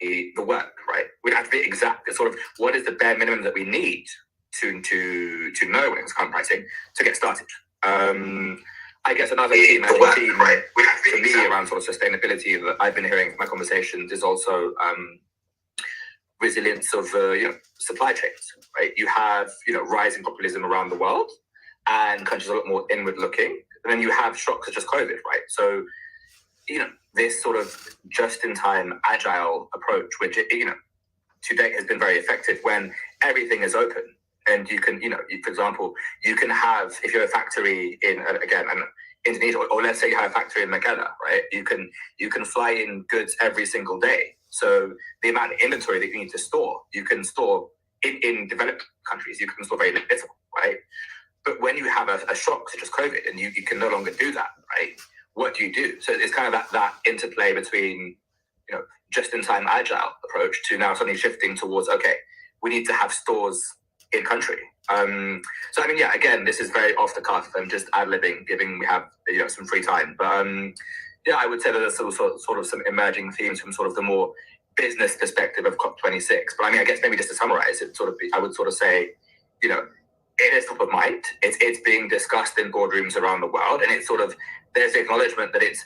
the work, right? We'd have to be exact, sort of what is the bare minimum that we need to know when it's come pricing to get started. I guess another theme, right? For me around sort of sustainability that I've been hearing from my conversations is also resilience of supply chains, right? You have rising populism around the world, and countries are a lot more inward looking. And then you have shocks such as COVID, right? So this sort of just-in-time agile approach, which to date has been very effective when everything is open. And you can, for example, you can have, if you're a factory in Indonesia, or let's say you have a factory in Meghalaya, right? You can fly in goods every single day. So the amount of inventory that you need to store, you can store in developed countries, you can store very little, right? But when you have a shock such as COVID and you can no longer do that, right? What do you do? So it's kind of that interplay between, just-in-time agile approach to now suddenly shifting towards, okay, we need to have stores in country. So again, this is very off the cuff. I'm just ad-libbing, given we have some free time. But I would say that there's sort of some emerging themes from sort of the more business perspective of COP26. But I guess maybe just to summarize it, I would sort of say, it is top of mind. It's being discussed in boardrooms around the world, and it's sort of there's the acknowledgement that it's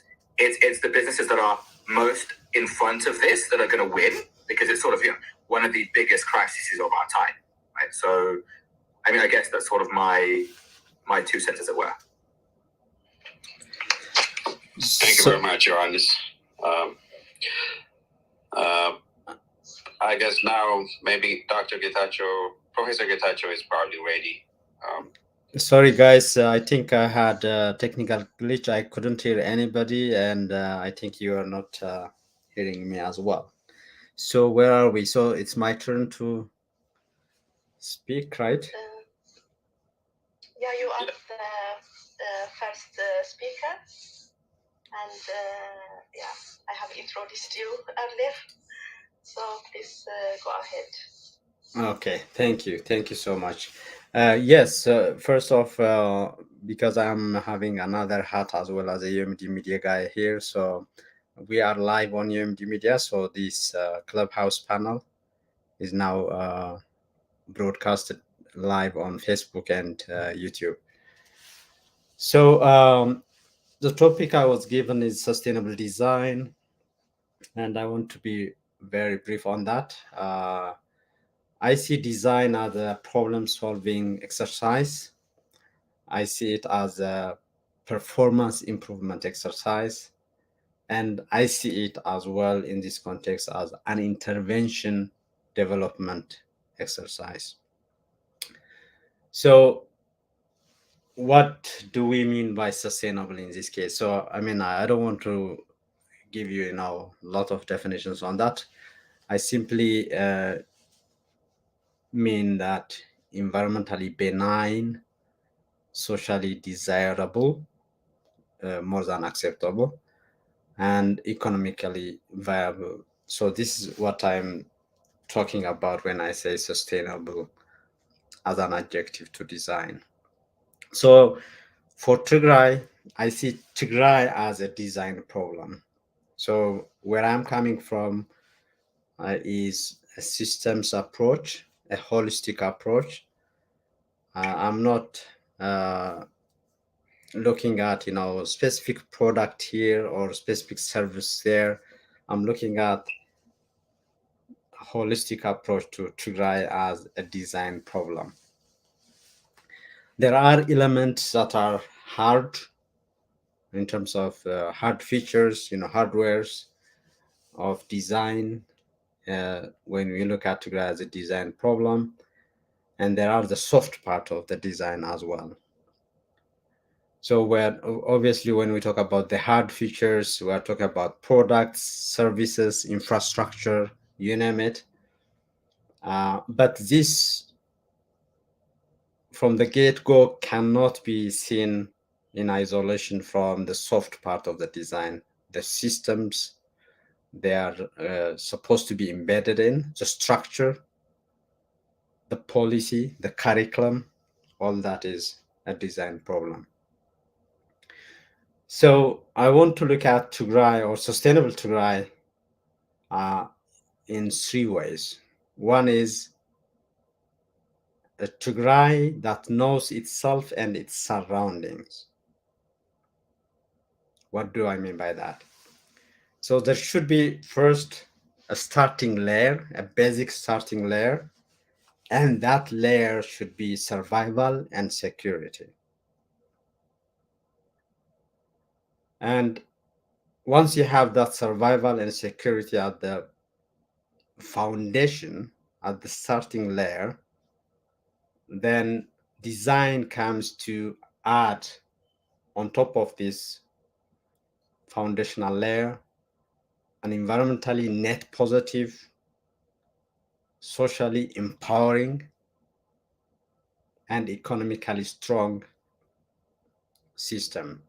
the businesses that are most in front of this that are going to win, because it's sort of one of the biggest crises of our time, right? So, I guess that's sort of my 2 cents, as it were. Thank you very much, Johannes. I guess now maybe Professor Getachew is probably ready. Sorry, guys. I think I had a technical glitch. I couldn't hear anybody, and I think you are not hearing me as well. So where are we? So it's my turn to speak, right? You are the first speaker, and I have introduced you earlier. So please go ahead. Okay, thank you so much. Yes, first off, because I'm having another hat as well as a UMD Media guy here, so we are live on UMD Media. So this Clubhouse panel is now broadcasted live on Facebook and YouTube. So the topic I was given is sustainable design, and I want to be very brief on that. I see design as a problem-solving exercise. I see it as a performance improvement exercise. And I see it as well in this context as an intervention development exercise. So what do we mean by sustainable in this case? So, I don't want to give you, a lot of definitions on that. I simply mean that environmentally benign, socially desirable, more than acceptable, and economically viable. So this is what I'm talking about when I say sustainable as an adjective to design. So for Tigray, I see Tigray as a design problem. So where I'm coming from is a systems approach, a holistic approach. I'm not looking at specific product here or specific service there. I'm looking at a holistic approach to Tigray as a design problem. There are elements that are hard in terms of hard features, hardwares of design when we look at Tigray as a design problem. And there are the soft part of the design as well. So obviously when we talk about the hard features, we are talking about products, services, infrastructure, you name it. But this, from the get-go, cannot be seen in isolation from the soft part of the design. The systems they are supposed to be embedded in, the structure, the policy, the curriculum, all that is a design problem. So I want to look at Tigray or sustainable Tigray in 3 ways. One is a Tigray that knows itself and its surroundings. What do I mean by that? So there should be first a starting layer, a basic starting layer, and that layer should be survival and security. And once you have that survival and security at the foundation, at the starting layer, then design comes to add on top of this foundational layer an environmentally net positive, socially empowering, and economically strong system.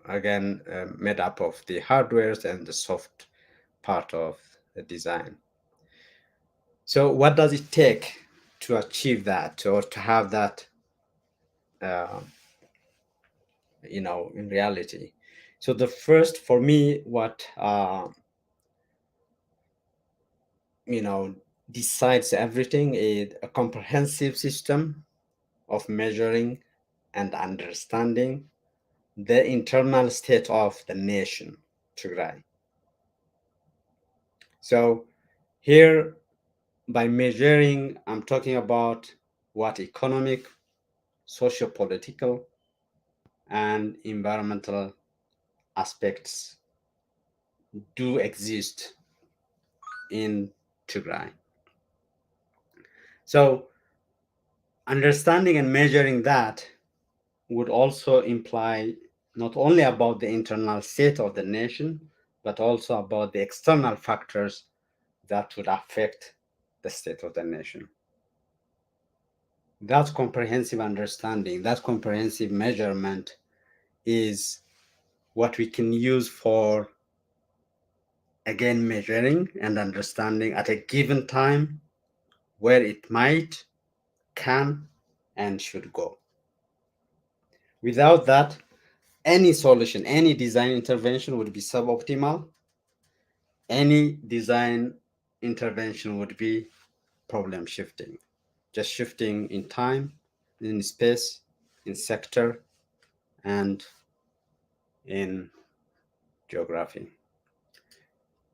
Again, made up of the hardware and the soft part of the design. So what does it take to achieve that, or to have that in reality? So the first, for me, what decides everything is a comprehensive system of measuring and understanding the internal state of the nation, Tigray. So here, by measuring, I'm talking about what economic, socio-political, and environmental aspects do exist in Tigray. So understanding and measuring that would also imply not only about the internal state of the nation, but also about the external factors that would affect the state of the nation. That comprehensive understanding, that comprehensive measurement is what we can use for, again, measuring and understanding at a given time where it might, can, and should go. Without that, any solution, any design intervention would be suboptimal. Any design intervention would be problem shifting, just shifting in time, in space, in sector, and in geography.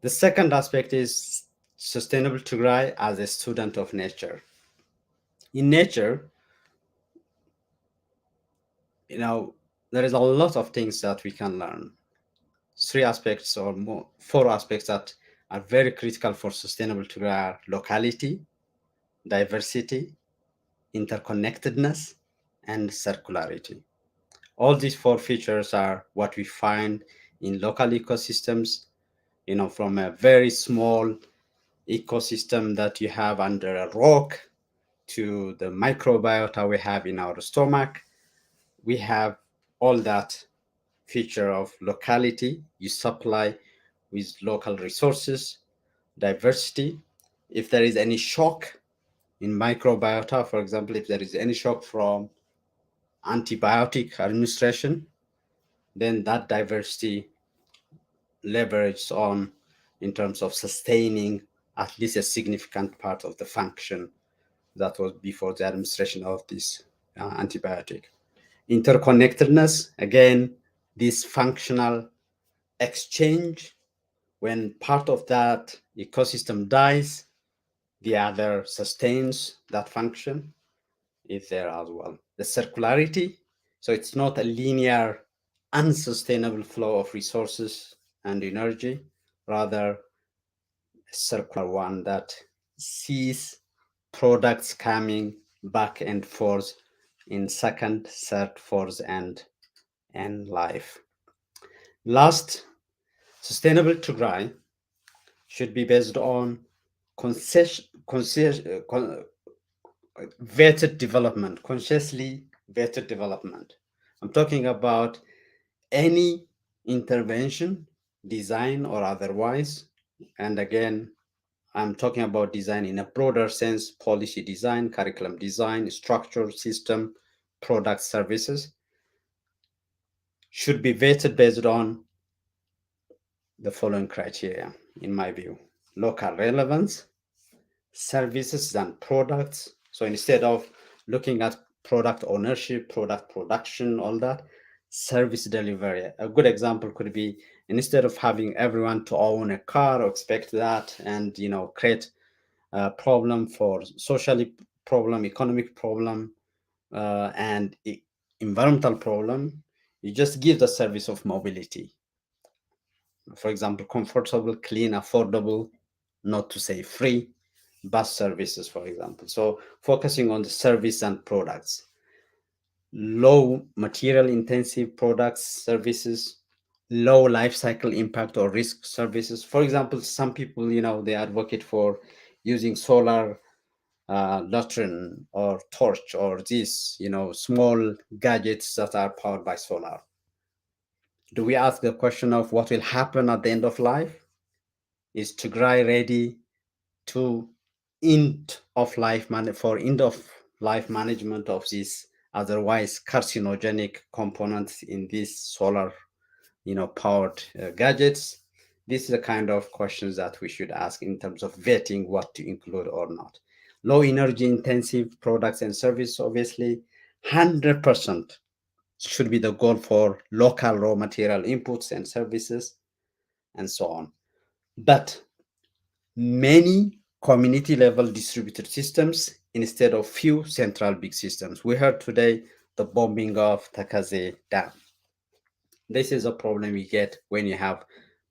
The second aspect is sustainable Tigray as a student of nature. In nature, there is a lot of things that we can learn. 3 aspects or more, 4 aspects that are very critical for sustainable Tigray are locality, diversity, interconnectedness, and circularity. All these 4 features are what we find in local ecosystems, from a very small ecosystem that you have under a rock to the microbiota we have in our stomach. We have all that feature of locality. You supply with local resources, diversity. If there is any shock in microbiota, for example, if there is any shock from antibiotic administration, then that diversity leverages on in terms of sustaining at least a significant part of the function that was before the administration of this antibiotic. Interconnectedness, again, this functional exchange. When part of that ecosystem dies, the other sustains that function, is there as well. The circularity, so it's not a linear, unsustainable flow of resources and energy, rather a circular one that sees products coming back and forth in second, third, fourth, and life. Last, sustainable Tigray should be based on vetted development, consciously vetted development. I'm talking about any intervention, design or otherwise. And again, I'm talking about design in a broader sense: policy design, curriculum design, structure, system, product, services, should be vetted based on the following criteria, in my view. local relevance, services and products. So instead of looking at product ownership, product production, all that, service delivery. A good example could be, instead of having everyone to own a car or expect that, and create a problem for socially problem, economic problem, and environmental problem, you just give the service of mobility. For example, comfortable, clean, affordable, not to say free, bus services, for example. So focusing on the service and products, low material intensive products, services, low life cycle impact or risk services. For example, some people, they advocate for using solar lantern or torch or these, small gadgets that are powered by solar. Do we ask the question of what will happen at the end of life? Is Tigray ready to end of life management of these otherwise carcinogenic components in these solar powered gadgets? This is the kind of questions that we should ask in terms of vetting what to include or not. Low energy intensive products and services, obviously 100% should be the goal for local raw material inputs and services and so on. But many community level distributed systems instead of few central big systems. We heard today the bombing of Tagaroo Dam. This is a problem you get when you have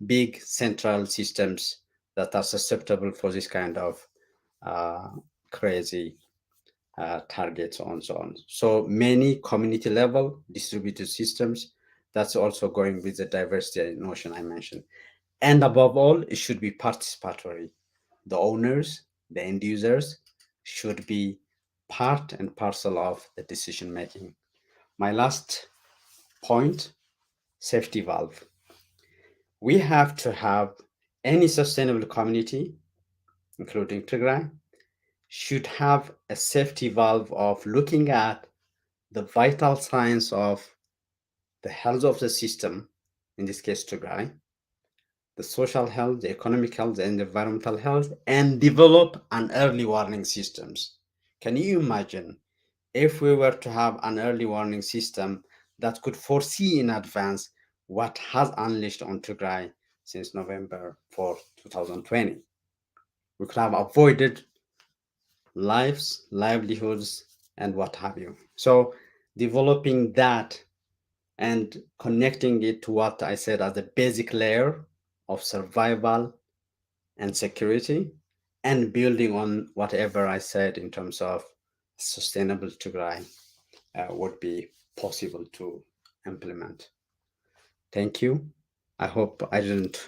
big central systems that are susceptible for this kind of crazy targets and so on. So many community level distributed systems, that's also going with the diversity notion I mentioned. And above all, it should be participatory. The owners, the end users should be part and parcel of the decision making. My last point, safety valve. We have to have any sustainable community, including Tigray, should have a safety valve of looking at the vital signs of the health of the system, in this case Tigray, the social health, the economic health, and the environmental health, and develop an early warning systems. Can you imagine if we were to have an early warning system that could foresee in advance what has unleashed on Tigray since November 4, 2020? We could have avoided lives, livelihoods, and what have you. So developing that and connecting it to what I said as the basic layer of survival and security, and building on whatever I said in terms of sustainable Tigray would be possible to implement. Thank you. I hope I didn't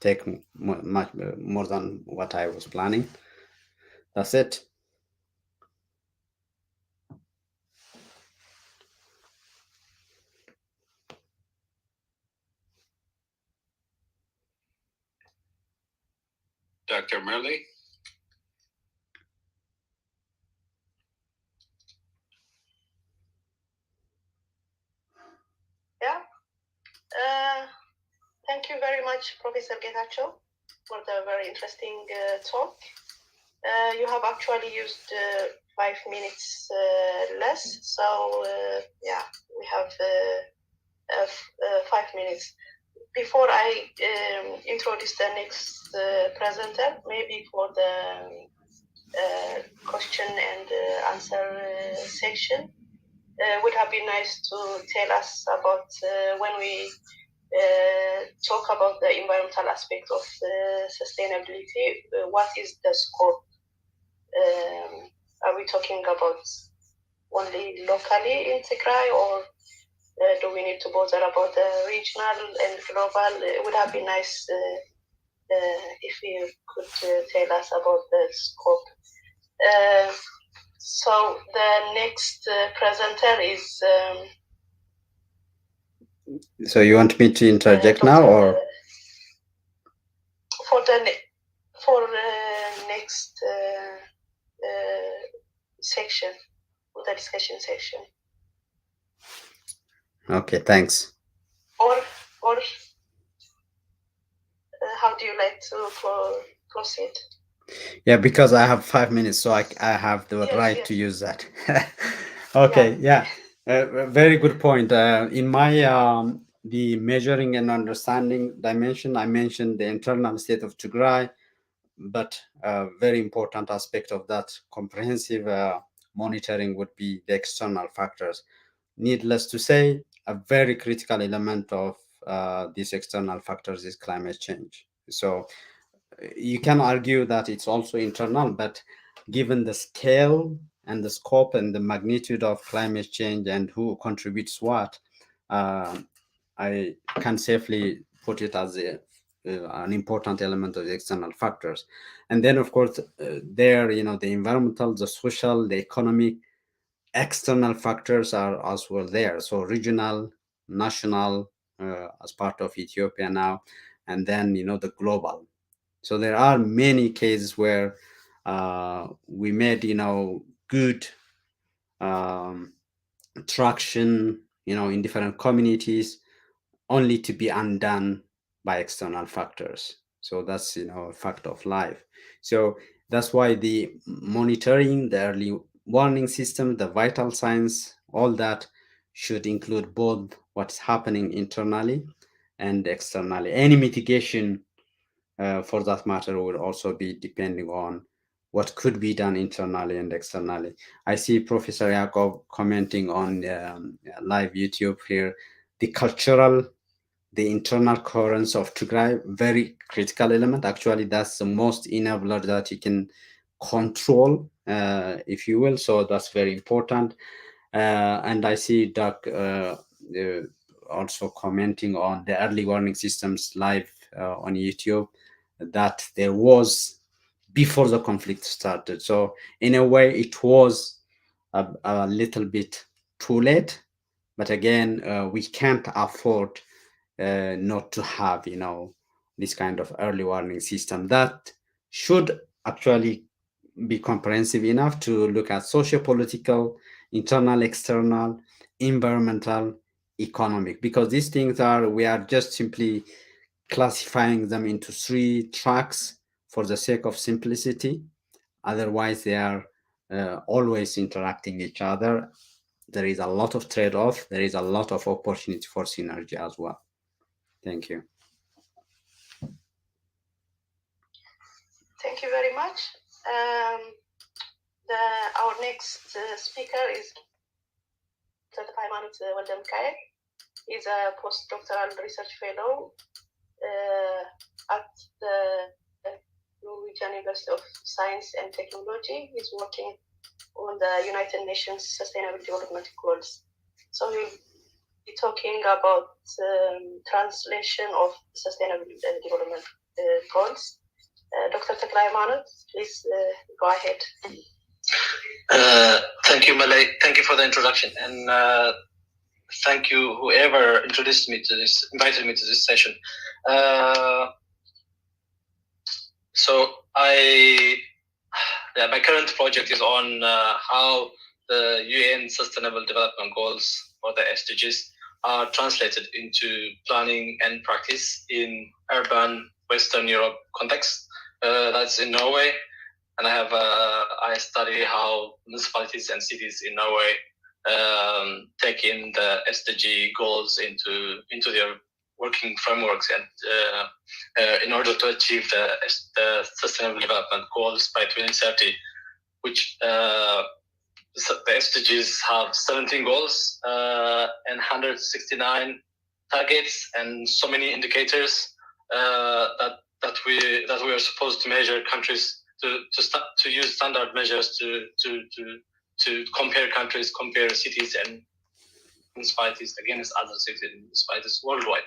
take much more than what I was planning. That's it. Dr. Merle? Yeah. Thank you very much, Professor Getachew, for the very interesting talk. You have actually used 5 minutes less, so yeah, we have 5 minutes. Before I introduce the next presenter, maybe for the question and answer section, would have been nice to tell us about when we talk about the environmental aspect of sustainability, what is the scope? Are we talking about only locally in Tigray, or do we need to bother about the regional and global? It would have been nice if you could tell us about the scope. So the next presenter is. So you want me to interject now, or for the next section, for the discussion section? Okay, thanks. Or how do you like to proceed? Yeah, because I have 5 minutes, so I have the right to use that. Okay, yeah. Very good point. In my the measuring and understanding dimension, I mentioned the internal state of Tigray, but a very important aspect of that comprehensive monitoring would be the external factors. Needless to say, a very critical element of these external factors is climate change. So you can argue that it's also internal, but given the scale and the scope and the magnitude of climate change and who contributes what, I can safely put it as an important element of the external factors. And then, of course, there, the environmental, the social, the economic, external factors are as well there. So regional, national, as part of Ethiopia now, and then, the global. So there are many cases where we made, good traction, in different communities, only to be undone by external factors. So that's, a fact of life. So that's why the monitoring, the early warning system, the vital signs, all that should include both what's happening internally and externally. Any mitigation for that matter will also be depending on what could be done internally and externally. I see Professor Yakov commenting on live YouTube here. The cultural, the internal coherence of Tigray, very critical element. Actually, that's the most enabler that you can control, if you will. So that's very important. And I see Doug also commenting on the early warning systems live on YouTube, that there was before the conflict started. So in a way, it was a little bit too late. But again, we can't afford not to have, this kind of early warning system that should actually be comprehensive enough to look at socio-political, internal, external, environmental, economic, because these things we are just simply classifying them into 3 tracks for the sake of simplicity. Otherwise, they are always interacting each other. There is a lot of trade-off. There is a lot of opportunity for synergy as well. Thank you. Thank you very much. Our next speaker is Dr. Haimanot Waldemikael. He's a postdoctoral research fellow at the Norwegian University of Science and Technology. He's working on the United Nations Sustainable Development Goals. So we'll be talking about translation of Sustainable Development Goals. Dr. Haimanot, please go ahead. Thank you, Malay. Thank you for the introduction, and thank you whoever invited me to this session. So my current project is on how the UN Sustainable Development Goals, or the SDGs, are translated into planning and practice in urban Western Europe context. That's in Norway, and I study how municipalities and cities in Norway take in the SDG goals into their working frameworks, and in order to achieve the Sustainable Development Goals by 2030, which the SDGs have 17 goals and 169 targets, and so many indicators that we are supposed to measure countries to use standard measures to compare countries, compare cities and municipalities against other cities and municipalities worldwide.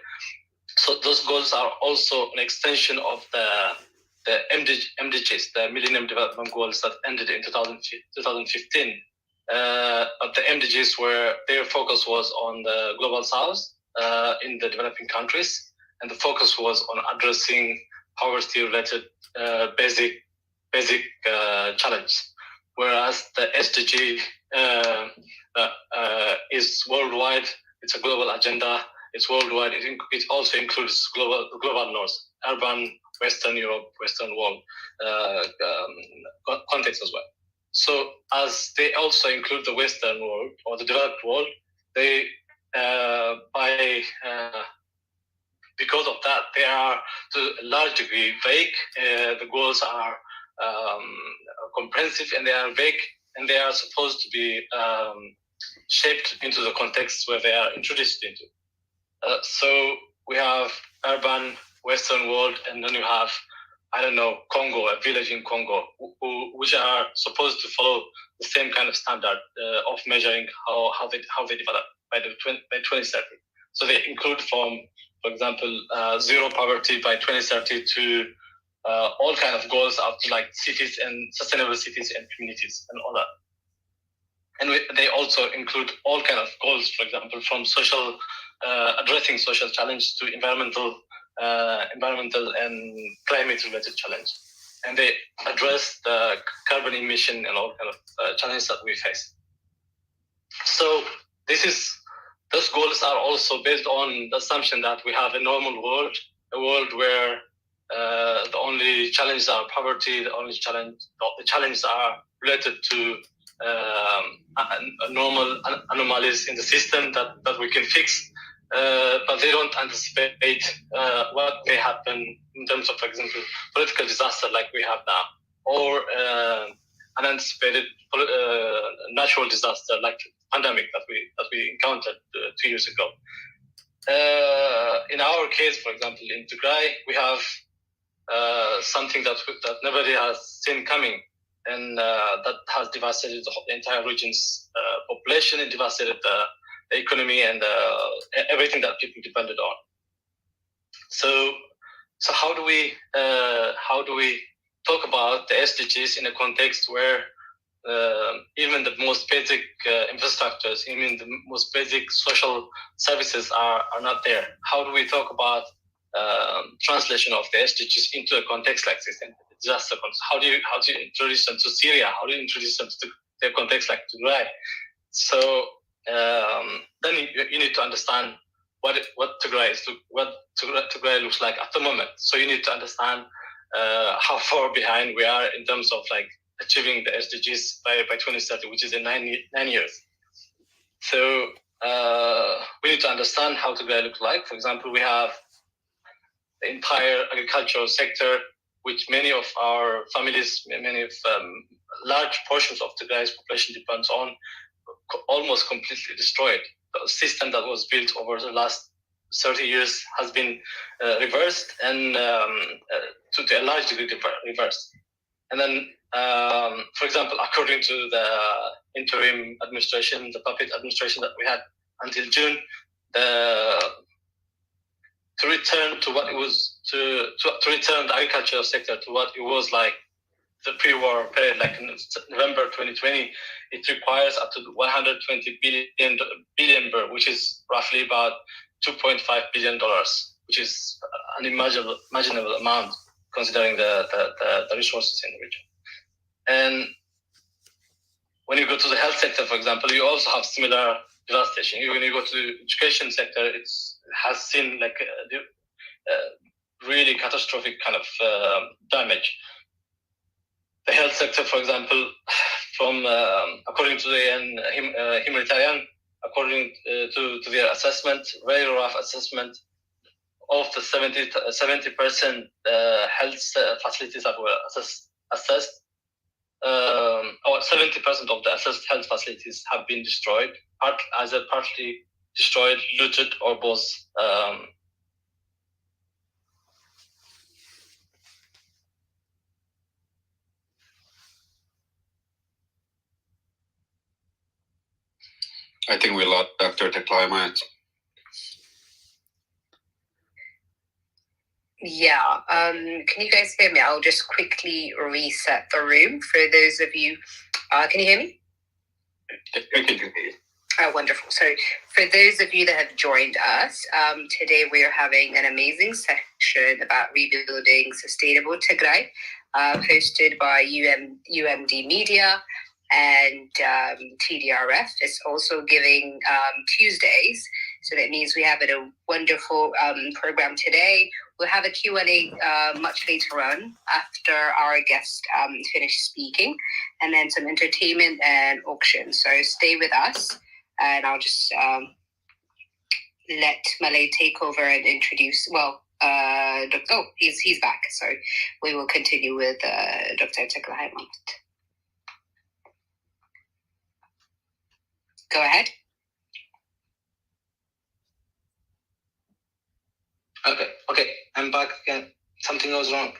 So those goals are also an extension of the MDGs, the Millennium Development Goals, that ended in 2015. But the MDGs their focus was on the global south in the developing countries, and the focus was on addressing poverty-related basic challenge. Whereas the SDG is worldwide. It's a global agenda. It's worldwide. It also includes global north, urban Western Europe, Western world context as well. So as they also include the Western world or the developed world, they because of that, they are to a large degree vague. The goals are comprehensive and they are vague, and they are supposed to be shaped into the context where they are introduced into. So we have urban Western world, and then you have, I don't know, Congo, a village in Congo, which are supposed to follow the same kind of standard of measuring how they develop by 2030. So they include from, for example, zero poverty by 2030 to all kind of goals up to like cities and sustainable cities and communities and all that. And they also include all kind of goals, for example, from social, addressing social challenge to environmental and climate-related challenge. And they address the carbon emission and all kind of challenges that we face. So those goals are also based on the assumption that we have a normal world, a world where the only challenges are poverty, the challenges are related to normal anomalies in the system that we can fix, but they don't anticipate what may happen in terms of, for example, political disaster like we have now, or unanticipated natural disaster like pandemic that we encountered 2 years ago. In our case, for example, in Tigray, we have something that nobody has seen coming, and that has devastated the entire region's population and devastated the economy and everything that people depended on. So how do we talk about the SDGs in a context where even the most basic infrastructures, even the most basic social services are not there? How do we talk about translation of the SDGs into a context like this? And disaster context? How do you introduce them to Syria? How do you introduce them to their context like Tigray? So then you need to understand what Tigray is, what Tigray looks like at the moment. So you need to understand how far behind we are in terms of like achieving the SDGs by 2030, which is in 9 years. So we need to understand how Tigray looks like. For example, we have the entire agricultural sector, which many of our families, large portions of Tigray's population depends on, almost completely destroyed. The system that was built over the last 30 years has been reversed and to a large degree reversed. And then, for example, according to the interim administration, the puppet administration that we had until June, to return to what it was, to return the agricultural sector to what it was like the pre-war period, like in November 2020, it requires up to 120 billion birr, which is roughly about $2.5 billion, which is an imaginable amount considering the resources in the region. And when you go to the health sector, for example, you also have similar devastation. When you go to the education sector, it has seen like really catastrophic kind of damage. The health sector, for example, from according to the humanitarian, according to their assessment, very rough assessment, of the 70% health facilities that were assessed, or 70% of the assessed health facilities have been destroyed, either partly destroyed, looted, or both. I think we lost Dr. Taklaimat. Yeah, can you guys hear me? I'll just quickly reset the room for those of you. Can you hear me? We can hear you. Oh, wonderful. So for those of you that have joined us, today we are having an amazing session about rebuilding sustainable Tigray, hosted by UMD Media and TDRF. It's also giving Tuesdays So that means we have a wonderful program today. We'll have a Q&A much later on after our guest finish speaking, and then some entertainment and auction. So stay with us, and I'll just let Malay take over and introduce, he's back. So we will continue with Dr. Tigray. Go ahead. Okay, I'm back again. Something goes wrong.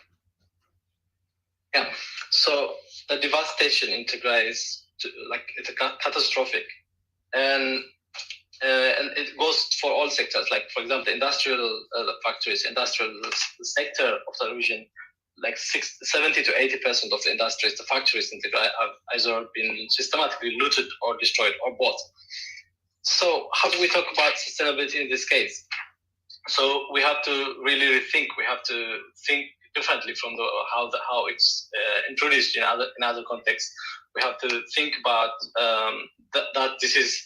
Yeah, so the devastation in Tigray is it's catastrophic, and it goes for all sectors. Like, for example, the industrial factories, industrial sector of the region, like 70 to 80% of the industries, the factories in Tigray have either been systematically looted or destroyed or bought. So how do we talk about sustainability in this case? So we have to really rethink. We have to think differently from how it's introduced in other contexts. We have to think about that this is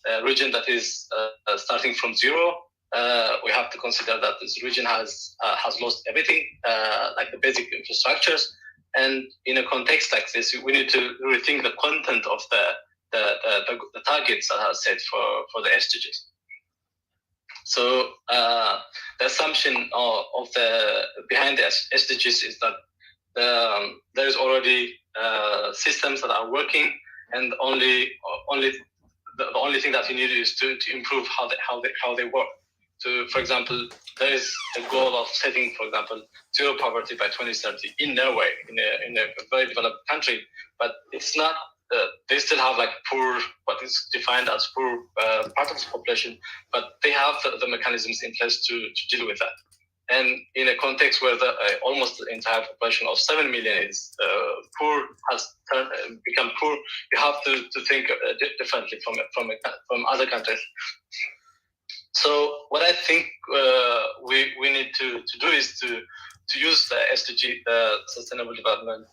a region that is starting from zero. We have to consider that this region has lost everything, like the basic infrastructures. And in a context like this, we need to rethink the content of the targets that are set for the SDGs. So the assumption of behind the SDGs is that there is already systems that are working, and the only thing that you need is to improve how they work. So, for example, there is a goal of setting, for example, zero poverty by 2030 in Norway, in a very developed country, but it's not. They still have like poor, what is defined as poor part of the population, but they have the mechanisms in place to deal with that. And in a context where almost the entire population of 7 million is poor, has become poor, you have to think differently from other countries. So what I think we need to do is to use the SDG, the Sustainable Development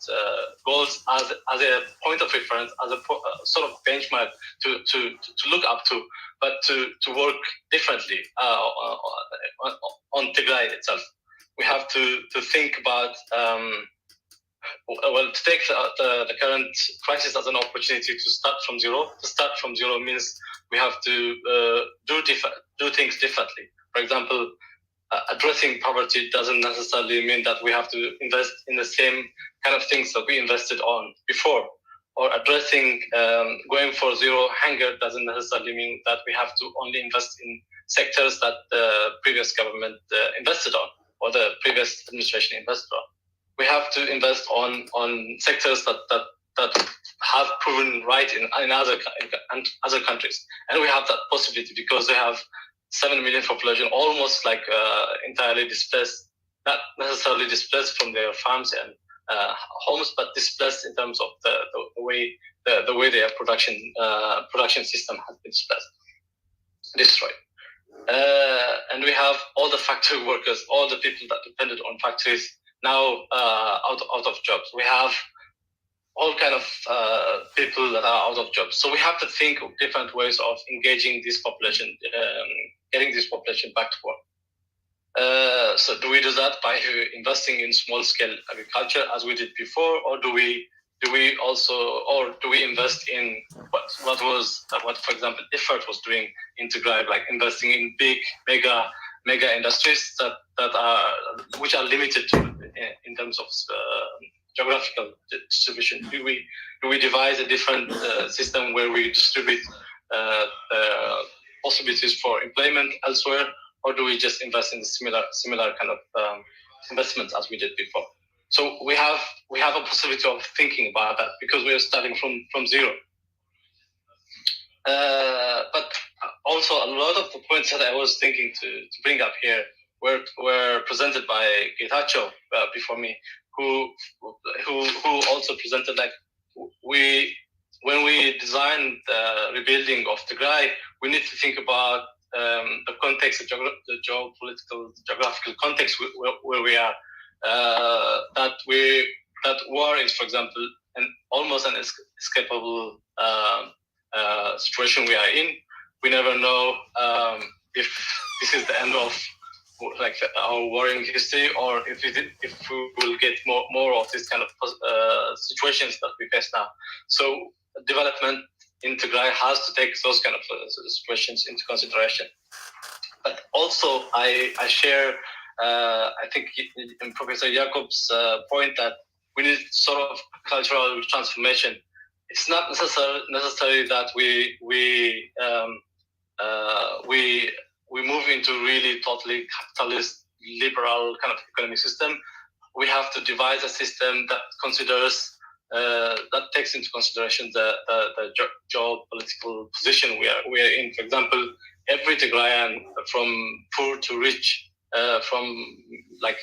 Goals, as a point of reference, as a sort of benchmark to look up to, but to work differently on Tigray itself. We have to think about to take the current crisis as an opportunity to start from zero. To start from zero means we have to do things differently. For example, addressing poverty doesn't necessarily mean that we have to invest in the same kind of things that we invested on before. Or addressing going for zero hunger doesn't necessarily mean that we have to only invest in sectors that the previous government invested on, or the previous administration invested on. We have to invest on sectors that have proven right in other countries, and we have that possibility because they have 7 million population, almost like entirely displaced, not necessarily displaced from their farms and homes, but displaced in terms of the way their production system has been destroyed. And we have all the factory workers, all the people that depended on factories now out of jobs. We have all kind of people that are out of jobs. So we have to think of different ways of engaging this population, getting this population back to work. So do we do that by investing in small-scale agriculture as we did before, or do we invest in what for example IFART was doing in Tigray, like investing in big mega industries which are limited in terms of geographical distribution? Do we devise a different system where we distribute possibilities for employment elsewhere, or do we just invest in similar kind of investments as we did before? So we have a possibility of thinking about that because we are starting from zero. But also a lot of the points that I was thinking to bring up here were presented by Getachew before me, who also presented like when we designed the rebuilding of Tigray, we need to think about the context, the geopolitical, geographical context where we are. That war is, for example, almost an escapable situation we are in. We never know if this is the end of like our warring history, or if we will get more of this kind of situations that we face now. So development in Tigray has to take those kind of situations into consideration. But also, I share, I think, in Professor Jacob's point that we need sort of cultural transformation. It's not necessary that we move into really totally capitalist, liberal kind of economic system. We have to devise a system that considers that takes into consideration the geopolitical position we are in. For example, every Tigrayan, from poor to rich, from like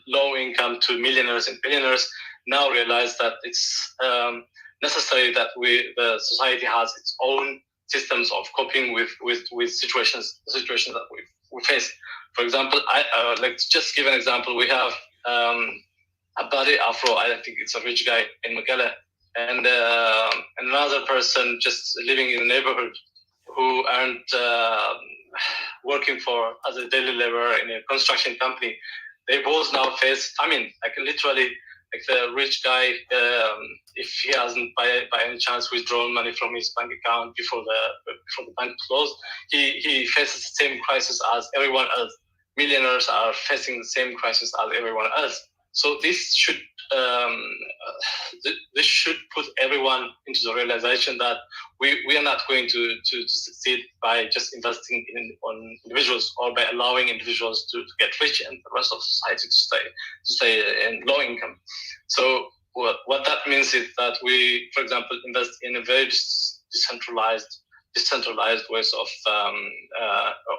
low income to millionaires and billionaires, now realize that it's necessary that the society has its own systems of coping with situations that we face. For example, I like just give an example. We have Abadi Afro. I think it's a rich guy in Mekelle, and another person just living in the neighborhood who earned working as a daily laborer in a construction company. They both now face famine, like literally. Like the rich guy, if he hasn't by any chance withdrawn money from his bank account before the bank closed, he faces the same crisis as everyone else. Millionaires are facing the same crisis as everyone else. So this should put everyone into the realization that we are not going to succeed by just investing on individuals or by allowing individuals to get rich and the rest of society to stay in low income. So what that means is that we, for example, invest in a very decentralized ways of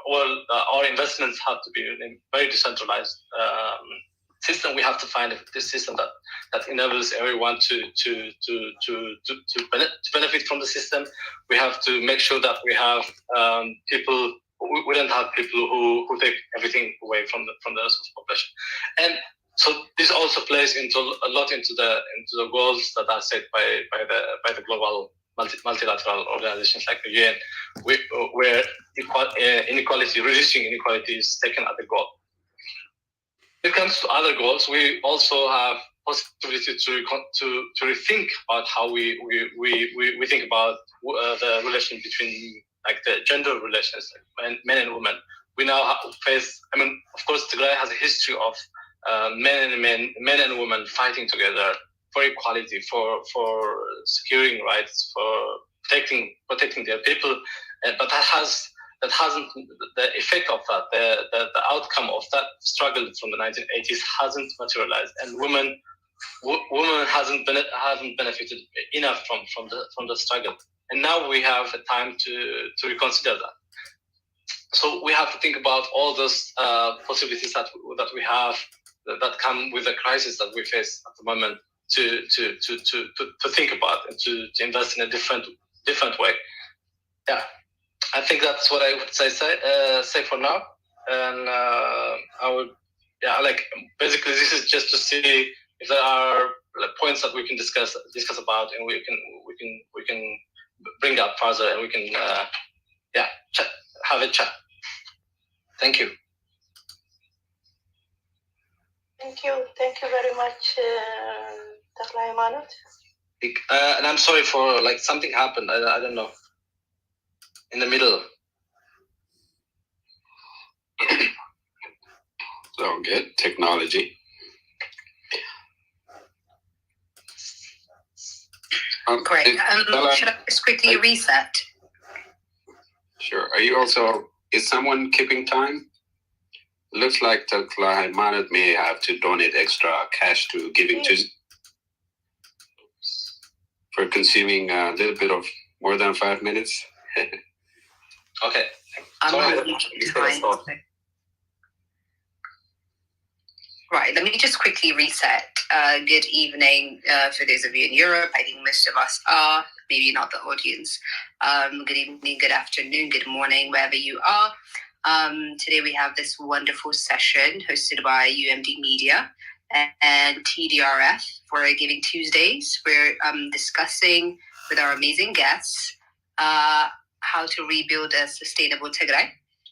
all our investments have to be in a very decentralized system. We have to find this system that enables everyone to benefit from the system. We have to make sure that we have people. We don't have people who take everything away from the rest of the population, and so this also plays into the goals that are set by the global multilateral organizations like the UN, where reducing inequality is taken as a goal. When it comes to other goals, we also have possibility to rethink about how we think about the relation between like the gender relations, like men and women. We now face. I mean, of course, Tigray has a history of men and women fighting together for equality, for securing rights, for protecting their people, but that hasn't the effect of that, the outcome of that struggle from the 1980s hasn't materialized, and women haven't benefited enough from the struggle, and now we have a time to reconsider that. So we have to think about all those possibilities that we have that come with the crisis that we face at the moment, to think about and to invest in a different way. Yeah, I think that's what I would say for now. And I would, like basically this is just to see if there are points that we can discuss about, and we can bring up further, and we can have a chat. Thank you. Thank you very much, Dr. Haymanot. And I'm sorry for like something happened. I don't know. In the middle. So good technology. Great. Should I just quickly reset? Sure. Are you also? Is someone keeping time? Looks like Dr. Haymanot may have to donate extra cash to Giving Tuesday for consuming a little bit of more than 5 minutes. Okay. Right, let me just quickly reset. Good evening for those of you in Europe. I think most of us are, maybe not the audience. Good evening, good afternoon, good morning, wherever you are. Today we have this wonderful session hosted by UMD Media and TDRF for Giving Tuesdays. We're discussing with our amazing guests how to rebuild a sustainable Tigray.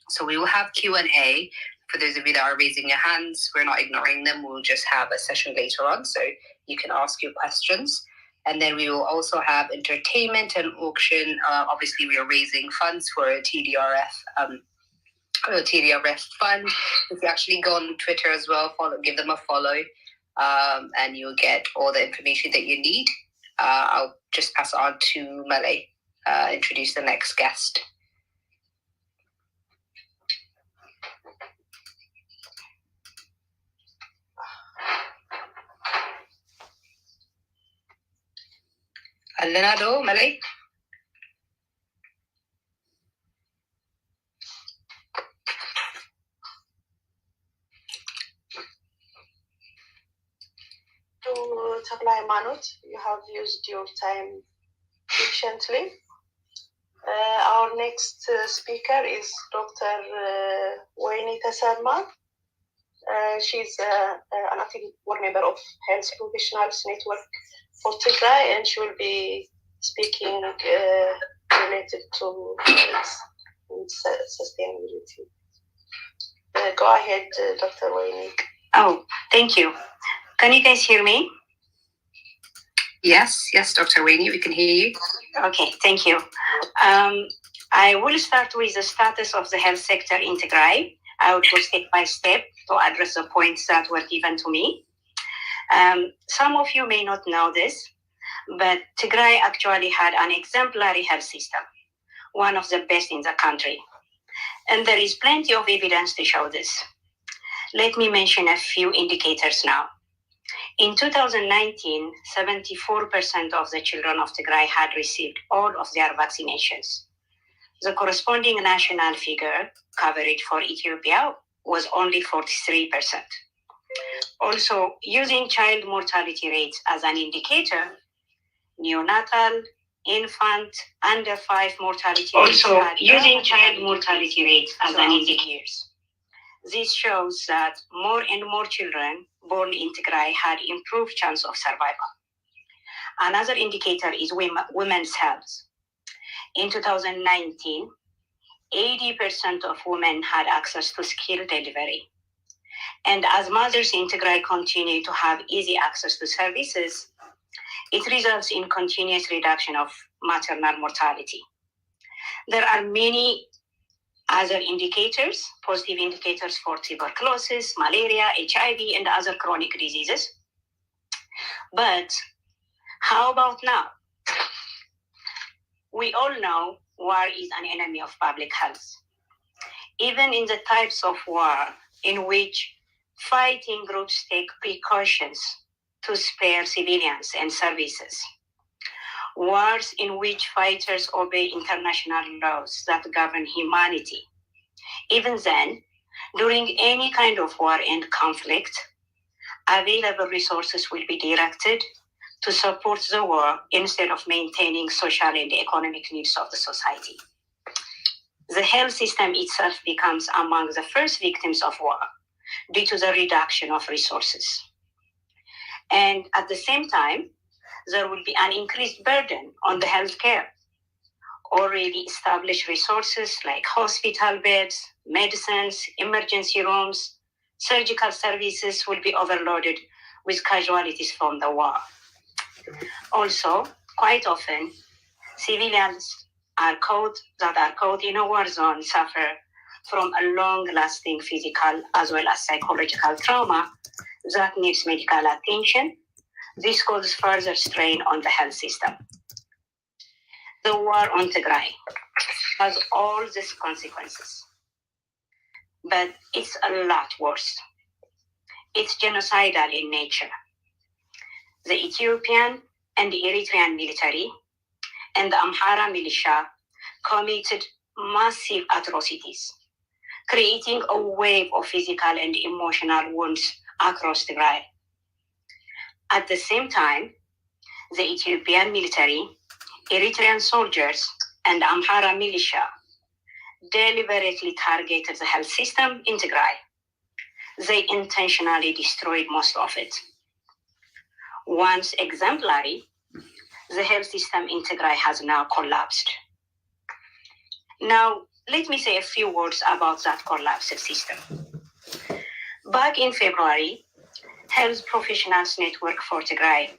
So we will have Q&A. For those of you that are raising your hands, we're not ignoring them. We'll just have a session later on, so you can ask your questions. And then we will also have entertainment and auction. Obviously, we are raising funds for a TDRF fund. If you actually go on Twitter as well, give them a follow, and you'll get all the information that you need. I'll just pass it on to Malay, introduce the next guest. Alenado, Malay. To Taglai Manut, you have used your time efficiently. Our next speaker is Dr. Waini Tasalma. She's an active board member of Health Professionals Network for Tigray, and she will be speaking related to sustainability. Go ahead, Dr. Waini. Oh, thank you. Can you guys hear me? Yes, Dr. Waini, we can hear you. Okay, thank you. I will start with the status of the health sector in Tigray. I will go step by step to address the points that were given to me. Some of you may not know this, but Tigray actually had an exemplary health system, one of the best in the country. And there is plenty of evidence to show this. Let me mention a few indicators now. In 2019, 74% of the children of Tigray had received all of their vaccinations. The corresponding national figure coverage for Ethiopia was only 43%. Also, using child mortality rates as an indicator, neonatal, infant, under 5 mortality rates. Also, using child mortality rates as an indicator. This shows that more and more children born in Tigray had improved chance of survival. Another indicator is women's health. In 2019, 80% of women had access to skilled delivery. And as mothers in Tigray continue to have easy access to services, it results in continuous reduction of maternal mortality. There are many other indicators, positive indicators for tuberculosis, malaria, HIV, and other chronic diseases. But how about now? We all know war is an enemy of public health. Even in the types of war in which fighting groups take precautions to spare civilians and services, wars in which fighters obey international laws that govern humanity. Even then, during any kind of war and conflict, available resources will be directed to support the war instead of maintaining social and economic needs of the society. The health system itself becomes among the first victims of war due to the reduction of resources. And at the same time, there will be an increased burden on the healthcare. Already established resources like hospital beds, medicines, emergency rooms, surgical services will be overloaded with casualties from the war. Also, quite often, civilians that are caught in a war zone suffer from a long-lasting physical as well as psychological trauma that needs medical attention. This causes further strain on the health system. The war on Tigray has all these consequences, but it's a lot worse. It's genocidal in nature. The Ethiopian and the Eritrean military and the Amhara militia committed massive atrocities, creating a wave of physical and emotional wounds across Tigray. At the same time, the Ethiopian military, Eritrean soldiers, and Amhara militia deliberately targeted the health system in Tigray. They intentionally destroyed most of it. Once exemplary, the health system in Tigray has now collapsed. Now, let me say a few words about that collapsed system. Back in February, Health Professionals Network for Tigray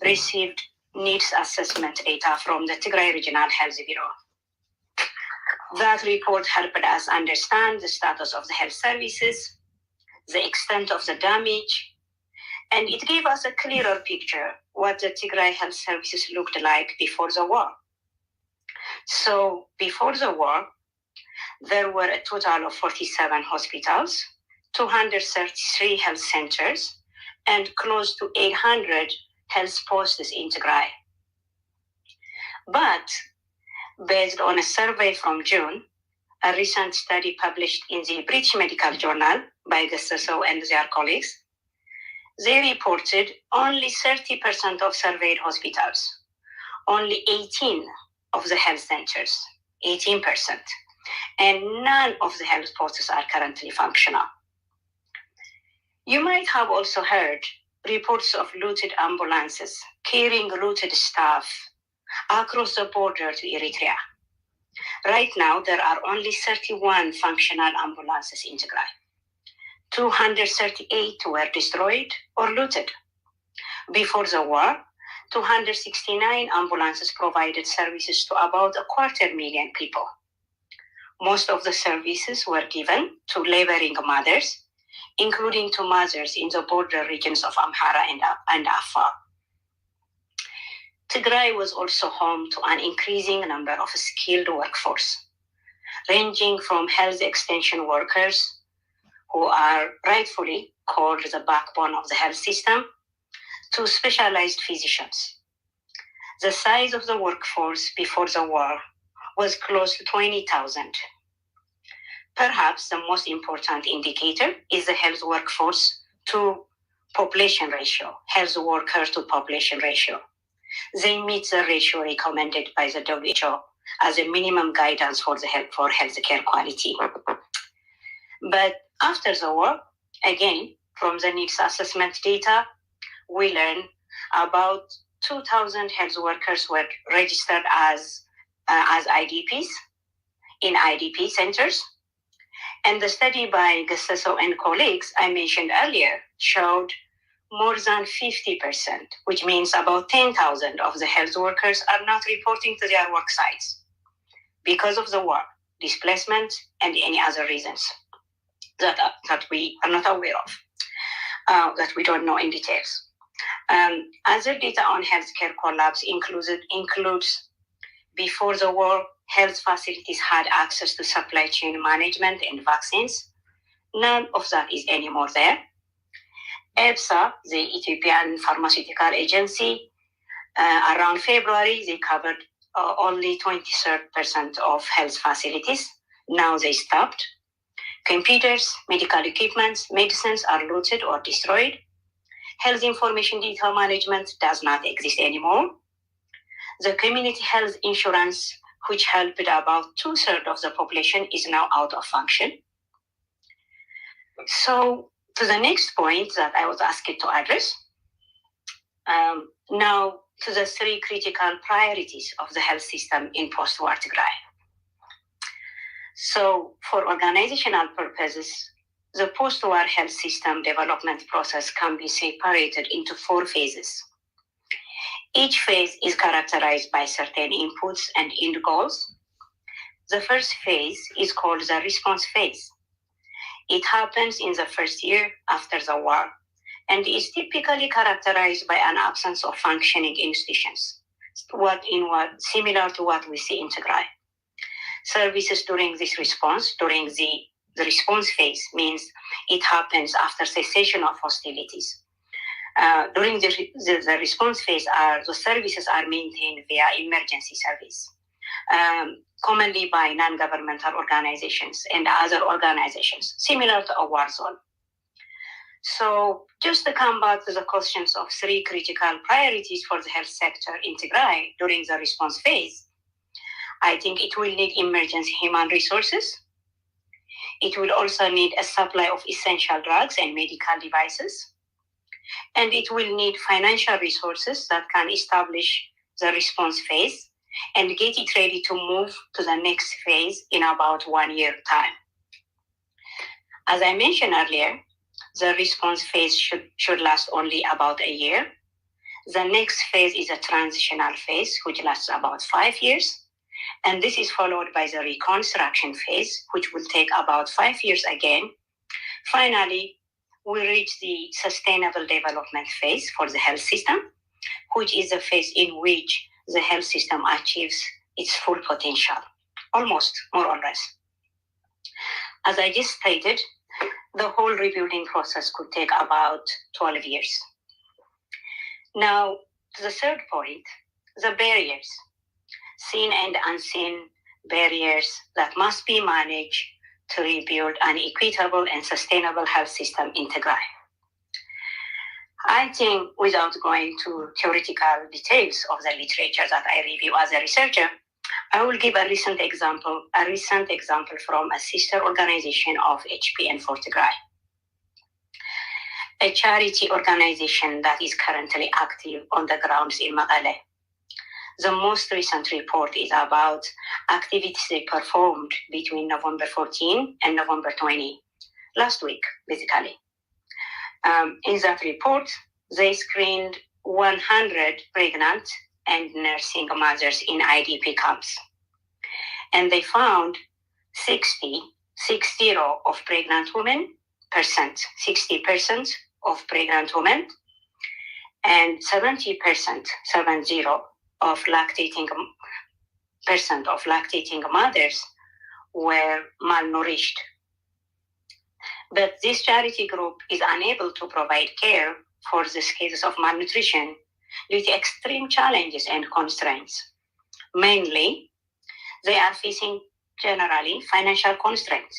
received needs assessment data from the Tigray Regional Health Bureau. That report helped us understand the status of the health services, the extent of the damage, and it gave us a clearer picture what the Tigray health services looked like before the war. So before the war, there were a total of 47 hospitals, 233 health centers, and close to 800 health posts in Tigray. But based on a survey from June, a recent study published in the British Medical Journal by Gustavo and their colleagues, they reported only 30% of surveyed hospitals, only 18 of the health centers, 18%, and none of the health posts are currently functional. You might have also heard reports of looted ambulances carrying looted staff across the border to Eritrea. Right now, there are only 31 functional ambulances in Tigray. 238 were destroyed or looted. Before the war, 269 ambulances provided services to about 250,000 people. Most of the services were given to laboring mothers, including to mothers in the border regions of Amhara and Afar. Tigray was also home to an increasing number of skilled workforce, ranging from health extension workers, who are rightfully called the backbone of the health system, to specialized physicians. The size of the workforce before the war was close to 20,000. Perhaps the most important indicator is the health workforce to population ratio, health worker to population ratio. They meet the ratio recommended by the WHO as a minimum guidance for healthcare quality. But after the war, again, from the needs assessment data, we learn about 2,000 health workers were registered as IDPs in IDP centers. And the study by Gustavo and colleagues I mentioned earlier showed more than 50%, which means about 10,000 of the health workers are not reporting to their work sites because of the war, displacement, and any other reasons that we are not aware of, that we don't know in details. Other data on healthcare collapse includes before the war, health facilities had access to supply chain management and vaccines. None of that is anymore there. EFSA, the Ethiopian Pharmaceutical Agency, around February, they covered only 23% of health facilities. Now they stopped. Computers, medical equipment, medicines are looted or destroyed. Health information data management does not exist anymore. The community health insurance, which helped about 2/3 of the population, is now out of function. So, to the next point that I was asked to address, now to the 3 critical priorities of the health system in post-war Tigray. So, for organizational purposes, the post-war health system development process can be separated into 4 phases. Each phase is characterized by certain inputs and end goals. The first phase is called the response phase. It happens in the first year after the war and is typically characterized by an absence of functioning institutions, similar to what we see in Tigray. Services during this response, during the response phase, means it happens after cessation of hostilities. During the response phase, the services are maintained via emergency service, commonly by non-governmental organizations and other organizations, similar to a war zone. So just to come back to the questions of 3 critical priorities for the health sector in Tigray during the response phase, I think it will need emergency human resources. It will also need a supply of essential drugs and medical devices. And it will need financial resources that can establish the response phase and get it ready to move to the next phase in about 1 year time. As I mentioned earlier, the response phase should last only about a year. The next phase is a transitional phase, which lasts about 5 years. And this is followed by the reconstruction phase, which will take about 5 years again. Finally, we reach the sustainable development phase for the health system, which is the phase in which the health system achieves its full potential, almost, more or less. As I just stated, the whole rebuilding process could take about 12 years. Now, to the third point, the barriers, seen and unseen barriers that must be managed to rebuild an equitable and sustainable health system in Tigray. I think, without going to theoretical details of the literature that I review as a researcher, I will give a recent example from a sister organization of HPN for Tigray, a charity organization that is currently active on the grounds in Mekelle. The most recent report is about activities they performed between November 14 and November 20, last week, basically. In that report, they screened 100 pregnant and nursing mothers in IDP camps. And they found 60% of pregnant women, 60% of pregnant women, and 70% of lactating mothers were malnourished. But this charity group is unable to provide care for these cases of malnutrition due to extreme challenges and constraints. Mainly, they are facing generally financial constraints.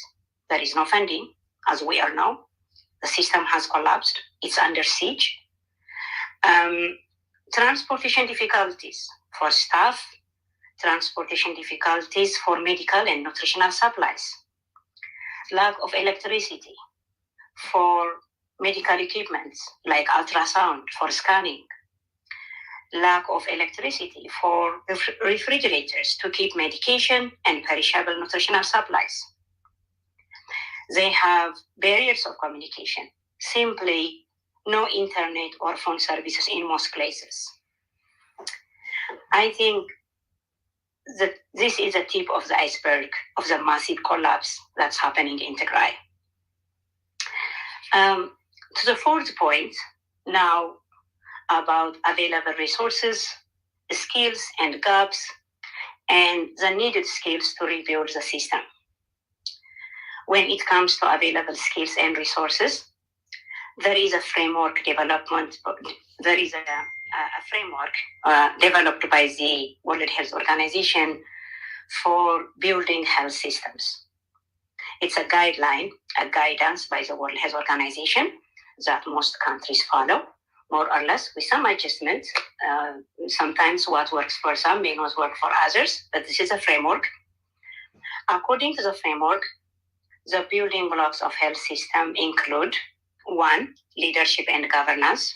There is no funding, as we all know. The system has collapsed. It's under siege. Transportation difficulties for staff, transportation difficulties for medical and nutritional supplies, lack of electricity for medical equipment like ultrasound for scanning, lack of electricity for refrigerators to keep medication and perishable nutritional supplies. They have barriers of communication, simply no internet or phone services in most places. I think that this is the tip of the iceberg of the massive collapse that's happening in Tigray. To the fourth point, now about available resources, skills and gaps, and the needed skills to rebuild the system. When it comes to available skills and resources, there is a framework development. There is a framework developed by the World Health Organization for building health systems. It's a guideline, a guidance by the World Health Organization that most countries follow, more or less, with some adjustments. Sometimes what works for some may not work for others, but this is a framework. According to the framework, the building blocks of health system include 1, leadership and governance.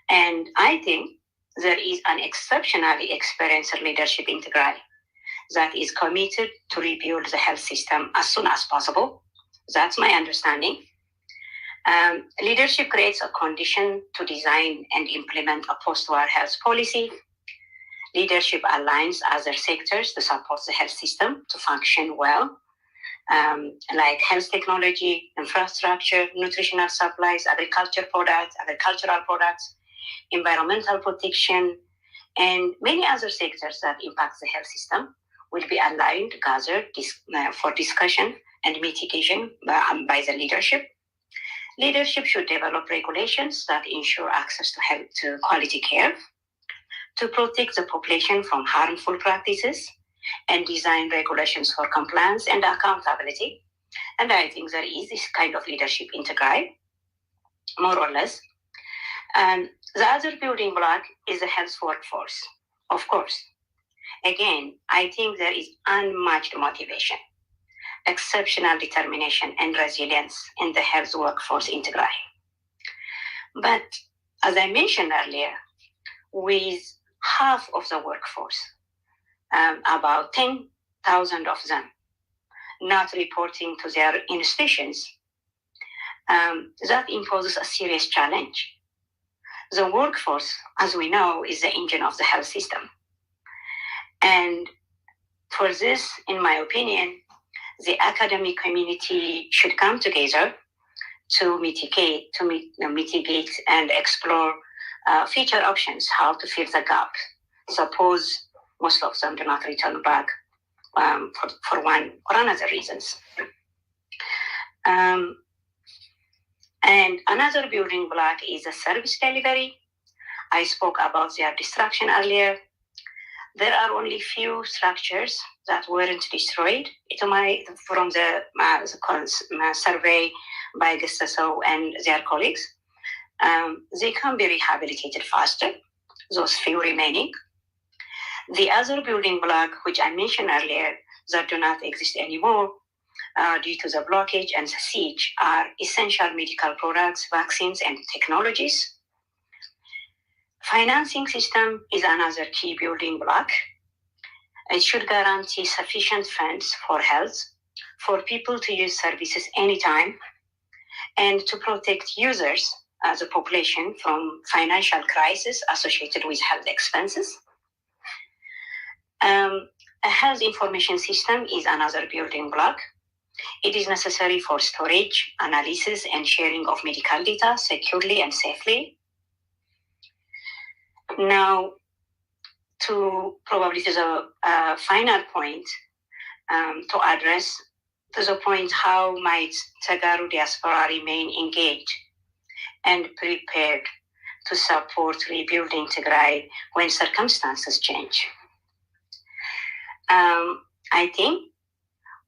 And I think there is an exceptionally experienced leadership in Tigray that is committed to rebuild the health system as soon as possible. That's my understanding. Leadership creates a condition to design and implement a post-war health policy. Leadership aligns other sectors to support the health system to function well, like health technology, infrastructure, nutritional supplies, agricultural products, environmental protection, and many other sectors that impact the health system will be aligned, gathered for discussion and mitigation by the leadership. Leadership should develop regulations that ensure access to quality care, to protect the population from harmful practices, and design regulations for compliance and accountability. And I think there is this kind of leadership in Tigray, more or less. And the other building block is the health workforce, of course. Again, I think there is unmatched motivation, exceptional determination and resilience in the health workforce in Tigray. But as I mentioned earlier, with half of the workforce, about 10,000 of them, not reporting to their institutions. That imposes a serious challenge. The workforce, as we know, is the engine of the health system. And for this, in my opinion, the academic community should come together to mitigate and explore future options, how to fill the gap. Suppose most of them do not return back for one or another reasons. And another building block is the service delivery. I spoke about their destruction earlier. There are only few structures that weren't destroyed from the survey by Gestaso and their colleagues. They can be rehabilitated faster, those few remaining. The other building block, which I mentioned earlier, that do not exist anymore due to the blockage and the siege, are essential medical products, vaccines, and technologies. Financing system is another key building block. It should guarantee sufficient funds for health, for people to use services anytime, and to protect users as a population from financial crisis associated with health expenses. A health information system is another building block. It is necessary for storage, analysis, and sharing of medical data securely and safely. Now, to the final point, to address to the point, how might Tagaroo diaspora remain engaged and prepared to support rebuilding Tigray when circumstances change? I think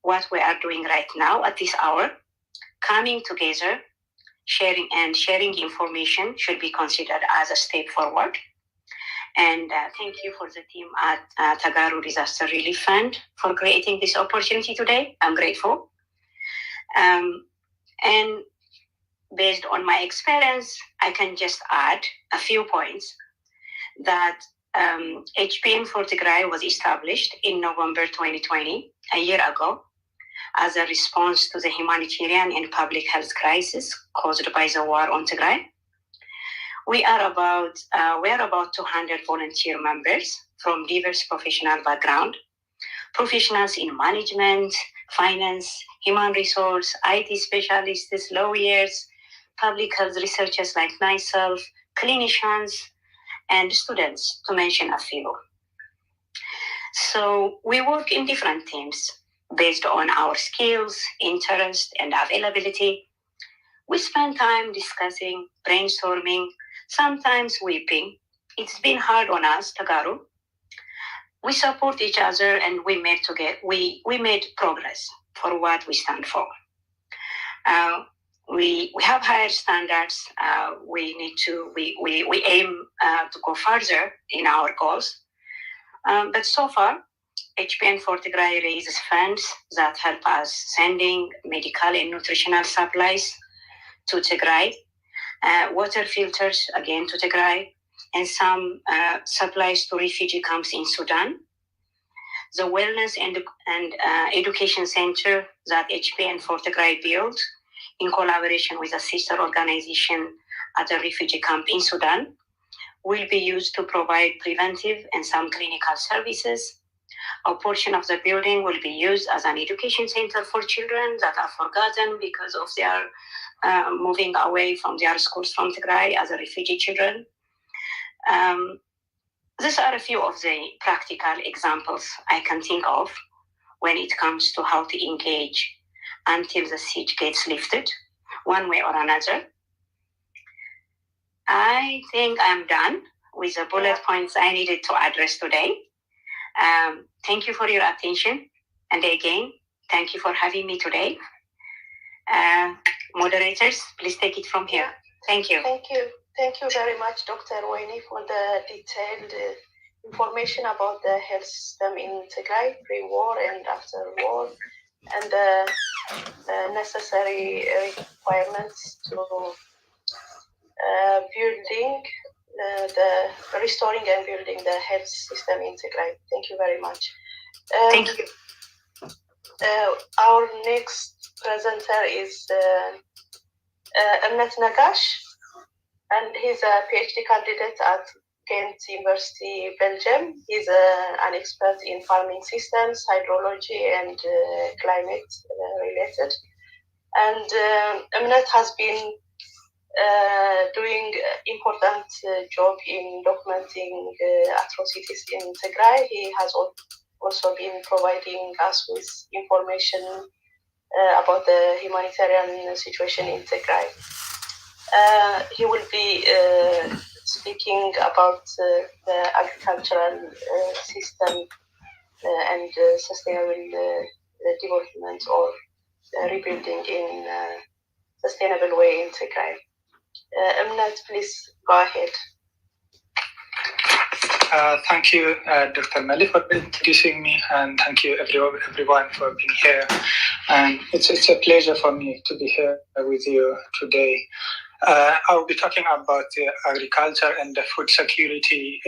what we are doing right now at this hour, coming together, sharing information should be considered as a step forward. And thank you for the team at Tagaroo Disaster Relief Fund for creating this opportunity today. I'm grateful. And based on my experience, I can just add a few points that HPN for Tigray was established in November 2020, a year ago, as a response to the humanitarian and public health crisis caused by the war on Tigray. We are about 200 volunteer members from diverse professional background, professionals in management, finance, human resource, IT specialists, lawyers, public health researchers like myself, clinicians, and students, to mention a few. So we work in different teams based on our skills, interest, and availability. We spend time discussing, brainstorming, sometimes weeping. It's been hard on us, Tagaroo. We support each other, and we made progress for what we stand for. We have higher standards. We aim to go further in our goals. But so far, HPN for Tigray raises funds that help us sending medical and nutritional supplies to Tigray, water filters again to Tigray, and some supplies to refugee camps in Sudan. The wellness and education center that HPN for Tigray built in collaboration with a sister organization at a refugee camp in Sudan will be used to provide preventive and some clinical services. A portion of the building will be used as an education center for children that are forgotten because of their moving away from their schools from Tigray as a refugee children. These are a few of the practical examples I can think of when it comes to how to engage until the siege gets lifted, one way or another. I think I'm done with the bullet points I needed to address today. Thank you for your attention. And again, thank you for having me today. Moderators, please take it from here. Thank you. Thank you very much, Dr. Waini, for the detailed information about the health system in Tigray, pre-war and after war, and the necessary requirements to building the restoring and building the health system in Tigray. Thank you very much. Thank you. Our next presenter is Emnet Nagash, and he's a PhD candidate at Ghent University, Belgium. He's an expert in farming systems, hydrology, and climate related. And Emnet has been doing important job in documenting atrocities in Tigray. He has also been providing us with information about the humanitarian situation in Tigray. He will be speaking about the agricultural system and sustainable development or rebuilding in sustainable way in Tigray. Emnet, please go ahead. Thank you, Dr. Mali, for introducing me, and thank you everyone for being here. And it's a pleasure for me to be here with you today. I'll be talking about agriculture and the food security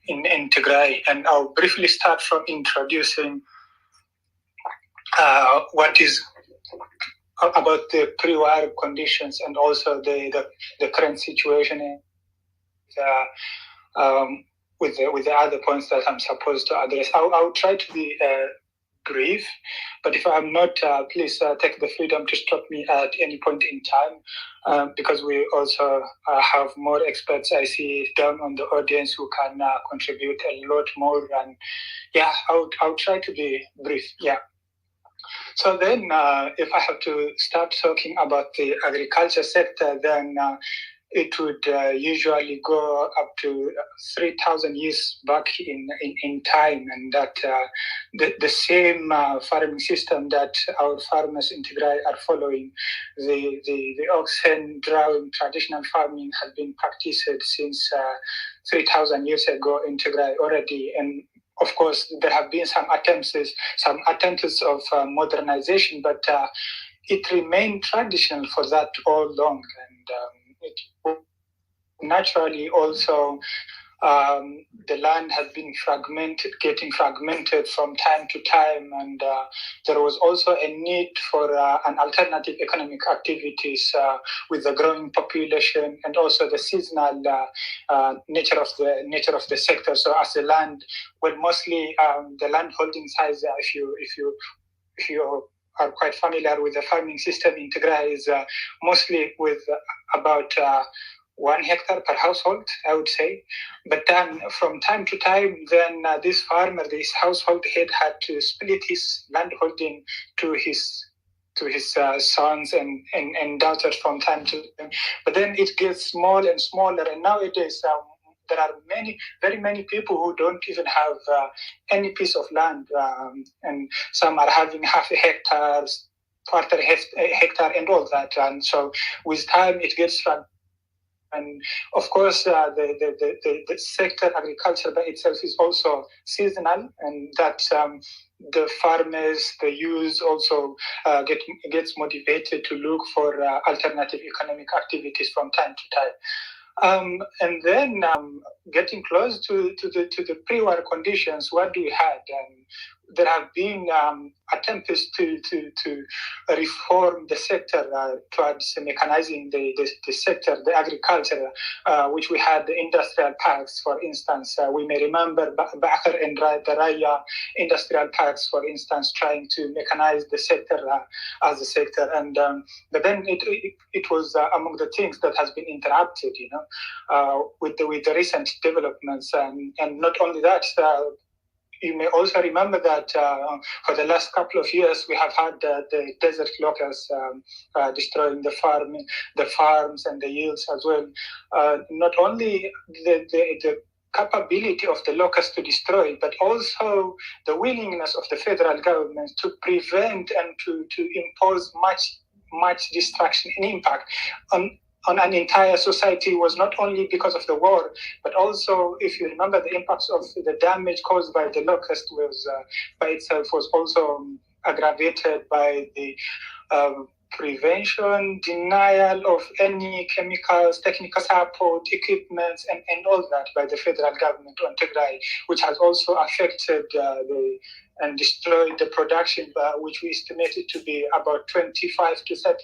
in Tigray, and I'll briefly start from introducing what is about the pre-war conditions and also the current situation with the other points that I'm supposed to address. I'll try to be brief, but if I'm not, please take the freedom to stop me at any point in time, because we also have more experts I see down on the audience who can contribute a lot more. And yeah, I'll try to be brief. Yeah. So then, if I have to start talking about the agriculture sector, then it would usually go up to 3,000 years back in time, and that the same farming system that our farmers in Tigray are following, the oxen drawing traditional farming has been practiced since 3,000 years ago in Tigray already. And of course, there have been some attempts of modernization, but it remained traditional for that all along. And it naturally also the land has been getting fragmented from time to time, and there was also a need for an alternative economic activities with the growing population and also the seasonal nature of the sector. So as the land, well, mostly the land holding size, if you are quite familiar with the farming system in Tigray, is mostly with about 1 hectare per household, I would say. But then from time to time, then this household head had to split his land holding to his sons and daughters from time to time. But then it gets smaller and smaller, and nowadays there are very many people who don't even have any piece of land, and some are having half a hectare, quarter hectare, and all that. And so with time, it gets and of course, the sector agriculture by itself is also seasonal, and that the farmers, the youth also gets motivated to look for alternative economic activities from time to time. And then getting close to the pre-war conditions, what do we have? There have been attempts to reform the sector towards mechanizing the sector, the agriculture, which we had the industrial parks, for instance. We may remember Bakr and the Raya industrial parks, for instance, trying to mechanize the sector as a sector. And but then it was among the things that has been interrupted, with the recent developments. And not only that, you may also remember that for the last couple of years, we have had the desert locusts destroying the farms and the yields as well. Not only the capability of the locusts to destroy, but also the willingness of the federal government to prevent and to impose much destruction and impact on an entire society was not only because of the war, but also, if you remember, the impacts of the damage caused by the locust was by itself was also aggravated by the prevention, denial of any chemicals, technical support, equipment, and all that by the federal government on Tigray, which has also affected and destroyed the production, which we estimated to be about 25 to 30%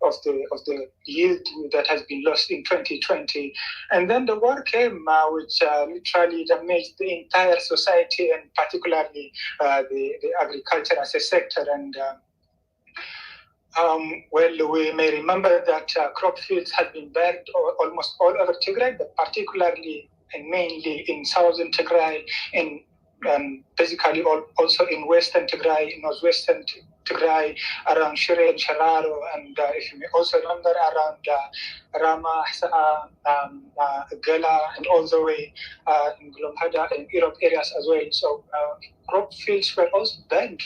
of the yield that has been lost in 2020. And then the war came, which literally damaged the entire society, and particularly the agriculture as a sector. And well, we may remember that crop fields had been burned almost all over Tigray, but particularly and mainly in southern Tigray, and basically also in western Tigray, northwestern Tigray, around Shire and Shararo, and if you may also remember, around Rama, Gala, and all the way in Glomhada and Europe areas as well. So crop fields were also burned,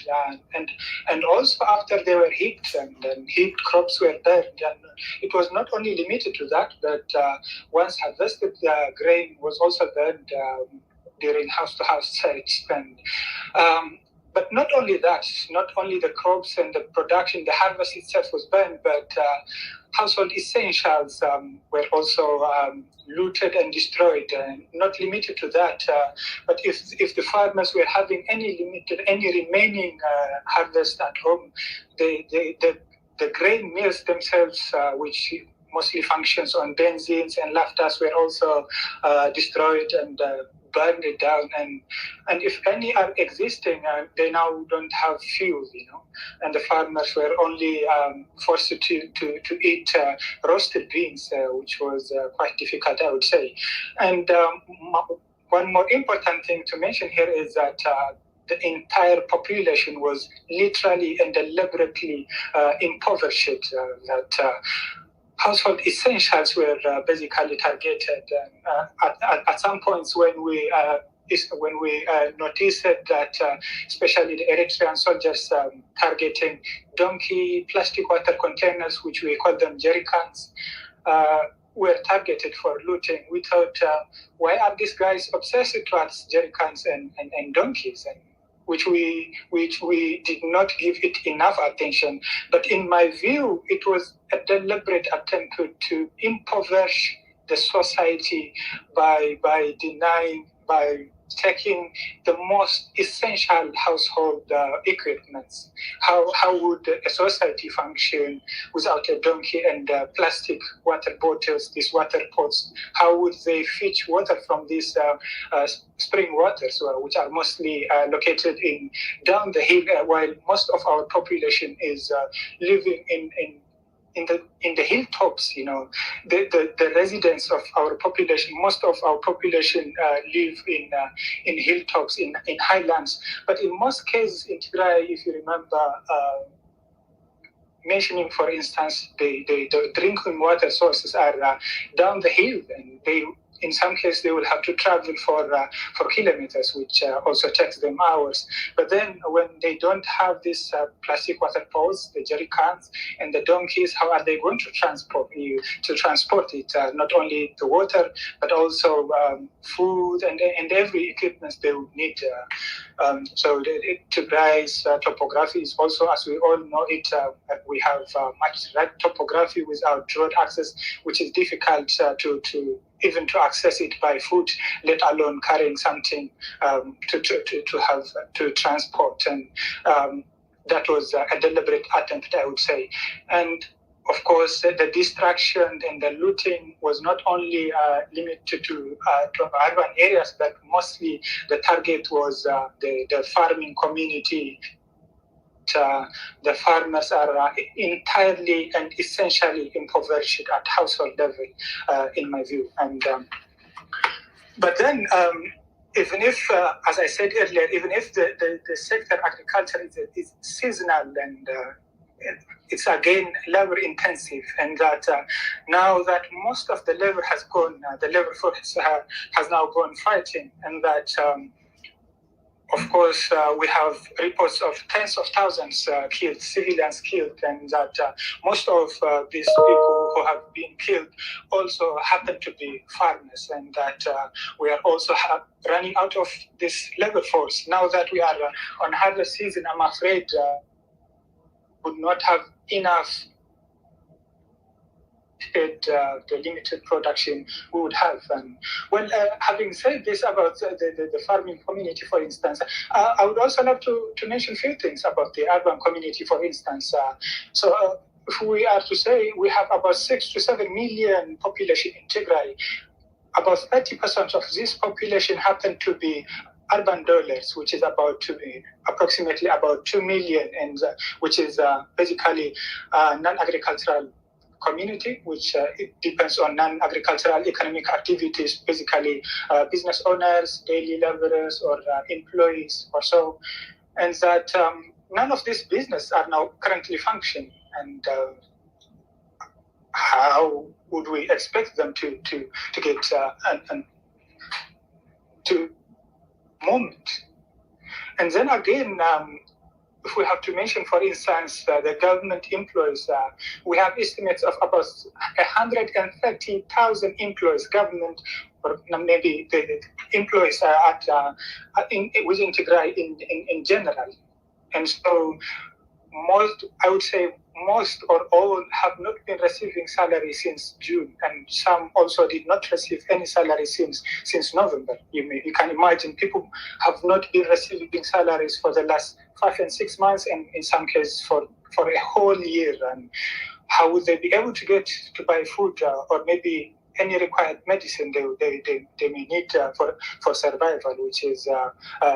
and also after they were hit, and hit crops were burned. And it was not only limited to that, but once harvested, the grain was also burned during house-to-house search. And but not only that, not only the crops and the production, the harvest itself was burned, but household essentials were also looted and destroyed. Not limited to that, but if the farmers were having any remaining harvest at home, the grain mills themselves, which mostly functions on benzines and naphthas, were also destroyed and burned it down, and if any are existing, they now don't have fuel, and the farmers were only forced to eat roasted beans, which was quite difficult, I would say. And one more important thing to mention here is that the entire population was literally and deliberately impoverished, that household essentials were basically targeted. At some points, when we noticed that, especially the Eritrean soldiers targeting donkey plastic water containers, which we call them jerrycans, were targeted for looting. We thought, why are these guys obsessed towards jerrycans and donkeys? Which we did not give it enough attention. But in my view, it was a deliberate attempt to impoverish the society by taking the most essential household equipments. How would a society function without a donkey and plastic water bottles, these water pots? How would they fetch water from these spring waters, which are mostly located down the hill, while most of our population is living in the hilltops? The residents of our population, most of our population live in hilltops, in highlands. But in most cases in Tigray, if you remember, mentioning, for instance, the drinking water sources are down the hill, and in some cases they will have to travel for kilometers, which also takes them hours. But then when they don't have these plastic water pots, the jerry cans and the donkeys, how are they going to transport it? Not only the water, but also food and every equipment they would need. So Tigray's topography is also, as we all know it, we have much rugged topography without road access, which is difficult to even to access it by foot, let alone carrying something to transport. And that was a deliberate attempt, I would say. And of course, the destruction and the looting was not only limited to urban areas, but mostly the target was the farming community. The farmers are entirely and essentially impoverished at household level, in my view. And but then, even if, as I said earlier, even if the sector agriculture is seasonal and it's again labor intensive, and that now that most of the labor has gone, the labor force has now gone fighting, and that of course, we have reports of tens of thousands killed, civilians killed, and that most of these people who have been killed also happen to be farmers, and that we are also running out of this labor force. Now that we are on harvest season, I'm afraid would not have enough the limited production we would have. Having said this about the farming community, for instance, I would also love to mention a few things about the urban community, for instance. If we are to say we have about 6 to 7 million population in Tigray, about 30% of this population happen to be urban dwellers, which is about to be approximately about 2 million, and which is basically non-agricultural community, which it depends on non-agricultural economic activities, basically business owners, daily laborers, or employees or so, and that none of these businesses are now currently functioning. And how would we expect them to get to moment? And then again, if we have to mention, for instance, the government employees, we have estimates of about 130,000 employees, government, or maybe the employees within Tigray in general. And so I would say most or all have not been receiving salary since June, and some also did not receive any salary since November. You can imagine people have not been receiving salaries for the last 5 and 6 months, and in some cases for a whole year. And how would they be able to get to buy food or maybe any required medicine they may need for survival, which is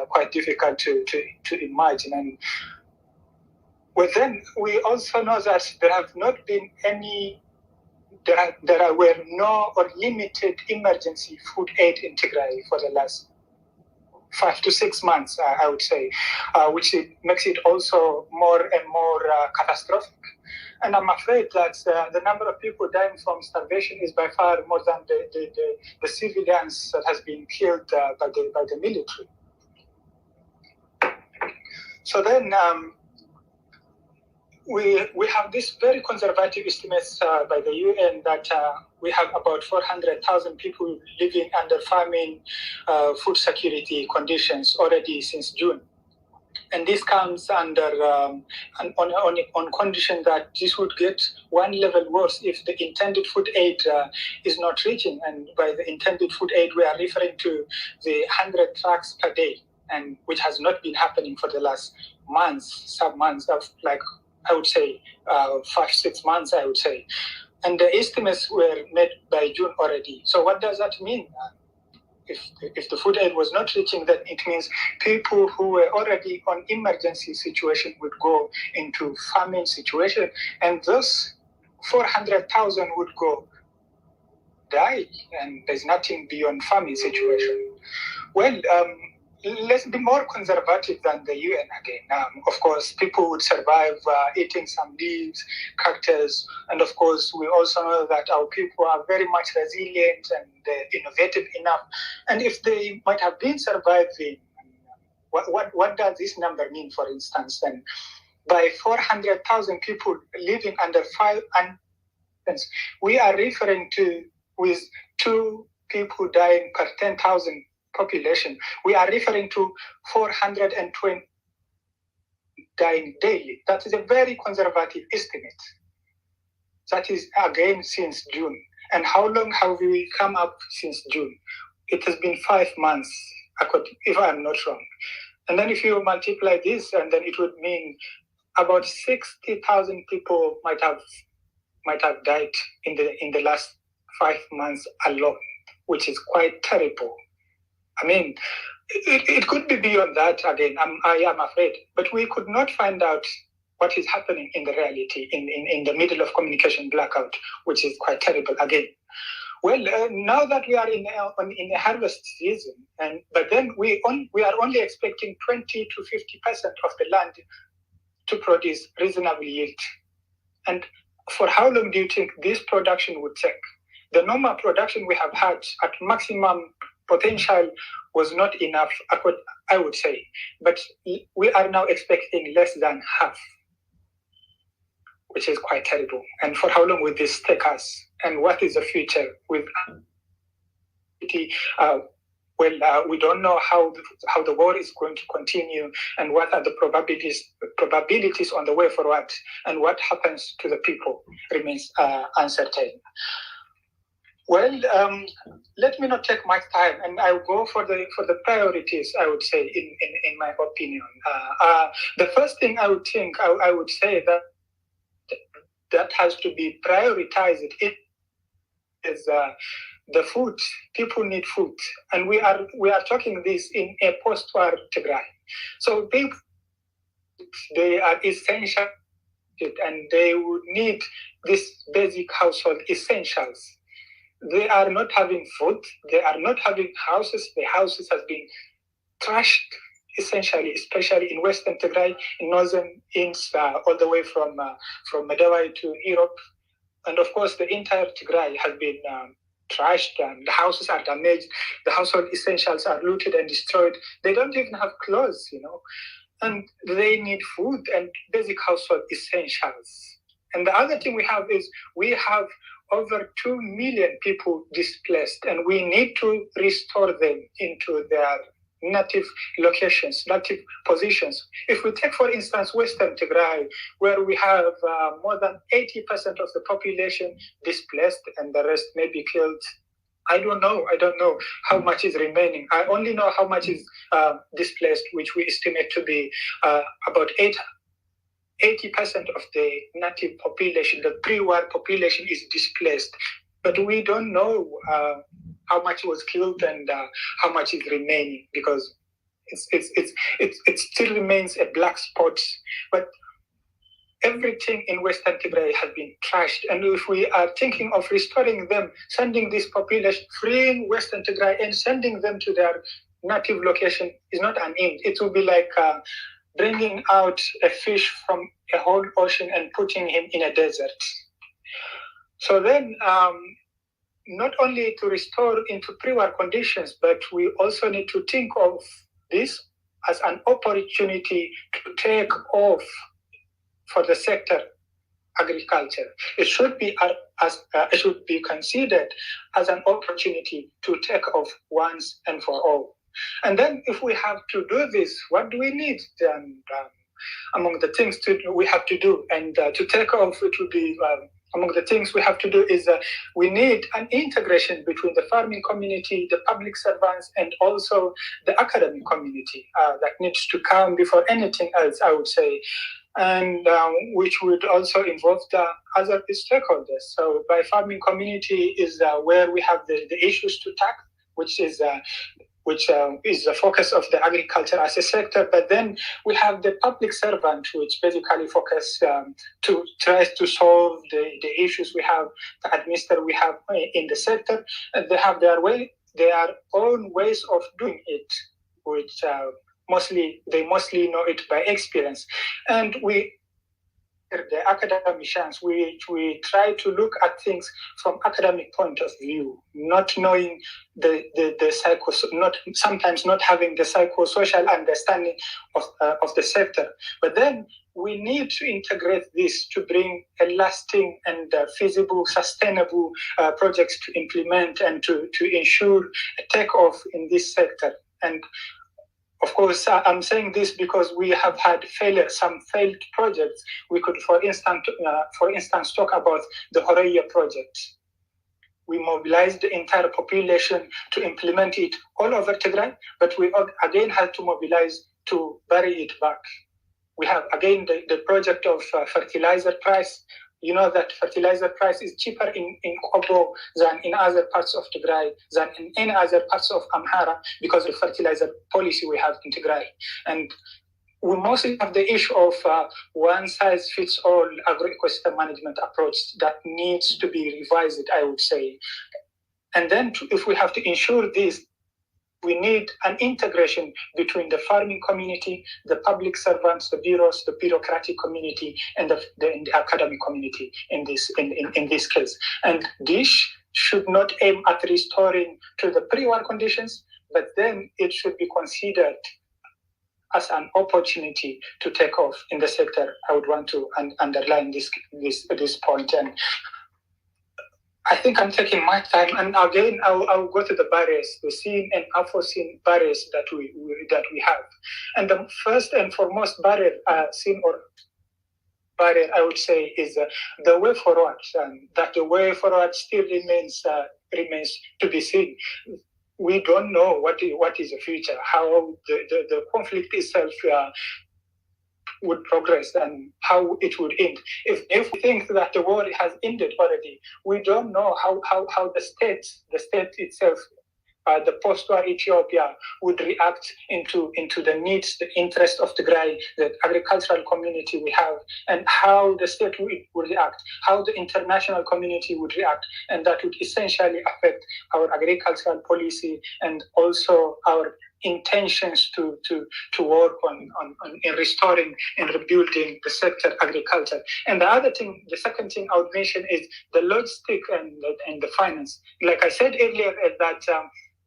quite difficult to imagine. And well, then we also know that there have not been any, there were no or limited emergency food aid in Tigray for the last 5 to 6 months, I would say, which makes it also more and more catastrophic. And I'm afraid that the number of people dying from starvation is by far more than the civilians that has been killed by the military. So then, we have this very conservative estimates by the UN that we have about 400,000 people living under famine, food security conditions already since June. And this comes under on condition that this would get one level worse if the intended food aid is not reaching. And by the intended food aid, we are referring to the 100 trucks per day, and which has not been happening for the last sub-months of I would say 5-6 months, I would say. And the estimates were made by June already. So what does that mean? If the food aid was not reaching, then it means people who were already on emergency situation would go into famine situation, and those 400,000 would go die, and there's nothing beyond famine situation. Well, let's be more conservative than the UN again. Of course, people would survive eating some leaves, cactus, and of course, we also know that our people are very much resilient and innovative enough. And if they might have been surviving, what does this number mean, for instance? And by 400,000 people living under 5, and we are referring to with 2 people dying per 10,000 population, we are referring to 420 dying daily. That is a very conservative estimate. That is again since June. And how long have we come up since June? It has been 5 months, if I'm not wrong. And then if you multiply this, and then it would mean about 60,000 people might have died in the last 5 months alone, which is quite terrible. I mean, it could be beyond that again, I am afraid. But we could not find out what is happening in the reality in the middle of communication blackout, which is quite terrible again. Well, now that we are in a harvest season, but then we are only expecting 20 to 50% of the land to produce reasonable yield. And for how long do you think this production would take? The normal production we have had at maximum potential was not enough, I would say, but we are now expecting less than half, which is quite terrible. And for how long will this take us? And what is the future with we don't know how the war is going to continue, and what are the probabilities on the way forward, and what happens to the people remains uncertain. Well, let me not take much time, and I'll go for the priorities. I would say, in my opinion, the first thing I would say that has to be prioritized is the food. People need food, and we are talking this in a post-war Tigray. So they are essential, and they would need these basic household essentials. They are not having food. They are not having houses. The houses have been trashed, essentially, especially in Western Tigray, in northern Inns, all the way from Medawai to Europe, and of course the entire Tigray has been trashed, and the houses are damaged. The household essentials are looted and destroyed. They don't even have clothes, and they need food and basic household essentials. And the other thing we have over 2 million people displaced, and we need to restore them into their native locations, native positions. If we take, for instance, Western Tigray, where we have more than 80% of the population displaced and the rest may be killed, I don't know how much is remaining. I only know how much is displaced, which we estimate to be about 80% of the native population, the pre-war population, is displaced. But we don't know how much was killed and how much is remaining, because it still remains a black spot. But everything in Western Tigray has been trashed, and if we are thinking of restoring them, sending this population, freeing Western Tigray and sending them to their native location is not an end. It will be like bringing out a fish from a whole ocean and putting him in a desert. So then, not only to restore into pre-war conditions, but we also need to think of this as an opportunity to take off for the sector agriculture. It should be considered as an opportunity to take off once and for all. And then, if we have to do this, what do we need? Then, among the things we have to do, and to take off, it will be among the things we have to do is we need an integration between the farming community, the public servants, and also the academic community that needs to come before anything else, I would say, and which would also involve the other stakeholders. So by farming community is where we have the issues to tackle, which is the focus of the agriculture as a sector. But then we have the public servant, which basically focus to try to solve the issues we have, the administrator we have in the sector. And they have their own ways of doing it, which they mostly know it by experience. And the academicians, we try to look at things from academic point of view, not knowing sometimes not having the psychosocial understanding of the sector. But then we need to integrate this to bring a lasting and feasible, sustainable projects to implement and to ensure a takeoff in this sector. And of course, I'm saying this because we have had some failed projects. We could, for instance, talk about the Horeya project. We mobilized the entire population to implement it all over Tigray, but we again had to mobilize to bury it back. We have again the project of fertilizer price. You know that fertilizer price is cheaper in Kobo than in other parts of Tigray, than in any other parts of Amhara, because of the fertilizer policy we have in Tigray. And we mostly have the issue of one-size-fits-all agro-ecosystem management approach that needs to be revised, I would say. And then if we have to ensure this, we need an integration between the farming community, the public servants, the bureaus, the bureaucratic community, and the academic community in this case. And this should not aim at restoring to the pre-war conditions, but then it should be considered as an opportunity to take off in the sector. I would want to underline this point. And I think I'm taking my time, and again, I'll go to the barriers, the seen and unforeseen barriers that we have. And the first and foremost barrier, seen or barrier, I would say, is the way forward. That the way forward still remains to be seen. We don't know what is the future, how the conflict itself would progress and how it would end. If we think that the war has ended already, we don't know how the state itself, the post-war Ethiopia, would react into the needs, the interest of Tigray, the agricultural community we have, and how the state would react, how the international community would react, and that would essentially affect our agricultural policy and also our intentions to work on in restoring and rebuilding the sector agriculture. And the second thing I would mention is the logistic and the finance. Like I said earlier, that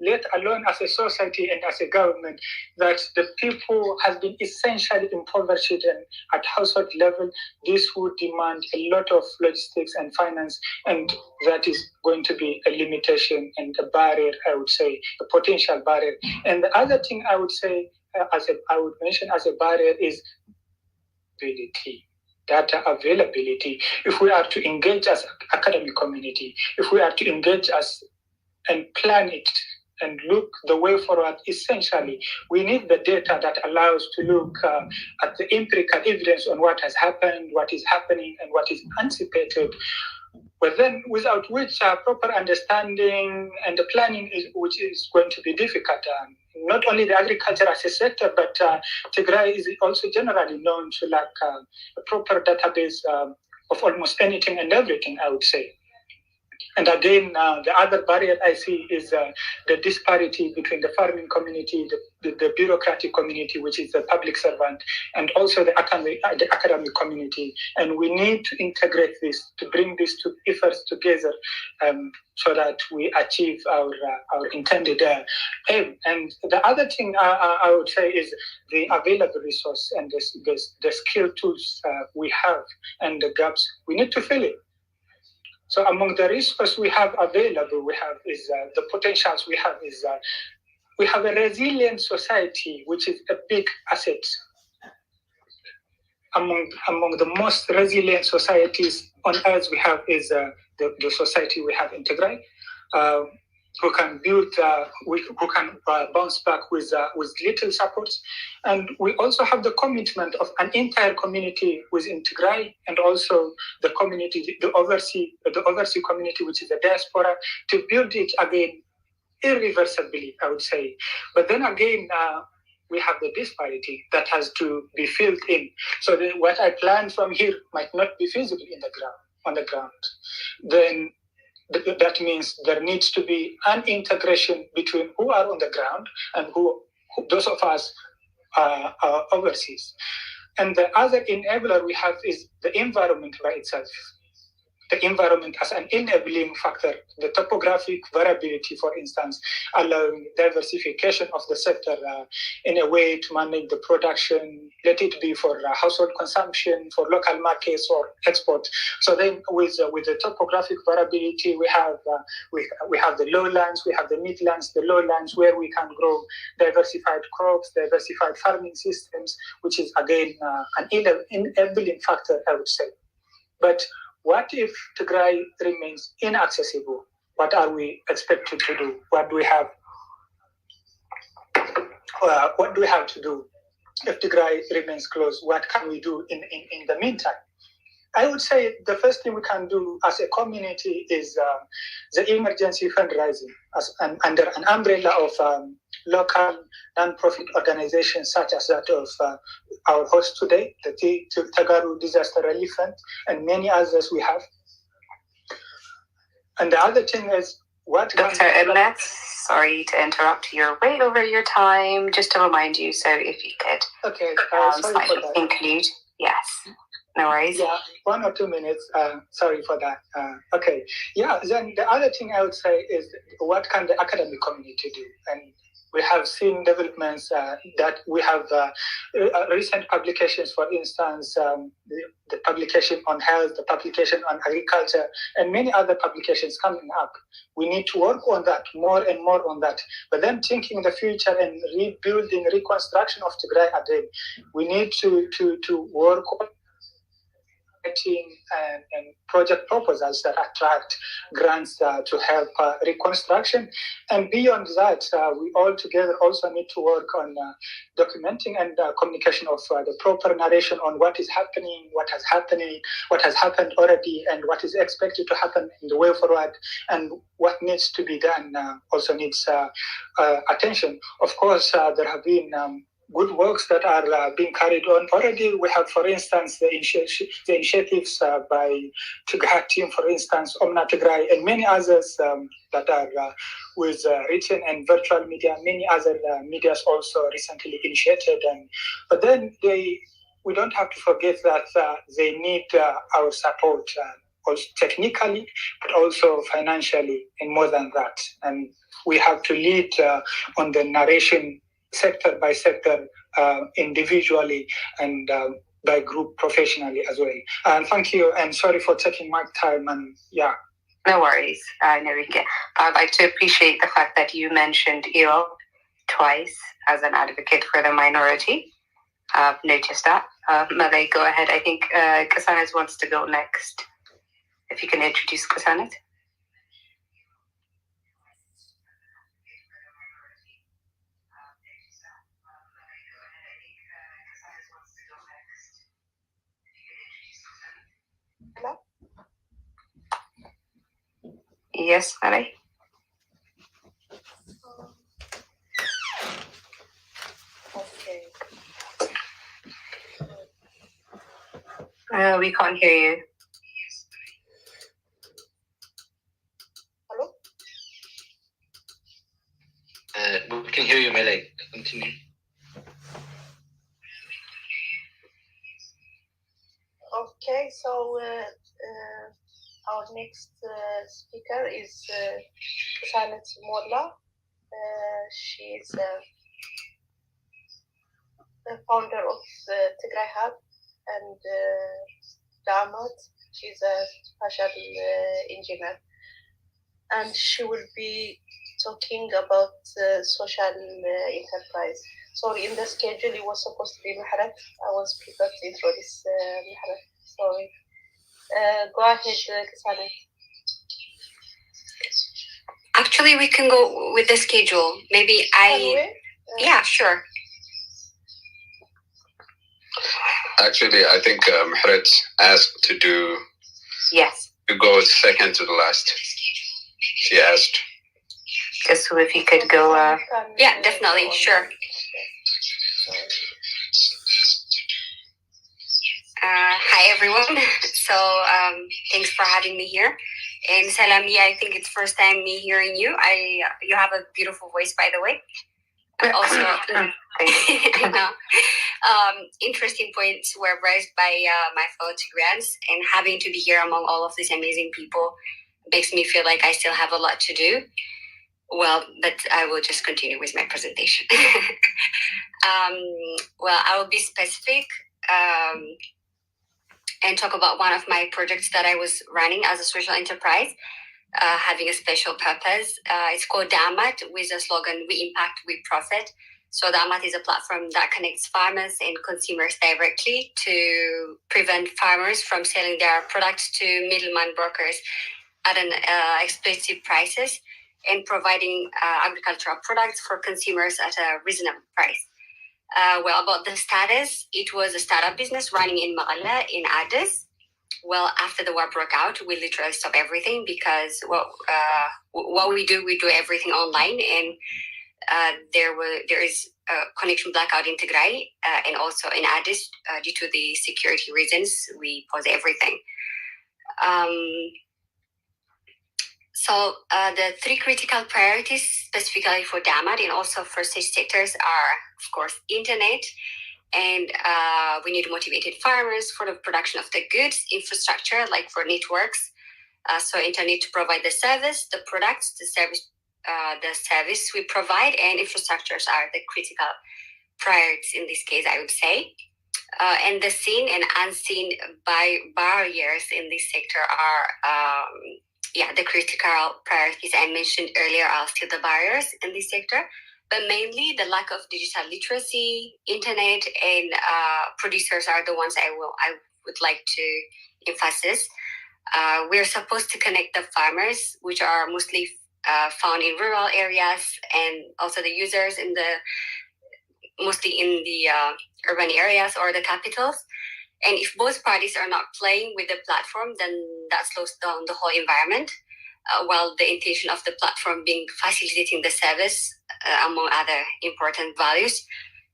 let alone as a society and as a government, that the people have been essentially impoverished, and at household level, this would demand a lot of logistics and finance, and that is going to be a limitation and a barrier, I would say, a potential barrier. And the other thing I would say, I would mention as a barrier is availability. Data availability. If we are to engage as academic community, if we are to engage as and plan it and look the way forward, essentially, we need the data that allows to look at the empirical evidence on what has happened, what is happening, and what is anticipated. But then, without which proper understanding and the planning which is going to be difficult. Not only the agriculture as a sector, but Tigray is also generally known to lack a proper database of almost anything and everything, I would say. And again, the other barrier I see is the disparity between the farming community, the bureaucratic community, which is the public servant, and also the academic community. And we need to integrate this, to bring these two efforts together so that we achieve our intended aim. And the other thing I would say is the available resource and the skill tools we have and the gaps, we need to fill it. So among the resources we have available, the potentials we have is we have a resilient society, which is a big asset. Among the most resilient societies on earth we have is the society we have in Tigray, who can build, who can bounce back with little support. And we also have the commitment of an entire community within Tigray, and also the community, the overseas community, which is the diaspora, to build it again irreversibly, I would say. But then again, we have the disparity that has to be filled in. So what I plan from here might not be feasible on the ground. Then that means there needs to be an integration between who are on the ground and who those of us are overseas. And the other enabler we have is the environment by itself. The environment as an enabling factor, the topographic variability, for instance, allowing diversification of the sector in a way to manage the production, let it be for household consumption, for local markets or export. So then with the topographic variability, we have the lowlands, we have the midlands, the lowlands, where we can grow diversified crops, diversified farming systems, which is again an enabling factor, I would say. But what if Tigray remains inaccessible? What are we expected to do? What do we have? What do we have to do if Tigray remains closed? What can we do in the meantime? I would say the first thing we can do as a community is the emergency fundraising under an umbrella of local non-profit organizations such as that of our host today, the Tagaroo Disaster Relief Fund, and many others we have. And the other thing is Dr. Edmet, sorry to interrupt. You're way over your time. Just to remind you, so if you could sorry for that. Include, yes. No worries. Yeah, 1 or 2 minutes. Sorry for that. Okay. Yeah, then the other thing I would say is what can the academic community do? And We have seen developments that we have recent publications, for instance, the publication on health, the publication on agriculture, and many other publications coming up. We need to work on that more and more on that. But then thinking the future and rebuilding, reconstruction of Tigray again, we need to work on and project proposals that attract grants to help reconstruction. And beyond that, we all together also need to work on documenting and communication of the proper narration on what is happening, what has happened already, and what is expected to happen in the way forward, and what needs to be done also needs attention. Of course, there have been good works that are being carried on already. We have, for instance, the initiatives by Tigray team, for instance, Omna Tigray, and many others that are with written and virtual media. Many other medias also recently initiated, but then we don't have to forget that they need our support, also technically, but also financially, and more than that. And we have to lead on the narration sector by sector, individually, and by group professionally as well. And thank you, and sorry for taking my time. And yeah. No worries, Narika. I'd like to appreciate the fact that you mentioned Europe twice as an advocate for the minority. I've noticed that. Malay, go ahead. I think Kasanet wants to go next. If you can introduce Kasanet. Hello? Yes, Malay. Okay. We can't hear you. Hello? We can hear you, Malay. Continue. Okay, so our next speaker is Kasanet Molla. She is the founder of Tigray Hub and Damat. She's a special engineer, and she will be talking about social enterprise. Sorry, in the schedule it was supposed to be Mahrat. I was prepared to introduce Mahrat. Sorry. Go ahead, Kasanet. Actually, we can go with the schedule. Maybe yeah, sure. Actually, I think Mahret asked to do. Yes. To go second to the last. She asked. Just so if you could go. Yeah, definitely, sure. Hi everyone. So thanks for having me here. And Salami, I think it's first time me hearing you. You have a beautiful voice, by the way. Also, interesting points were raised by my fellow Tigrayans, and having to be here among all of these amazing people makes me feel like I still have a lot to do. Well, but I will just continue with my presentation. Well, I will be specific and talk about one of my projects that I was running as a social enterprise, having a special purpose. It's called Damat, with the slogan, "We impact, we profit." So Damat is a platform that connects farmers and consumers directly to prevent farmers from selling their products to middleman brokers at an exploitative prices, and providing agricultural products for consumers at a reasonable price. Well, about the status, it was a startup business running in Maqalla, in Addis. Well, after the war broke out, we literally stopped everything because what we do everything online, and there is a connection blackout in Tigray and also in Addis due to the security reasons. We paused everything. So the three critical priorities specifically for Damat and also for such sectors are, of course, internet, and we need motivated farmers for the production of the goods, infrastructure like for networks, so internet to provide the service, the products, the service the service we provide, and infrastructures are the critical priorities in this case, I would say. And the seen and unseen barriers in this sector are, the critical priorities I mentioned earlier are still the barriers in this sector, but mainly the lack of digital literacy, internet, and producers are the ones I would like to emphasize. We're supposed to connect the farmers, which are mostly found in rural areas, and also the users mostly in the urban areas or the capitals. And if both parties are not playing with the platform, then that slows down the whole environment, while the intention of the platform being facilitating the service, among other important values,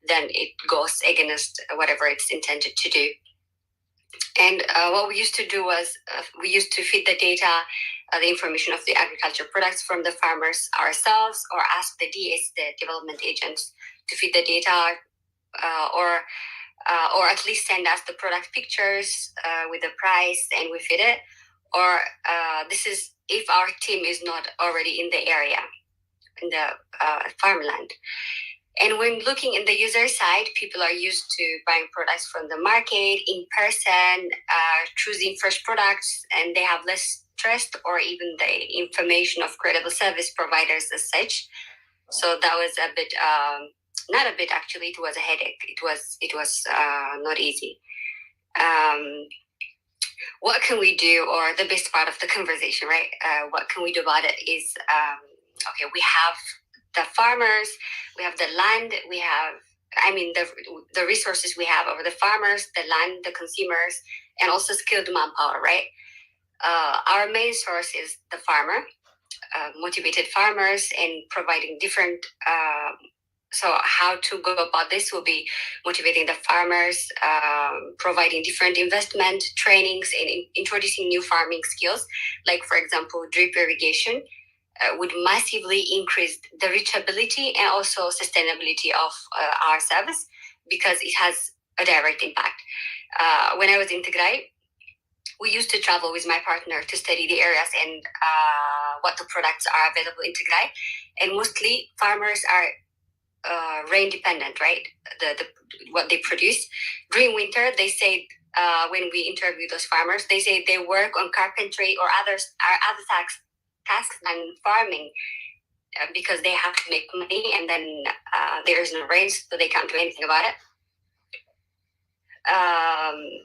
then it goes against whatever it's intended to do. And what we used to do was we used to feed the data, the information of the agriculture products from the farmers ourselves, or ask the DS, the development agents, to feed the data, or at least send us the product pictures with the price, and we feed it. Or this is if our team is not already in the area, in the farmland. And when looking in the user side, people are used to buying products from the market in person, choosing fresh products, and they have less trust or even the information of credible service providers as such. So that was a bit, not a bit actually, it was a headache. It was not easy. What can we do, or the best part of the conversation, right? What can we do about it is, okay, we have the farmers, we have the land, we have, the resources we have over the farmers, the land, the consumers, and also skilled manpower, right? Our main source is the farmer, motivated farmers, and providing different, so how to go about this will be motivating the farmers, providing different investment trainings, and introducing new farming skills, like, for example, drip irrigation. Would massively increase the reachability and also sustainability of our service, because it has a direct impact. When I was in Tigray, we used to travel with my partner to study the areas and what the products are available in Tigray. And mostly farmers are rain dependent, right? What they produce. During winter, they say, when we interview those farmers, they say they work on carpentry or other tasks than farming, because they have to make money, and then there is no rain, so they can't do anything about it.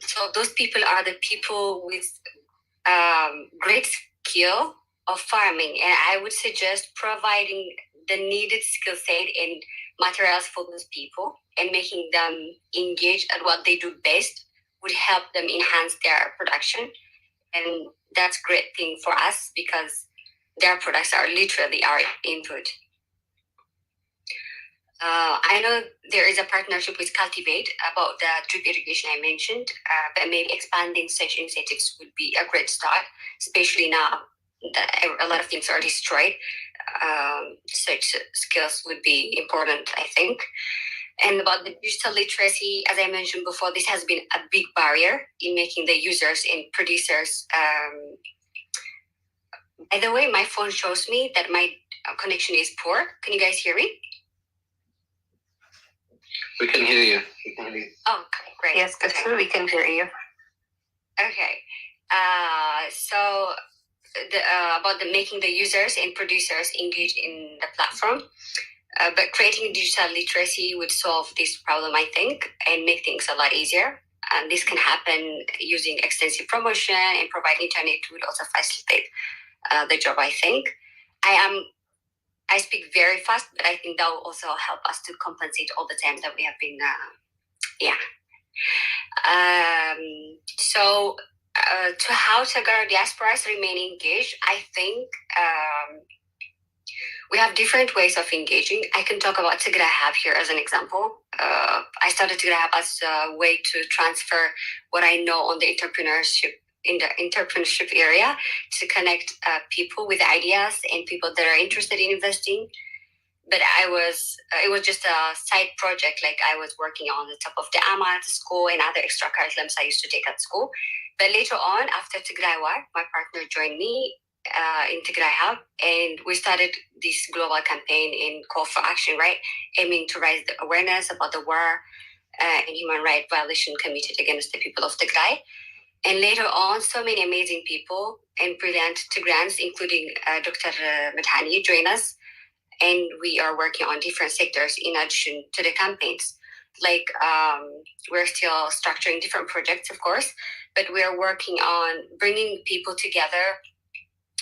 So those people are the people with great skill of farming, and I would suggest providing the needed skill set and materials for those people, and making them engage at what they do best would help them enhance their production. And that's a great thing for us, because their products are literally our input. I know there is a partnership with Cultivate about the drip irrigation I mentioned, but maybe expanding such initiatives would be a great start, especially now that a lot of things are destroyed. Such skills would be important, I think. And about the digital literacy, as I mentioned before, this has been a big barrier in making the users and producers. By the way, my phone shows me that my connection is poor. Can you guys hear me? We can hear you. Oh, great. Yes, okay. We can hear you. Okay. So about making the users and producers engage in the platform, but creating digital literacy would solve this problem, I think, and make things a lot easier. And this can happen using extensive promotion, and providing internet would also facilitate the job, I think. I speak very fast, but I think that will also help us to compensate all the time that we have been, So to how Tagaroo diasporas remain engaged, I think we have different ways of engaging. I can talk about Tigray Hub here as an example. I started Tigray Hub as a way to transfer what I know on the entrepreneurship area, to connect people with ideas and people that are interested in investing. But it was just a side project, like I was working on the top of the AMA at school and other extra curriculums I used to take at school. But later on, after Tigray War, my partner joined me, in Tigray Hub, and we started this global campaign in call for action, right, aiming to raise the awareness about the war and human rights violation committed against the people of Tigray. And later on, so many amazing people and brilliant Tigrayans, including Dr. Mathani, joined us, and we are working on different sectors in addition to the campaigns. Like we're still structuring different projects, of course, but we are working on bringing people together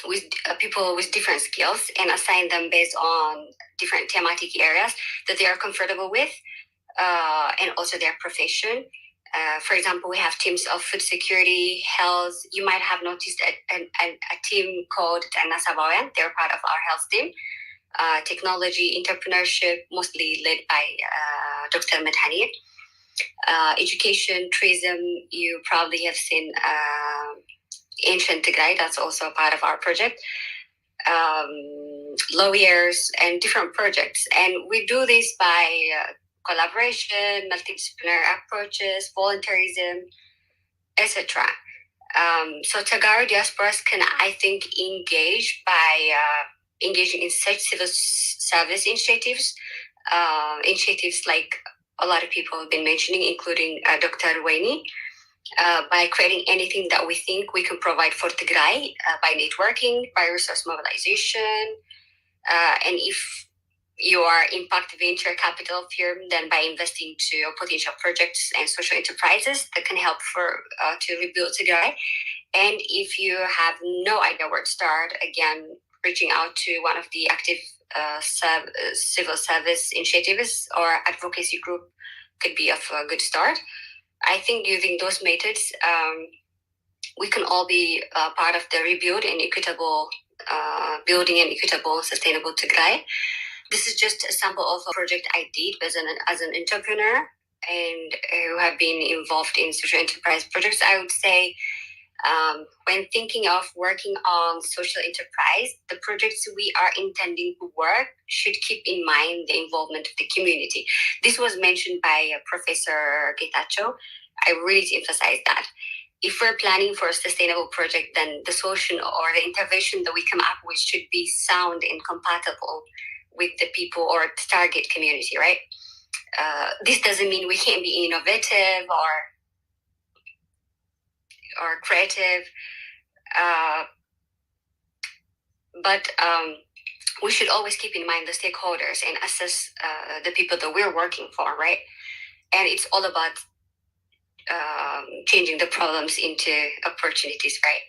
with people with different skills and assign them based on different thematic areas that they are comfortable with, and also their profession. For example, we have teams of food security, health. You might have noticed a team called Nasabawan. They're part of our health team. Technology, entrepreneurship, mostly led by Dr. Mathani. Education, tourism, you probably have seen Ancient Tigray, that's also a part of our project. Lawyers and different projects. And we do this by collaboration, multidisciplinary approaches, volunteerism, etc. So Tagaroo diasporas can, I think, engage by engaging in such civil service initiatives like a lot of people have been mentioning, including Dr. Waini, by creating anything that we think we can provide for Tigray, by networking, by resource mobilization, and if you are impact venture capital firm, then by investing to potential projects and social enterprises that can help to rebuild Tigray. And if you have no idea where to start, again, reaching out to one of the active civil service initiatives or advocacy group could be a good start. I think using those methods, we can all be part of the rebuild and equitable building an equitable, sustainable Tigray. This is just a sample of a project I did as an entrepreneur and who have been involved in social enterprise projects. I would say when thinking of working on social enterprise, the projects we are intending to work should keep in mind the involvement of the community. This was mentioned by Professor Getachew. I really emphasize that. If we're planning for a sustainable project, then the solution or the intervention that we come up with should be sound and compatible with the people or the target community, right? This doesn't mean we can't be innovative or creative, but we should always keep in mind the stakeholders and assess the people that we're working for, right? And it's all about changing the problems into opportunities, right?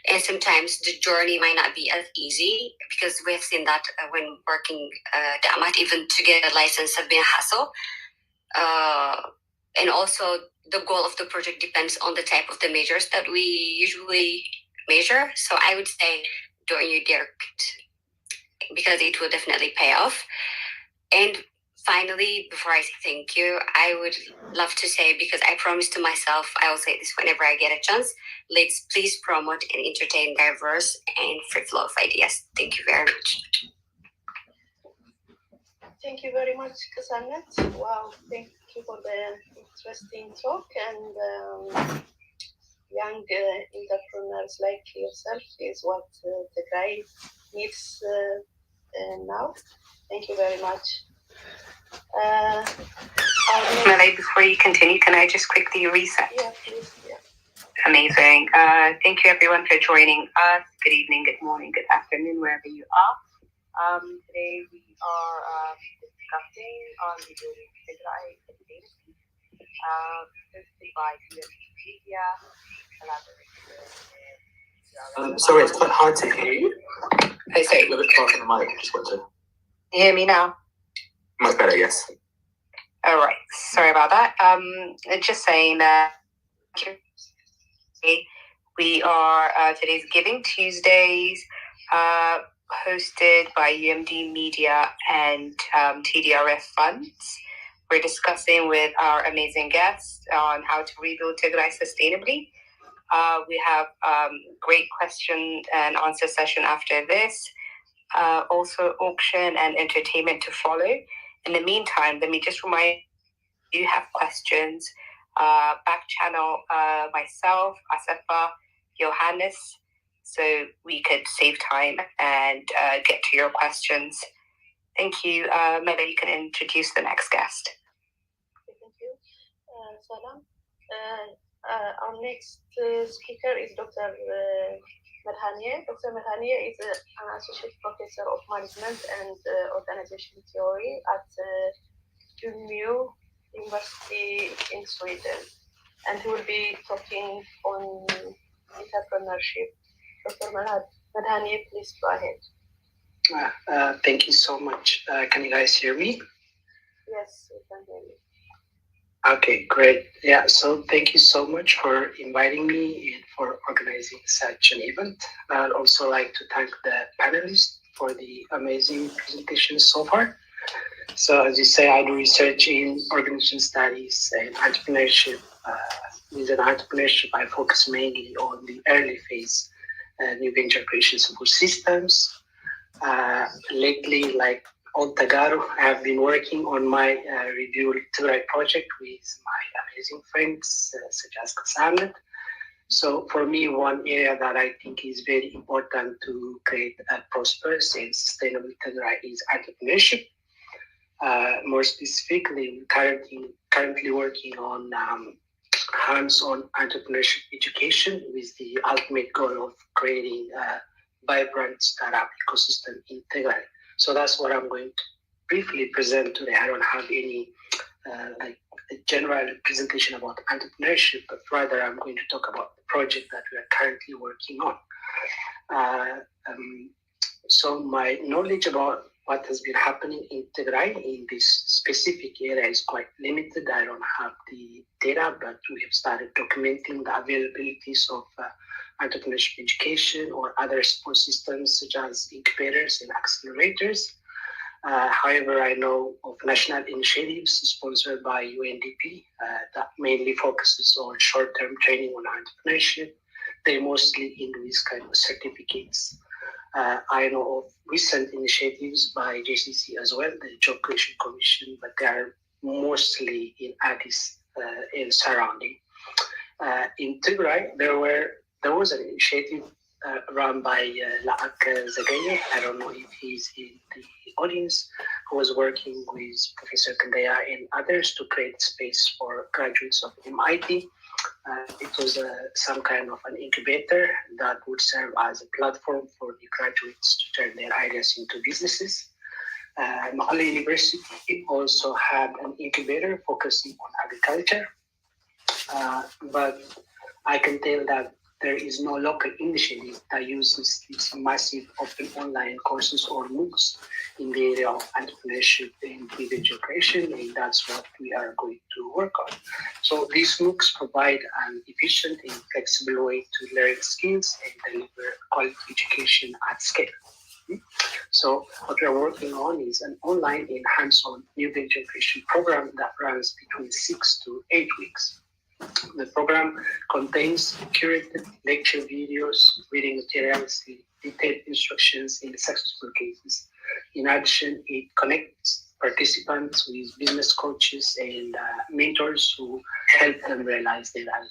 And sometimes the journey might not be as easy because we have seen that when working that much, even to get a license has been a hassle. And also the goal of the project depends on the type of the measures that we usually measure. So I would say don't you dare quit, because it will definitely pay off. And finally, before I say thank you, I would love to say, because I promised to myself, I will say this whenever I get a chance, let's please promote and entertain diverse and free flow of ideas. Thank you very much. Thank you very much, Kasanet. Wow, thank you for the interesting talk. And young entrepreneurs like yourself is what Tigray needs now. Thank you very much. Malay, before you continue, can I just quickly reset? Yeah, please. Yeah. Amazing. Thank you everyone for joining us. Good evening, good morning, good afternoon, wherever you are. Today we are discussing on the Tigray data, hosted by UM Media, collaboration. Sorry, it's quite hard to hear you. Hey, sorry. You're a bit far from the mic. Just want to. You hear me now? Much better, yes. All right. Sorry about that. Just saying that we are today's Giving Tuesdays, hosted by UMD Media and TDRF Funds. We're discussing with our amazing guests on how to rebuild Tigray sustainably. We have great question and answer session after this. Also auction and entertainment to follow. In the meantime, let me just remind you have questions, back channel myself, Asefa, Johannes, so we could save time and get to your questions. Thank you. Mela, you can introduce the next guest. Thank you. Salam. Our next speaker is Dr. Merhanieh. Dr. Merhanieh is an associate professor of management and organization theory at Umeå University in Sweden, and he will be talking on entrepreneurship. Dr. Merhanieh, please go ahead. Thank you so much. Can you guys hear me? Yes, we can hear you. Okay, great. Yeah, so thank you so much for inviting me and for organizing such an event. I'd also like to thank the panelists for the amazing presentation so far. So as you say, I do research in organization studies and entrepreneurship. Within entrepreneurship, I focus mainly on the early phase, new venture creation support systems. Lately, like on Tagaroo, I have been working on my review Tigray project with my amazing friends, such as Kasanet. So for me, one area that I think is very important to create a prosperous and sustainable Tigray is entrepreneurship. More specifically, currently working on hands-on entrepreneurship education with the ultimate goal of creating a vibrant startup ecosystem in Tigray. So that's what I'm going to briefly present today. I don't have any like a general presentation about entrepreneurship, but rather I'm going to talk about the project that we are currently working on. So my knowledge about what has been happening in Tigray in this specific area is quite limited. I don't have the data, but we have started documenting the availabilities of entrepreneurship education or other support systems such as incubators and accelerators. However, I know of national initiatives sponsored by UNDP that mainly focuses on short-term training on entrepreneurship. They mostly in these kind of certificates. I know of recent initiatives by JCC as well, the Job Creation Commission, but they are mostly in Addis and surrounding. In Tigray, there was an initiative run by Laak Zagaye. I don't know if he's in the audience, who was working with Professor Kandaya and others to create space for graduates of MIT. It was some kind of an incubator that would serve as a platform for the graduates to turn their ideas into businesses. Mahali University also had an incubator focusing on agriculture, but I can tell that there is no local initiative that uses these massive open online courses or MOOCs in the area of entrepreneurship and venture creation, and that's what we are going to work on. So these MOOCs provide an efficient and flexible way to learn skills and deliver quality education at scale. So what we're working on is an online and hands-on new venture creation program that runs between 6 to 8 weeks. The program contains curated lecture videos, reading materials, detailed instructions in successful cases. In addition, it connects participants with business coaches and mentors who help them realize their ideas.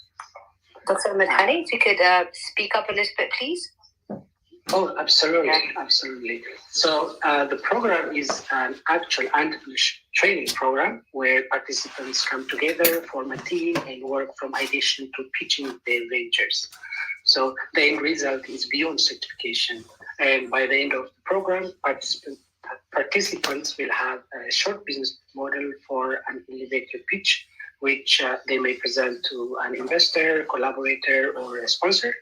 Dr. Merhanieh, if you could speak up a little bit, please. Oh, absolutely, absolutely. So the program is an actual entrepreneurship training program where participants come together, form a team, and work from ideation to pitching their ventures. So the end result is beyond certification. And by the end of the program, participants will have a short business model for an elevator pitch, which they may present to an investor, collaborator, or a sponsor.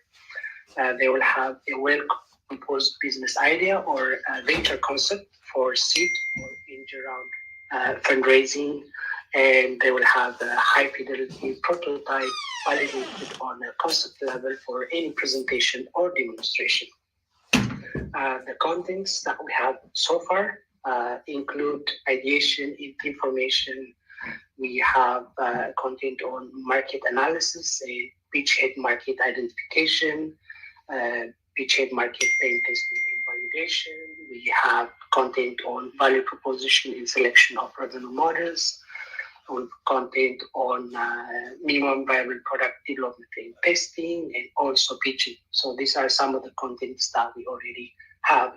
They will have a well-composed business idea or a venture concept for seed or angel round fundraising, and they will have a high-fidelity prototype validated on a concept level for any presentation or demonstration. The contents that we have so far include ideation, information. We have content on market analysis, beachhead market identification, beachhead market pain testing and validation. We have content on value proposition and selection of revenue models. on content on minimum viable product development and testing, and also pitching. So these are some of the contents that we already have.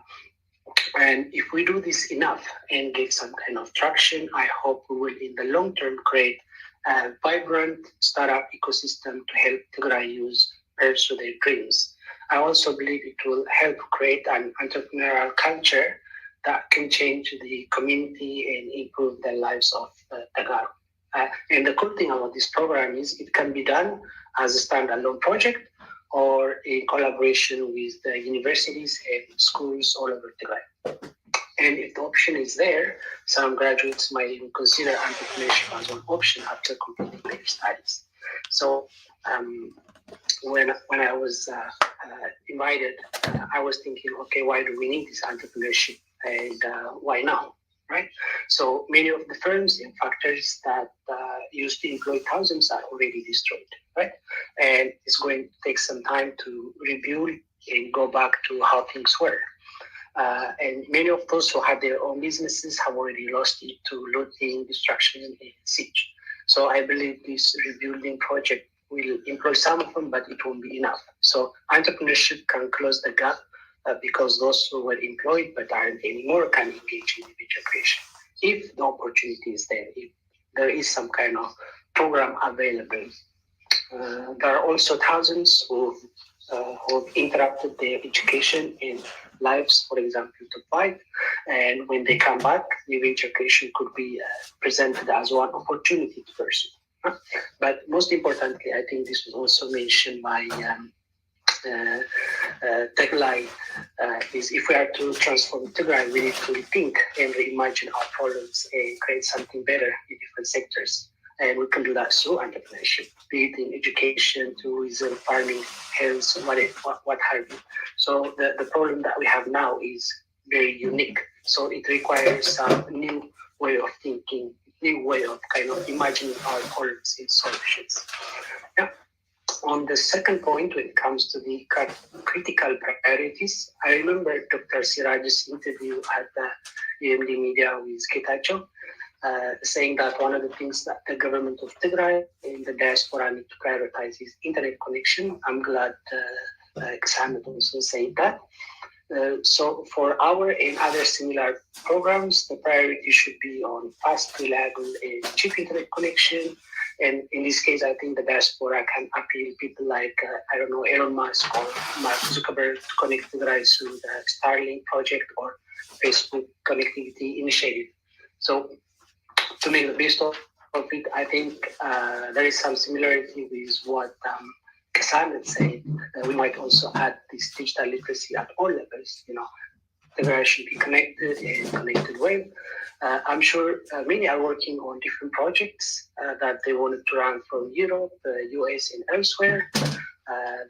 And if we do this enough and get some kind of traction, I hope we will in the long term create a vibrant startup ecosystem to help Tigray youth pursue their dreams. I also believe it will help create an entrepreneurial culture that can change the community and improve the lives of Tagaroo. And the cool thing about this program is it can be done as a standalone project or in collaboration with the universities and schools all over Tigray. And if the option is there, some graduates might even consider entrepreneurship as one option after completing their studies. So when I was invited, I was thinking, okay, why do we need this entrepreneurship, and why now, right? So many of the firms and factors that used to employ thousands are already destroyed, right? And it's going to take some time to rebuild and go back to how things were. And many of those who had their own businesses have already lost it to looting, destruction, and siege. So I believe this rebuilding project will employ some of them, but it won't be enough. So entrepreneurship can close the gap because those who were employed but aren't anymore can engage in individual creation. If the opportunity is there, if there is some kind of program available. There are also thousands who interrupted their education and lives, for example, to fight. And when they come back, the education could be presented as one opportunity to pursue. But most importantly, I think this was also mentioned by Tigray, is if we are to transform Tigray, we need to rethink and reimagine our problems and create something better in different sectors. And we can do that through entrepreneurship, be it in education, tourism, farming, health, what have you. So the problem that we have now is very unique. So it requires some new way of thinking, new way of kind of imagining our problems and solutions. Yeah. On the second point, when it comes to the critical priorities, I remember Dr. Siraj's interview at the UMD Media with Ketacho, saying that one of the things that the government of Tigray and the diaspora need to prioritize is internet connection. I'm glad Xamet also said that. So for our and other similar programs, the priority should be on fast, reliable, and cheap internet connection. And in this case, I think the diaspora can appeal people like, Elon Musk or Mark Zuckerberg to connect Tigray through the Starlink project or Facebook connectivity initiative. So to make the best of it, I think there is some similarity with what Kasan said. We might also add this digital literacy at all levels. Tigray should be connected and connected well. I'm sure many are working on different projects that they wanted to run from Europe, the US, and elsewhere.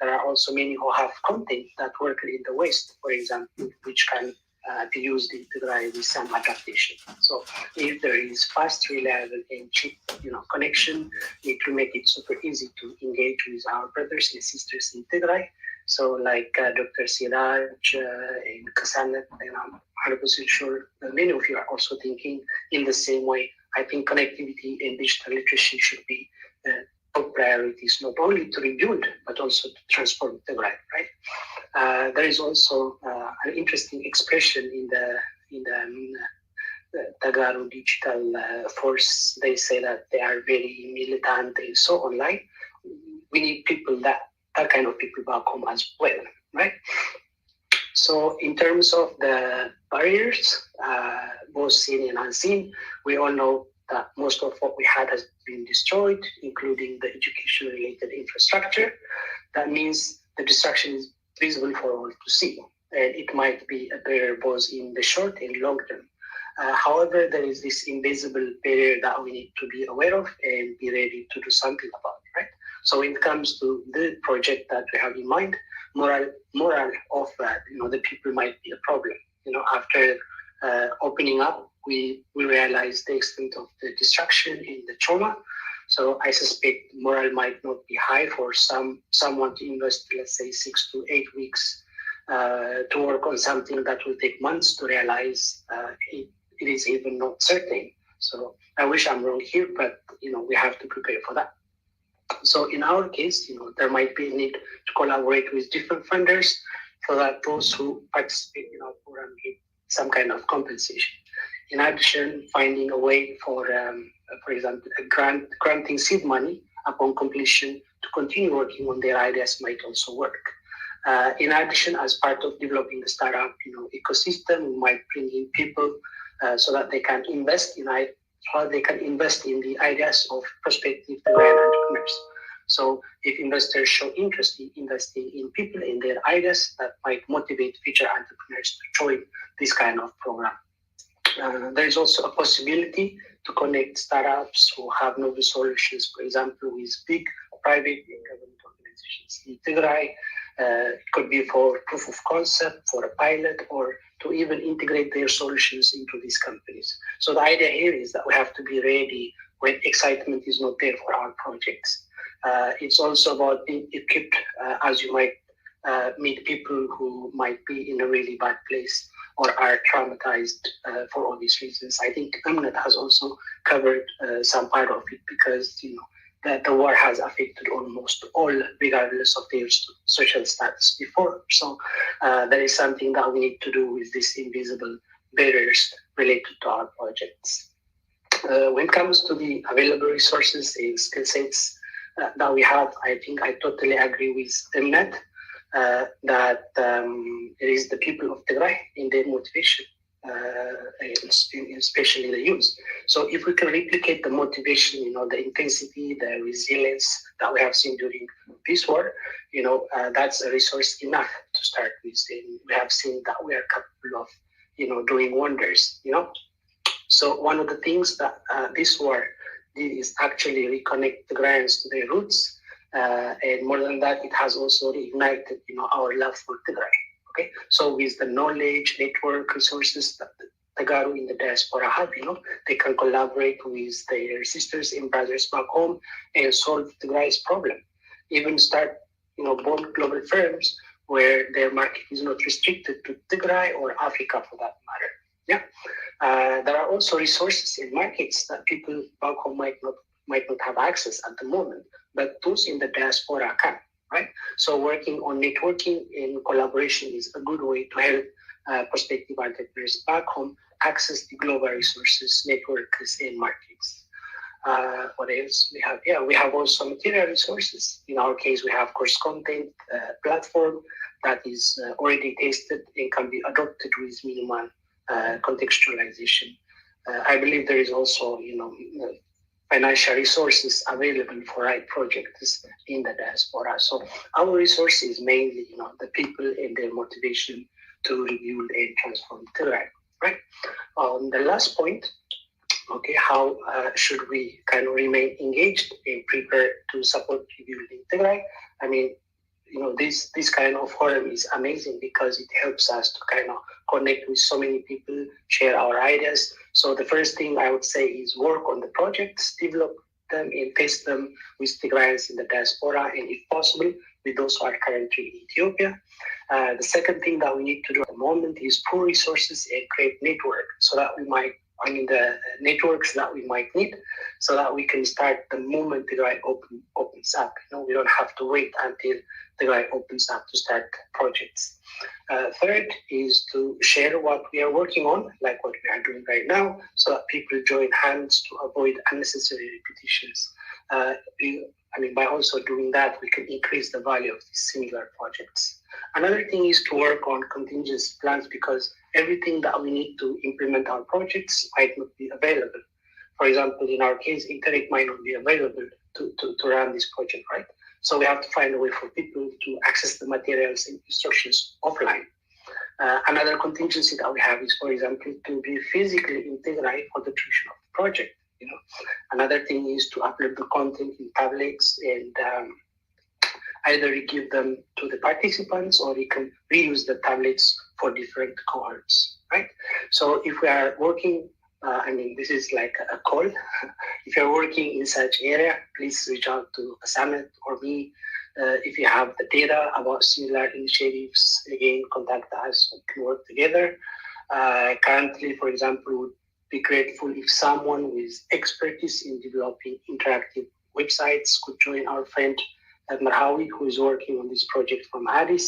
There are also many who have content that work in the West, for example, which can be used in Tigray with some adaptation. So if there is fast, reliable, and cheap, connection, it will make it super easy to engage with our brothers and sisters in Tigray. So like Dr. Siraj and Kasanet, and I'm 100% sure many of you are also thinking in the same way. I think connectivity and digital literacy should be top priorities, not only to rebuild, but also to transform Tigray, right? There is also an interesting expression in the Tagaroo digital force. They say that they are very militant and so online. We need people that kind of people back home as well, right? So in terms of the barriers, both seen and unseen, we all know that most of what we had has been destroyed, including the education-related infrastructure. That means the destruction is visible for all to see, and it might be a barrier both in the short and long term. However, there is this invisible barrier that we need to be aware of and be ready to do something about, right? So when it comes to the project that we have in mind, moral of the people might be a problem. After opening up, we realize the extent of the destruction and the trauma. So I suspect moral might not be high for someone to invest, let's say, 6 to 8 weeks to work on something that will take months to realize it is even not certain. So I wish I'm wrong here, but we have to prepare for that. So in our case, there might be a need to collaborate with different funders so that those who participate in our program get some kind of compensation. In addition, finding a way for example, granting seed money upon completion to continue working on their ideas might also work. In addition, as part of developing the startup ecosystem, we might bring in people so that they can invest in the ideas of prospective entrepreneurs. So if investors show interest in investing in people in their ideas, that might motivate future entrepreneurs to join this kind of program. There is also a possibility to connect startups who have novel solutions, for example, with big private and government organizations in Tigray. It could be for proof of concept, for a pilot, or to even integrate their solutions into these companies. So the idea here is that we have to be ready when excitement is not there for our projects. It's also about being equipped as you might meet people who might be in a really bad place or are traumatized for all these reasons. I think Amnet has also covered some part of it because that the war has affected almost all, regardless of their social status before. So that is something that we need to do with these invisible barriers related to our projects. When it comes to the available resources and skill sets that we have, I think I totally agree with Amnet. That it is the people of Tigray in their motivation, especially the youth. So if we can replicate the motivation, the intensity, the resilience that we have seen during this war, that's a resource enough to start with. And we have seen that we are capable of, doing wonders. So one of the things that this war did is actually reconnect the Tigrayans to their roots. And more than that, it has also reignited, our love for Tigray. Okay, so with the knowledge, network, resources that the Tagaroo in the diaspora have, they can collaborate with their sisters and brothers back home and solve Tigray's problem. Even start, bold global firms where their market is not restricted to Tigray or Africa for that matter. Yeah, there are also resources in markets that people back home might not have access at the moment, but those in the diaspora can, right? So working on networking and collaboration is a good way to help prospective entrepreneurs back home access the global resources, networks, and markets. What else we have? Yeah, we have also material resources. In our case, we have course content platform that is already tested and can be adopted with minimal contextualization. I believe there is also, financial resources available for right projects in the diaspora. So our resource is mainly, the people and their motivation to rebuild and transform Tigray, right? On the last point, okay, how should we kind of remain engaged and prepared to support rebuilding Tigray? I mean, this kind of forum is amazing because it helps us to kind of connect with so many people, share our ideas. So the first thing I would say is work on the projects, develop them and test them with Tigrayans in the diaspora, and if possible, with those who are currently in Ethiopia. The second thing that we need to do at the moment is pool resources and create network so that the networks that we might need so that we can start the moment Tigray opens up. We don't have to wait until Tigray opens up to start projects. Third is to share what we are working on, like what we are doing right now, so that people join hands to avoid unnecessary repetitions. By also doing that, we can increase the value of these similar projects. Another thing is to work on contingency plans because everything that we need to implement our projects might not be available. For example, in our case, internet might not be available to run this project, right? So we have to find a way for people to access the materials and instructions offline. Another contingency that we have is, for example, to be physically in Tigray for the duration of the project. Another thing is to upload the content in tablets and either give them to the participants or you can reuse the tablets for different cohorts, right? So if we are working, this is like a call. If you're working in such area, please reach out to Samet or me. If you have the data about similar initiatives, again, contact us. We can work together. Currently, for example, would be grateful if someone with expertise in developing interactive websites could join our friend Marhawi, who is working on this project from Addis.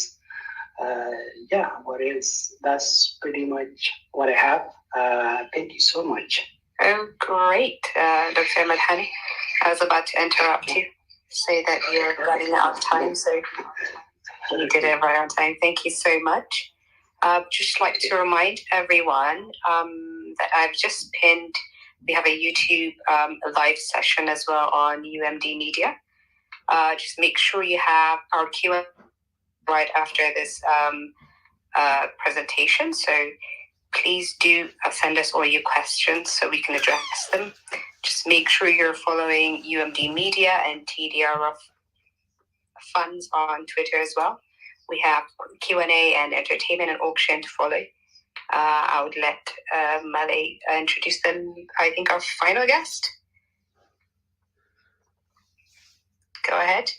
What else? That's pretty much what I have. Thank you so much. Oh, great, Dr. Madhani. I was about to interrupt you, say that you're running out of time, so you did it right on time. Thank you so much. Just like to remind everyone that I've just pinned, we have a YouTube live session as well on UMD Media. Just make sure you have our Q&A right after this presentation. So please do send us all your questions so we can address them. Just make sure you're following UMD Media and TDR Funds on Twitter as well. We have Q&A and entertainment and auction to follow. I would let Malay introduce them, I think, our final guest. Go ahead.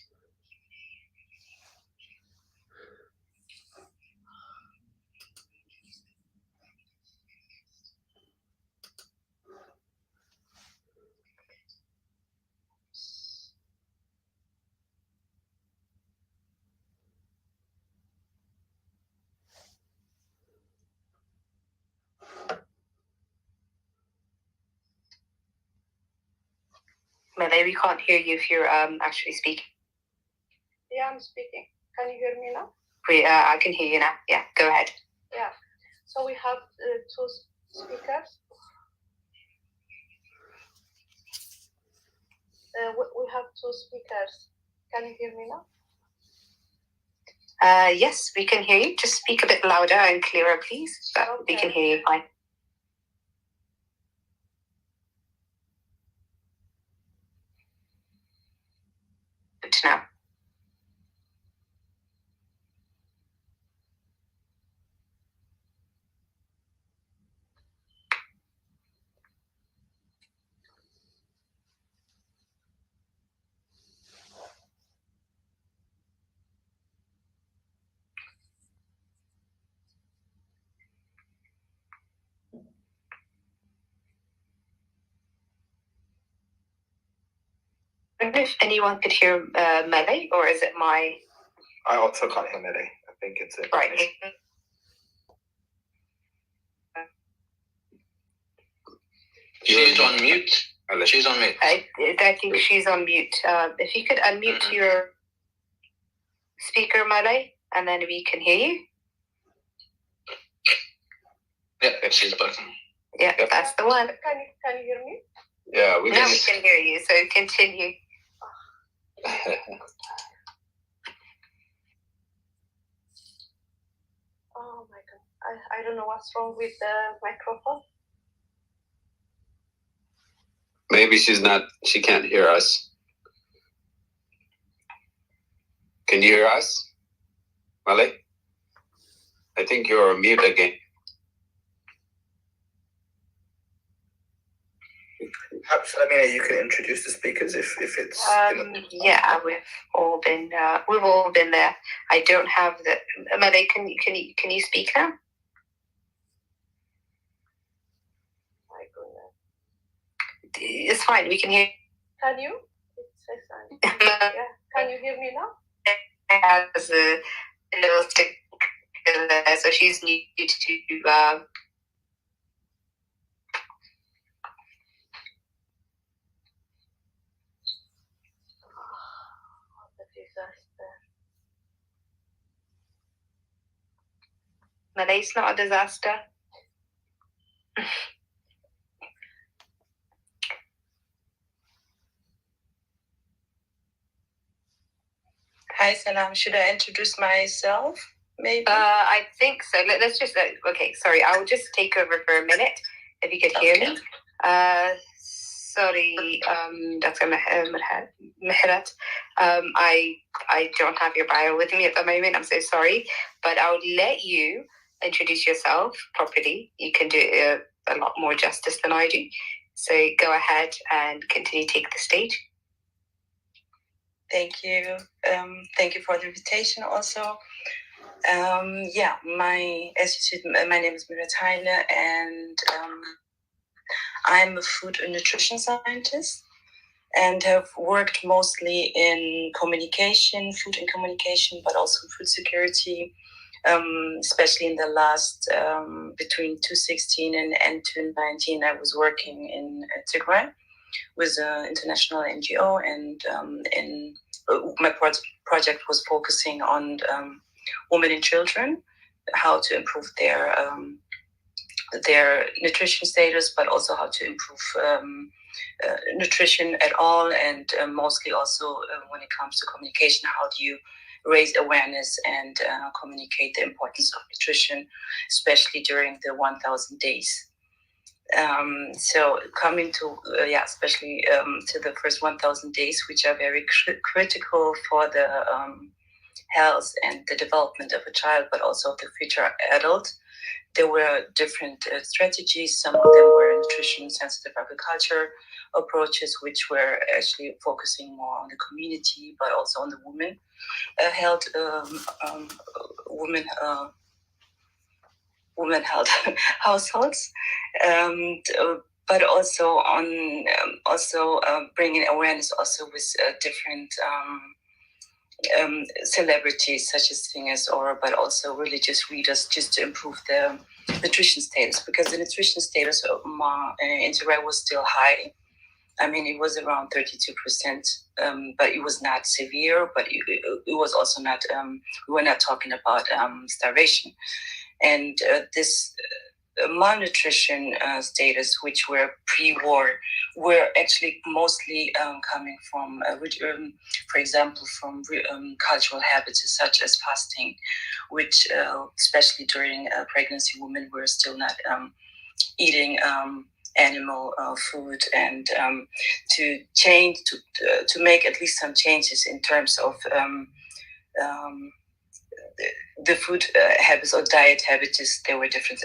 Malay, we can't hear you if you're actually speaking. Yeah, I'm speaking. Can you hear me now? I can hear you now. Yeah, go ahead. Yeah. So we have two speakers. We have two speakers. Can you hear me now? Yes, we can hear you. Just speak a bit louder and clearer, please. But Okay. We can hear you fine. Good to know. I don't know if anyone could hear Malay, or is it my... I also can't hear Millie. I think it's it. Right. She's on mute. She's on mute. I think she's on mute. If you could unmute your speaker, Malay, and then we can hear you. Yeah, she's back. Yeah, Yep. that's the one. Can you hear me? Yeah, we Now can. we can hear you, so continue. Oh my god. I don't know what's wrong with the microphone. Maybe she can't hear us. Can you hear us, Malay? I think you're on mute again. Perhaps, you can introduce the speakers if it's. Yeah, we've all been there. I don't have the Malay. Can you speak now? My goodness. It's fine. We can hear. Can you? It says yeah. Can you hear me now? Has a little stick there, so she's new to. Malay's not a disaster. Hi, Salam. Should I introduce myself? Maybe. I think so. Let's just. Okay, sorry. I will just take over for a minute. If you could hear me. Sorry, Dr. Mehrat. I don't have your bio with me at the moment. I'm so sorry, but I would let you introduce yourself properly. You can do it a lot more justice than I do. So go ahead and continue to take the stage. Thank you. Thank you for the invitation also. My name is Mira Tyler, and I'm a food and nutrition scientist and have worked mostly in communication, food and communication, but also food security, especially in the last, between 2016 and 2019, I was working in Tigray with an international NGO, and my project was focusing on women and children, how to improve their nutrition status, but also how to improve nutrition at all, and mostly also when it comes to communication, how do you raise awareness and communicate the importance of nutrition, especially during the 1,000 days. So coming to, especially to the first 1,000 days, which are very critical for the health and the development of a child, but also of the future adult. There were different strategies. Some of them were nutrition-sensitive agriculture approaches, which were actually focusing more on the community, but also on the women women held households, but also on bringing awareness also with different celebrities such as singers, but also religious leaders, just to improve the nutrition status, because the nutrition status of in Tigray was still high. I mean, it was around 32%, but it was not severe, but it was also not, we were not talking about starvation. And this malnutrition status, which were pre-war, were actually mostly coming from, for example, from cultural habits such as fasting, which especially during pregnancy, women were still not eating animal food, and to change, to make at least some changes in terms of the food habits or diet habits. There were different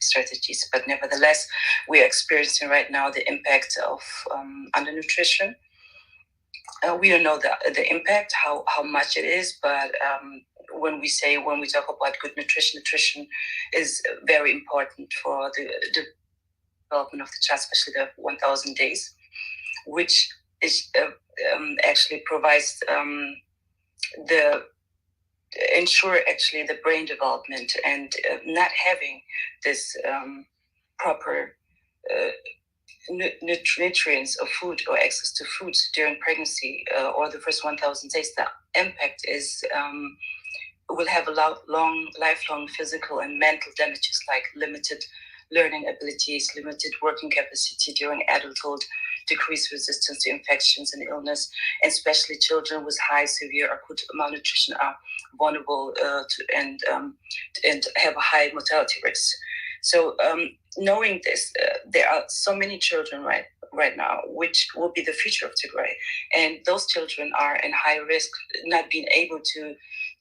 strategies, but nevertheless, we are experiencing right now the impact of undernutrition. We don't know the impact, how much it is, but when we talk about good nutrition is very important for the development of the child, especially the 1,000 days, which is actually provides ensure actually the brain development, and not having this proper nutrients of food or access to food during pregnancy or the first 1,000 days. The impact is will have a lifelong physical and mental damages, like limited learning abilities, limited working capacity during adulthood, decreased resistance to infections and illness, and especially children with high, severe, acute malnutrition are vulnerable and have a high mortality risk. So knowing this, there are so many children right now, which will be the future of Tigray, and those children are in high risk, not being able to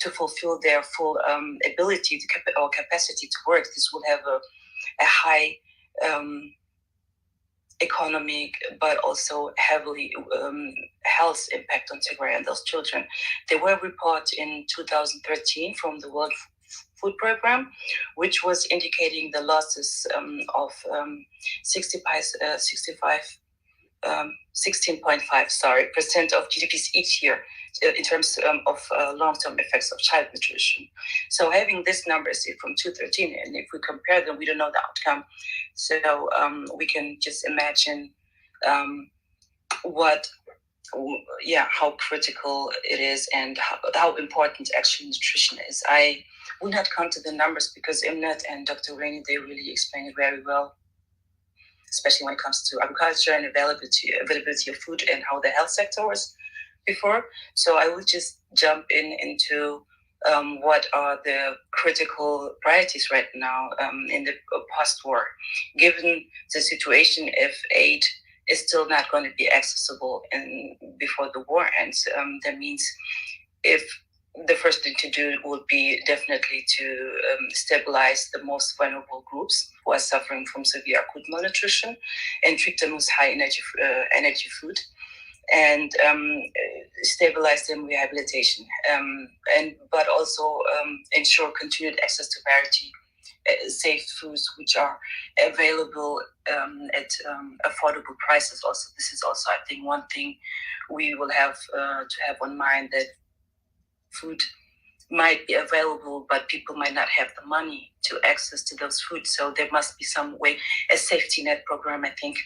fulfill their full ability or capacity to work. This will have a high economic, but also heavily health impact on Tigray and those children. There were reports in 2013 from the World Food Program, which was indicating the losses of 16.5% of GDPs each year in terms of long-term effects of child nutrition. So having these numbers from 2013, and if we compare them, we don't know the outcome. So we can just imagine how critical it is, and how important actually nutrition is. I will not come to the numbers because Imnet and Dr. Rainey, they really explain it very well, especially when it comes to agriculture and availability of food and how the health sector was before. So I will just jump into what are the critical priorities right now in the post-war. Given the situation, if aid is still not going to be accessible before the war ends, that means if the first thing to do would be definitely to stabilize the most vulnerable groups who are suffering from severe acute malnutrition, and treat them with high energy food, and stabilize them rehabilitation, but also ensure continued access to variety safe foods which are available at affordable prices. Also, this is also, I think, one thing we will have to have on mind, that food might be available, but people might not have the money to access to those foods. So there must be some way, a safety net program, I think,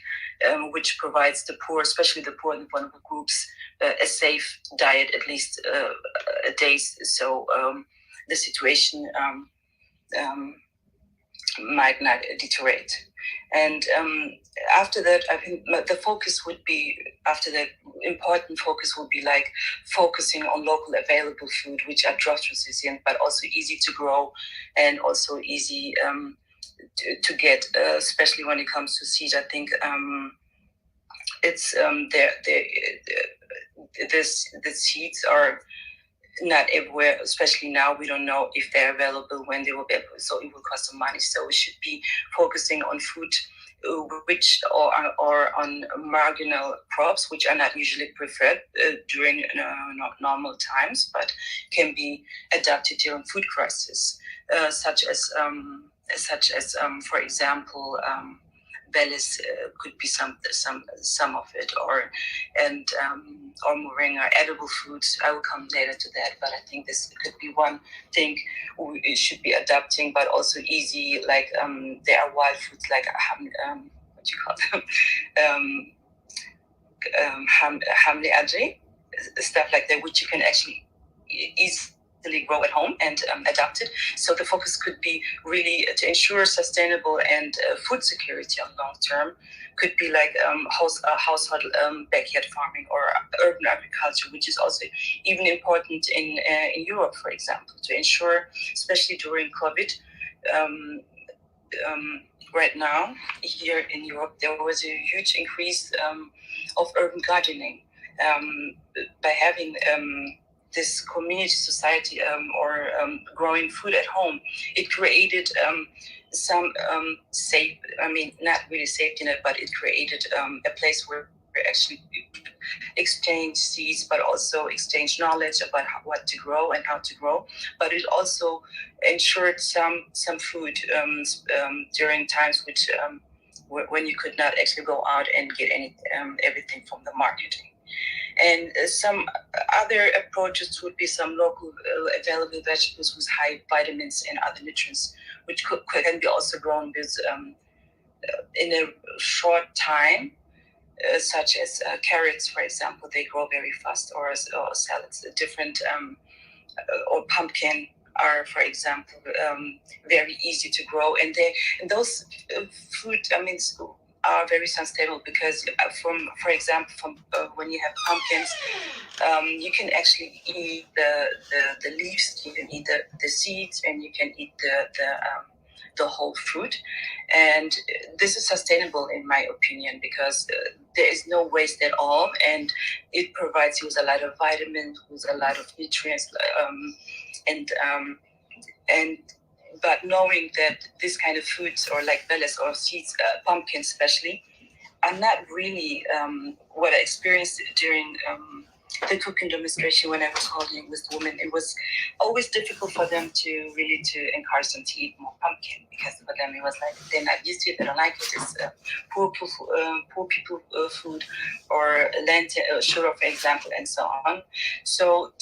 which provides the poor, especially the poor and vulnerable groups, a safe diet at least a day. So the situation might not deteriorate. And after that, I think the focus would be, after that, important focus would be like focusing on local available food, which are drought resistant, but also easy to grow and also easy to get, especially when it comes to seeds. I think it's the seeds are not everywhere, especially now. We don't know if they're available, when they will be available, so it will cost some money. So we should be focusing on food which or on marginal crops, which are not usually preferred during normal times, but can be adapted during food crisis, such as for example, bellis could be some of it, or moringa, edible foods. I will come later to that, but I think this could be one thing we should be adapting, but also easy. Like there are wild foods like what you call them, hamle adri, stuff like that, which you can actually easily grow at home and adapt it. So the focus could be really to ensure sustainable and food security on long term. Could be like household backyard farming or urban agriculture, which is also even important in Europe, for example, to ensure, especially during COVID. Right now, here in Europe, there was a huge increase of urban gardening by having this community society or growing food at home. It created some safe, I mean, not really safety net, but it created a place where we actually exchange seeds, but also exchange knowledge about what to grow and how to grow. But it also ensured some food during times which when you could not actually go out and get everything from the marketing. And some other approaches would be some local available vegetables with high vitamins and other nutrients, which can be also grown with in a short time, such as carrots, for example. They grow very fast, or salads, different, or pumpkin are, for example, very easy to grow. And those food, I mean, are very sustainable because for example, when you have pumpkins, you can actually eat the leaves, you can eat the seeds, and you can eat the whole fruit. And this is sustainable in my opinion, because there is no waste at all, and it provides you with a lot of vitamins, with a lot of nutrients, but knowing that this kind of foods, or like bellis or seeds, pumpkins especially, are not really what I experienced during the cooking demonstration when I was holding with women. It was always difficult for them to encourage them to eat more pumpkin, because for them it was like they're not used to it, they don't like it. It's poor people food, or lentil, sugar, for example, and so on. So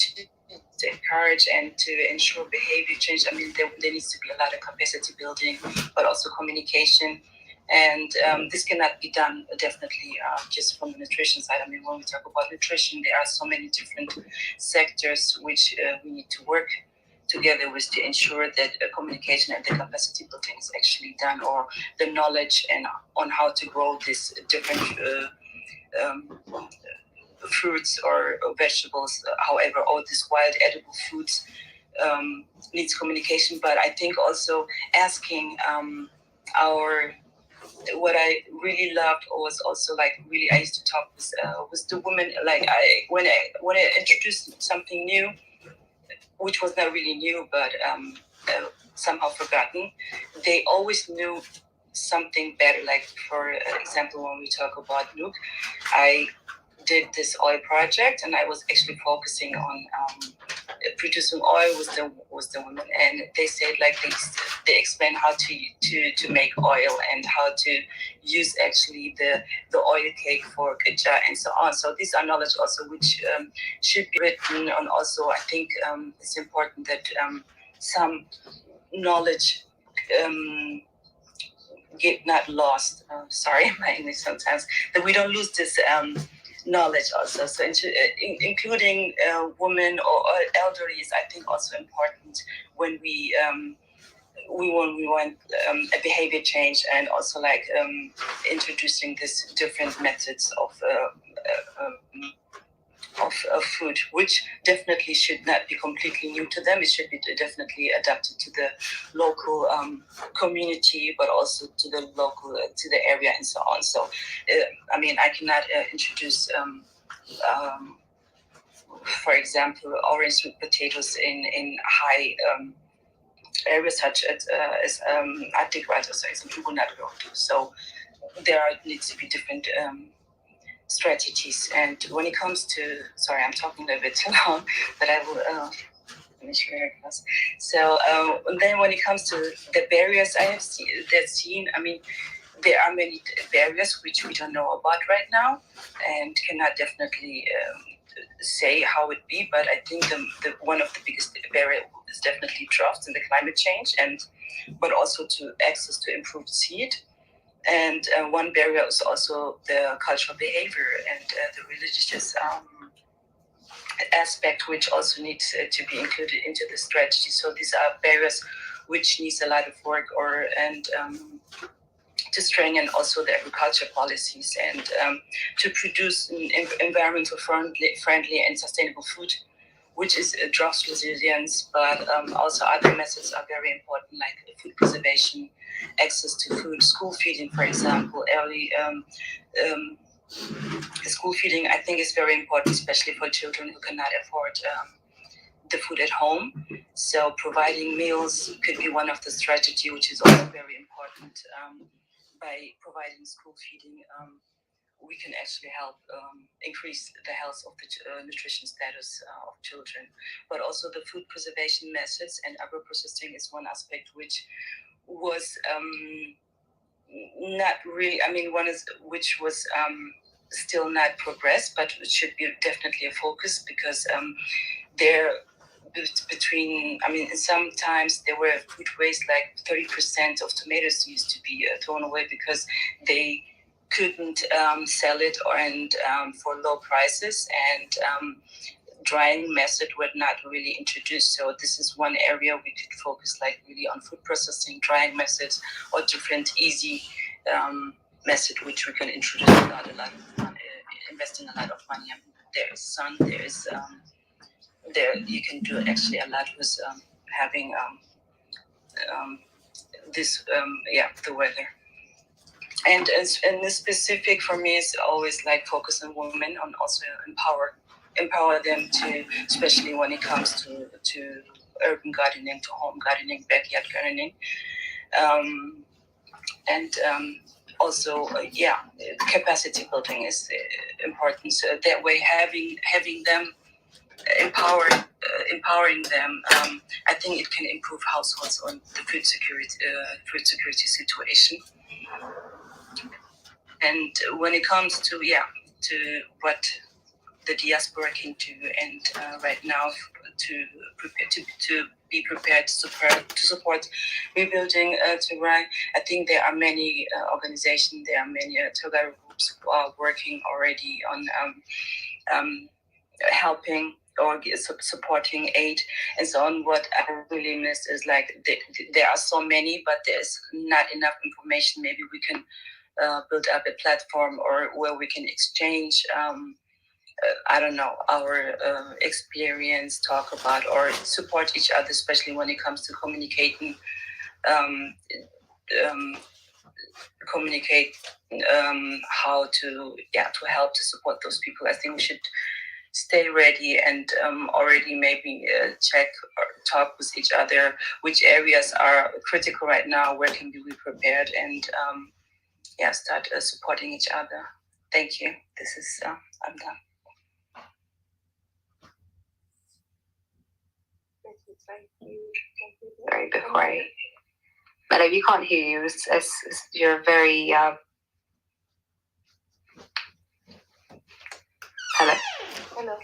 to encourage and to ensure behavior change, I mean, there needs to be a lot of capacity building, but also communication. And this cannot be done definitely just from the nutrition side. I mean, when we talk about nutrition, there are so many different sectors which we need to work together with to ensure that communication and the capacity building is actually done, or the knowledge and on how to grow these different fruits or vegetables, however, all these wild edible foods needs communication. But I think also asking what I really loved was also like really I used to talk with the women, like when I introduced something new, which was not really new, but somehow forgotten, they always knew something better. Like for example, when we talk about Luke, I did this oil project, and I was actually focusing on producing oil was the women, and they said like they explain how to make oil and how to use actually the oil cake for kaja and so on. So these are knowledge also which should be written, and also I think it's important that some knowledge get not lost. Sorry, my English sometimes, that we don't lose this knowledge also. So including women or elderlies, I think also important when we want a behavior change, and also like introducing this different methods of food, which definitely should not be completely new to them. It should be definitely adapted to the local community, but also to the local to the area and so on. So, I mean, I cannot introduce, for example, orange sweet potatoes in high areas such as Tigray, so it will not go to. So there needs to be different strategies. And when it comes to, sorry, I'm talking a little bit too long, but I will finish very fast. So then when it comes to the barriers I have seen, I mean, there are many barriers which we don't know about right now, and cannot definitely say how it be, but I think the one of the biggest barriers is definitely droughts and the climate change, but also to access to improved seed. And one barrier is also the cultural behavior and the religious aspect, which also needs to be included into the strategy. So these are barriers which needs a lot of work, and to strengthen also the agriculture policies, and to produce environmental friendly and sustainable food, which is drought resilience, but also other methods are very important, like food preservation, access to food, school feeding, for example. Early school feeding, I think, is very important, especially for children who cannot afford the food at home. So providing meals could be one of the strategy, which is also very important. By providing school feeding, we can actually help increase the health of the nutrition status of children. But also the food preservation methods and agro-processing is one aspect which was not really, I mean, which was still not progressed, but it should be definitely a focus, because there between, I mean, sometimes there were food waste, like 30% of tomatoes used to be thrown away because they couldn't sell it for low prices, and drying method were not really introduced. So this is one area we could focus, like really on food processing, drying methods, or different easy method which we can introduce without a lot of investing a lot of money. I mean, there is sun, there is there you can do actually a lot with having the weather. And the specific for me is always like focus on women, on also empower them to, especially when it comes to urban gardening, to home gardening, backyard gardening, and also capacity building is important. So that way, having them empowering them, I think it can improve households on the food security situation. And when it comes to what the diaspora can do, and right now to be prepared to support rebuilding Tigray, I think there are many organizations, there are many Tagaroo groups who are working already on helping or supporting aid and so on. What I really miss is like there are so many, but there's not enough information. Maybe we can build up a platform or where we can exchange I don't know, our experience, talk about or support each other, especially when it comes to communicating how to help to support those people. I think we should stay ready and already maybe check or talk with each other which areas are critical right now, where can we be prepared, and start supporting each other. Thank you. This is I'm done. Sorry, before Melo, we can't hear you. You're very. Hello. Hello.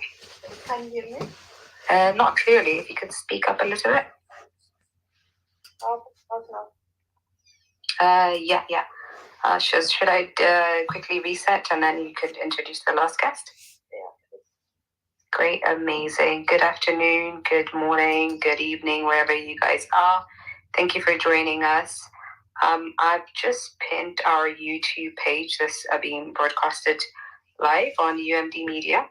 Can you hear me? Not clearly. If you could speak up a little bit. Yeah. Should I quickly reset and then you could introduce the last guest? Yeah. Great, amazing. Good afternoon, good morning, good evening, wherever you guys are. Thank you for joining us. I've just pinned our YouTube page. This being broadcasted live on UMD Media.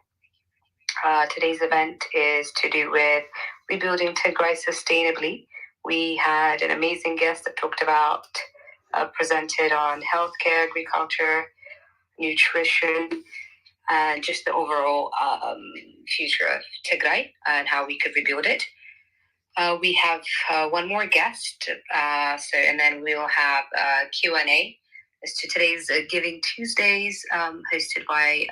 Today's event is to do with rebuilding Tigray sustainably. We had an amazing guest that talked about, presented on healthcare, agriculture, nutrition, and just the overall future of Tigray and how we could rebuild it. We have one more guest, and then we'll have Q&A as to today's Giving Tuesdays, hosted by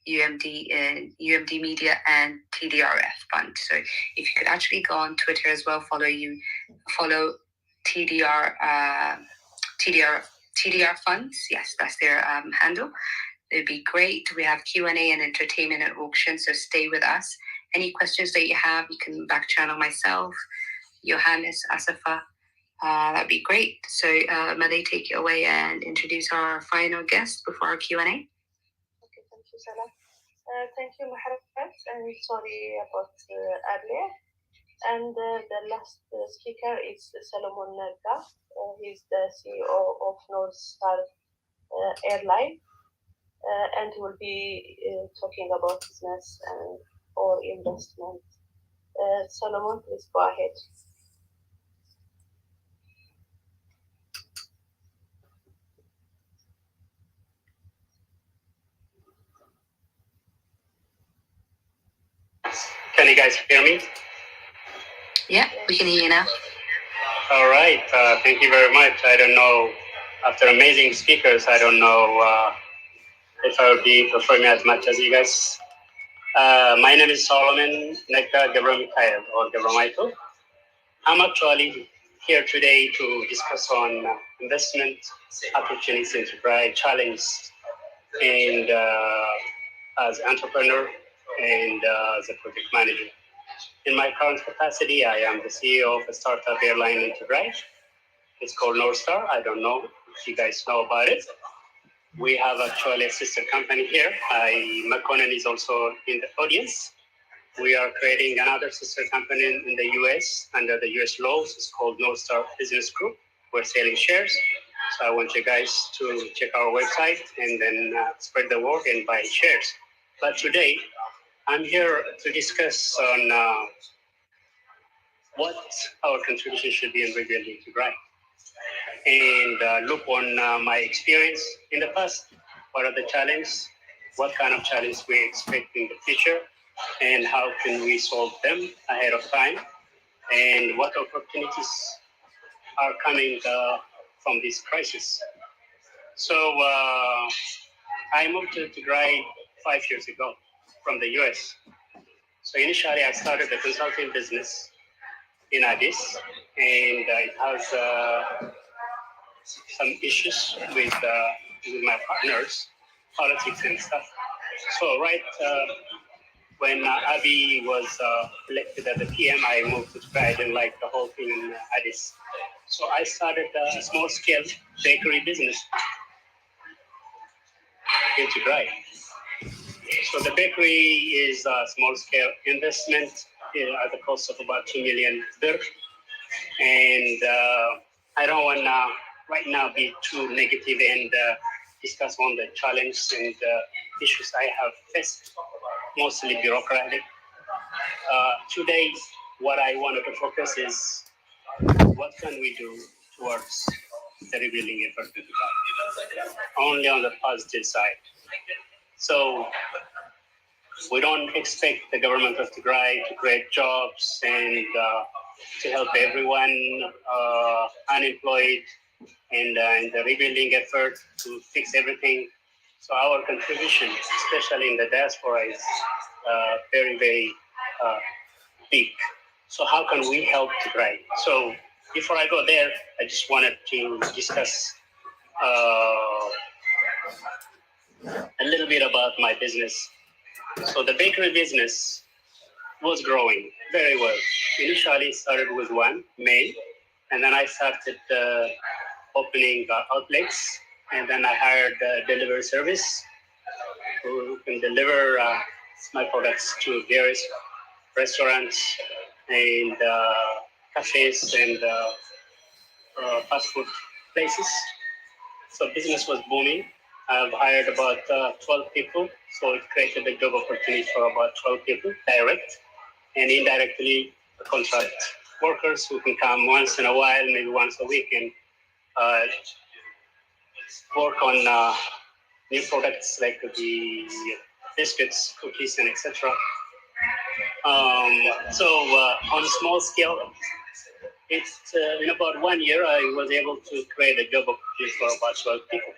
UMD Media and TDRF Fund. So if you could actually go on Twitter as well, follow TDR Funds. Yes, that's their handle. It'd be great. We have Q&A and entertainment and auction, so stay with us. Any questions that you have, you can back channel myself, Johannes, Asafa. That'd be great. So Mele, take it away and introduce our final guest before our Q&A. Okay, thank you, Salah. Thank you, Muharraf, and sorry about earlier. And the last speaker is Solomon Nerga. He's the CEO of North Star Airline. And we'll be talking about business and or investment. Solomon, please go ahead. Can you guys hear me? Yeah, we can hear you now. All right. Thank you very much. I don't know, after amazing speakers, I don't know if I will be performing as much as you guys. My name is Solomon Nekta Gabramikael or Gabramaito. I'm actually here today to discuss on investment opportunities in Tigray, challenge, and as an entrepreneur and as a project manager. In my current capacity, I am the CEO of a startup airline in Tigray. It's called North Star. I don't know if you guys know about it. We have actually a sister company here. Makonnen is also in the audience. We are creating another sister company in the US under the US laws. It's called North Star Business Group. We're selling shares. So I want you guys to check our website and then spread the word and buy shares. But today, I'm here to discuss on what our contribution should be in rebuilding Tigray. And look on my experience in the past. What are the challenges? What kind of challenge we expect in the future? And how can we solve them ahead of time? And what opportunities are coming from this crisis? So I moved to Tigray 5 years ago from the US. So initially I started the consulting business in Addis, and it has some issues with my partners, politics and stuff. So when Abiy was elected as the PM, I moved to Tigray. I didn't like the whole thing in Addis. So I started a small-scale bakery business in Tigray. So the bakery is a small-scale investment at the cost of about 2 million birr. And I don't want to right now be too negative and discuss on the challenges and issues I have faced, mostly bureaucratic. Today, what I wanted to focus is what can we do towards the rebuilding effort to Tigray, only on the positive side. So we don't expect the government of Tigray to create jobs and to help everyone unemployed and the rebuilding effort to fix everything. So our contribution, especially in the diaspora, is very, very big. So how can we help Tigray? So before I go there, I just wanted to discuss a little bit about my business. So the bakery business was growing very well. Initially, it started with one main, and then I started opening outlets, and then I hired a delivery service who can deliver my products to various restaurants and cafes and fast food places. So business was booming. I've hired about 12 people, so it created a job opportunity for about 12 people, direct and indirectly contract workers who can come once in a while, maybe once a week, and work on new products like the biscuits, cookies, and etc. So on a small scale, it's in about 1 year, I was able to create a job opportunity for about 12 people.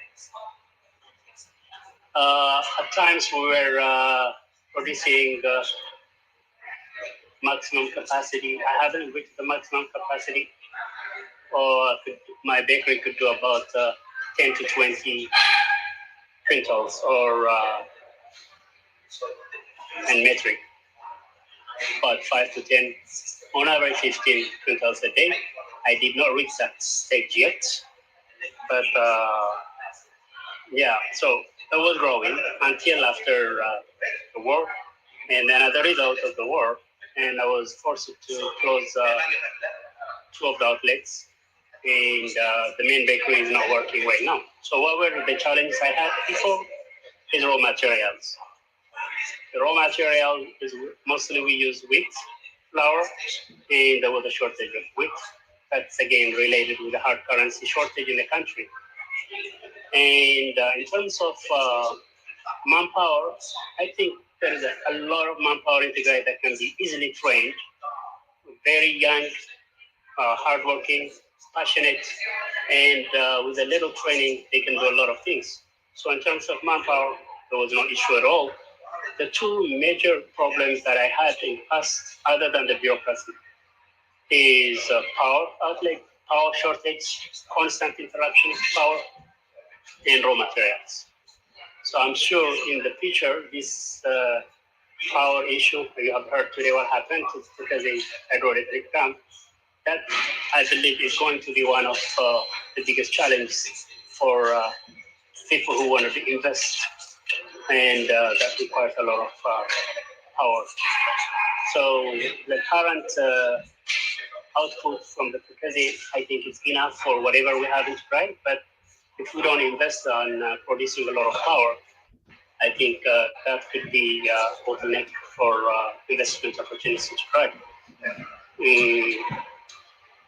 At times we were producing maximum capacity. I haven't reached the maximum capacity, or my bakery could do about 10 to 20 quintals or and metric, about 5 to 10, on average 15 quintals a day. I did not reach that stage yet, but yeah, so it was growing until after the war, and then as a result of the war, and I was forced to close 2 of the outlets, and the main bakery is not working right now. So what were the challenges I had before? Is raw materials. The raw material is mostly we use wheat flour, and there was a shortage of wheat. That's again related with the hard currency shortage in the country. And in terms of manpower, I think there is a lot of manpower in Tigray that can be easily trained, very young, hardworking, passionate, and with a little training, they can do a lot of things. So in terms of manpower, there was no issue at all. The 2 major problems that I had in the past, other than the bureaucracy, is power outlet, power shortage, constant interruption of power, and raw materials. So I'm sure in the future, this power issue, you have heard today what happened because they hydroelectric dam, that I believe is going to be one of the biggest challenges for people who want to invest, and that requires a lot of power. So the current output from the Pukezi, I think it's enough for whatever we have in Tigray, but if we don't invest on producing a lot of power, I think that could be a bottleneck for investment opportunities in Tigray.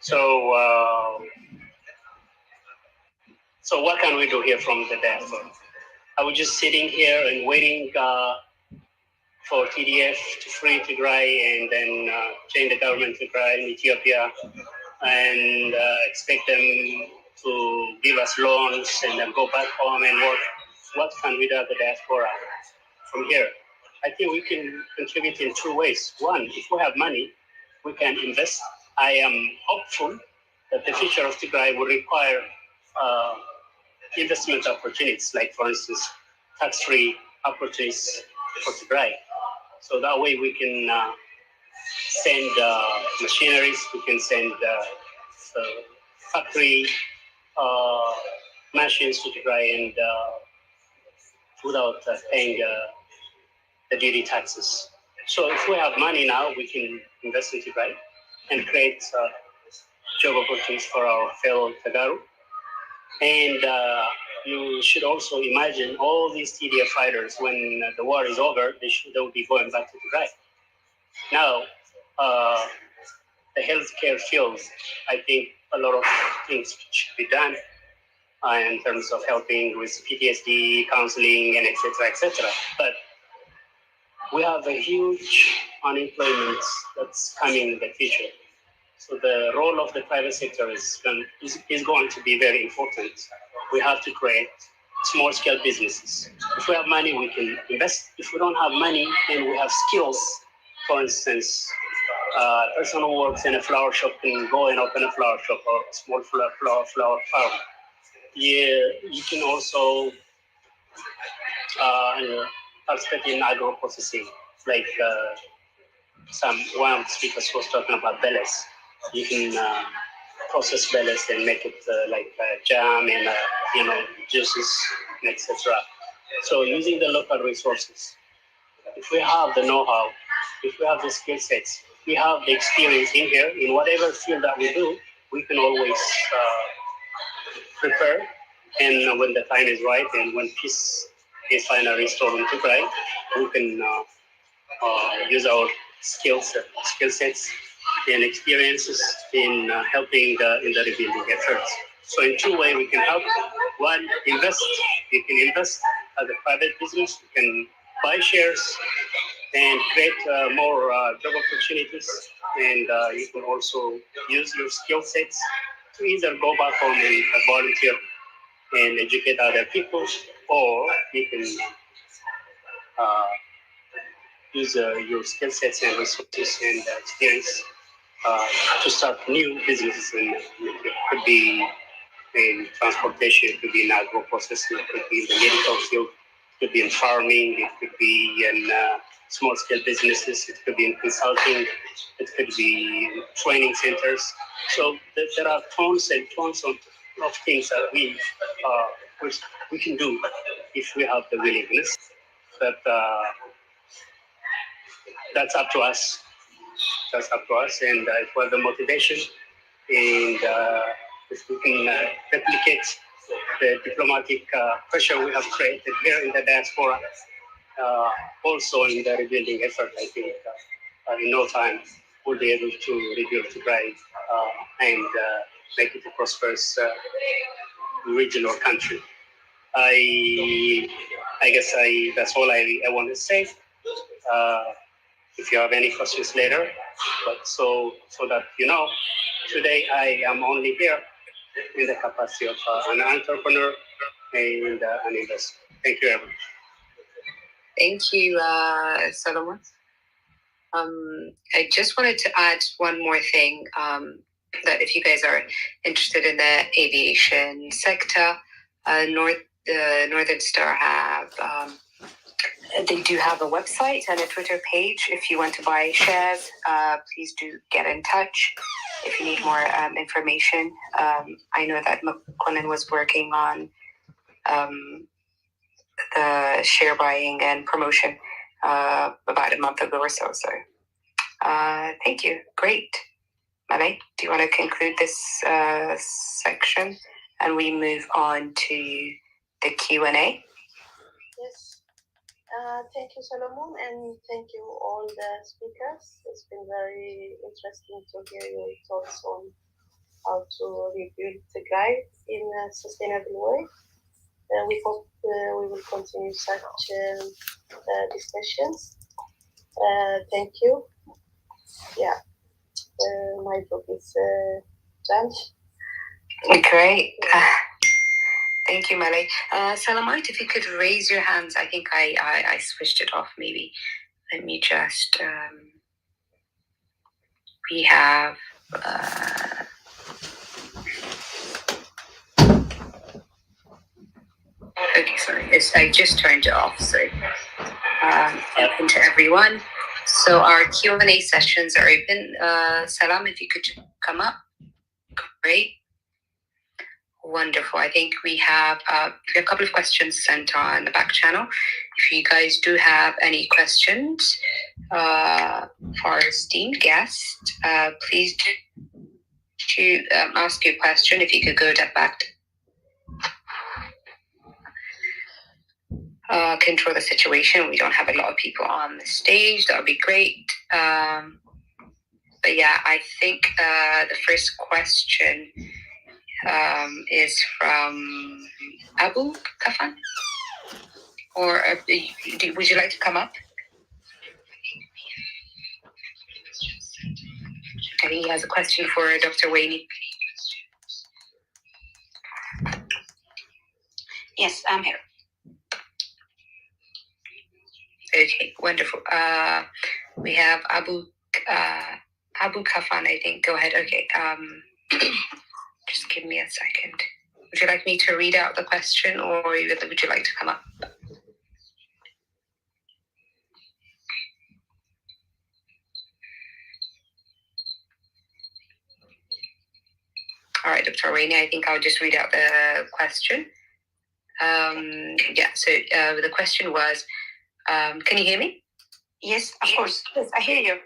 So what can we do here from the diaspora? Are we just sitting here and waiting for TDF to free Tigray and then change the government to Tigray in Ethiopia and expect them to give us loans and then go back home and work? What can we do at the diaspora from here? I think we can contribute in 2 ways. One, if we have money, we can invest. I am hopeful that the future of Tigray will require investment opportunities, like for instance, tax-free opportunities for Tigray. So that way we can send machineries, we can send factory machines to Tigray and without paying the duty taxes. So if we have money now, we can invest in Tigray and create job opportunities for our fellow Tagaroo. And you should also imagine all these TDF fighters, when the war is over, they will be going back to Tigray. Now, the healthcare field, I think a lot of things should be done in terms of helping with PTSD, counseling, and etc. But we have a huge unemployment that's coming in the future. So the role of the private sector is going to be very important. We have to create small-scale businesses. If we have money, we can invest. If we don't have money and we have skills, for instance, person who works in a flower shop can go and open a flower shop or a small flower farm. You can also participate in agro processing, like one of the speakers was talking about bellies. You can process bellies and make it like jam and juices, etc. So using the local resources, if we have the know-how, if we have the skill sets, we have the experience in here in whatever field that we do, we can always prepare. And when the time is right, and when peace is finally restored in Tigray, we can use our skill sets and experiences in helping in the rebuilding efforts. So in two ways we can help. One, invest. You can invest as a private business. You can buy shares and create more job opportunities. And you can also use your skill sets to either go back home and volunteer and educate other people, or you can use your skill sets and resources and experience to start new businesses. And it could be in transportation, it could be in agro processing, it could be in the medical field, it could be in farming, it could be in small scale businesses, it could be in consulting, it could be in training centers. So there are tons and tons of things that we can do if we have the willingness. But that's up to us. That's up to us, and if we have the motivation, and if we can replicate the diplomatic pressure we have created here in the diaspora, also in the rebuilding effort, I think in no time we'll be able to rebuild Tigray and make it a prosperous region or country. I guess that's all I want to say. If you have any questions later, but so that you know, today I am only here in the capacity of an entrepreneur and an investor. Thank you, everyone. Thank you, Solomon. I just wanted to add one more thing, that if you guys are interested in the aviation sector, Northern Star have, they do have a website and a Twitter page. If you want to buy shares, please do get in touch if you need more information. I know that McConan was working on the share buying and promotion about a month ago or so. So thank you. Great. Malay, do you want to conclude this section and we move on to the Q&A? Yes. Thank you, Solomon, and thank you all the speakers. It's been very interesting to hear your thoughts on how to rebuild Tigray in a sustainable way. We hope we will continue such discussions. Thank you. Yeah, my book is done. Great. Thank you, Malay. Salamite, if you could raise your hands. I think I switched it off maybe. Let me just, we have, okay, sorry. I just turned it off, so open to everyone. So our Q&A sessions are open. Salam, if you could come up. Great. Wonderful. I think we have a couple of questions sent on the back channel. If you guys do have any questions for our esteemed guest, please do ask your question. If you could go back to control the situation. We don't have a lot of people on the stage. That would be great. But yeah, I think the first question is from Abu Kafan, or would you like to come up? I think he has a question for Dr. Waini. Yes, I'm here. Okay, wonderful. We have Abu Abu Kafan, I think. Go ahead. Okay. Just give me a second. Would you like me to read out the question, or would you like to come up? All right, Dr. Rainey, I think I'll just read out the question. So the question was, can you hear me? Yes, of course. Yes, I hear you.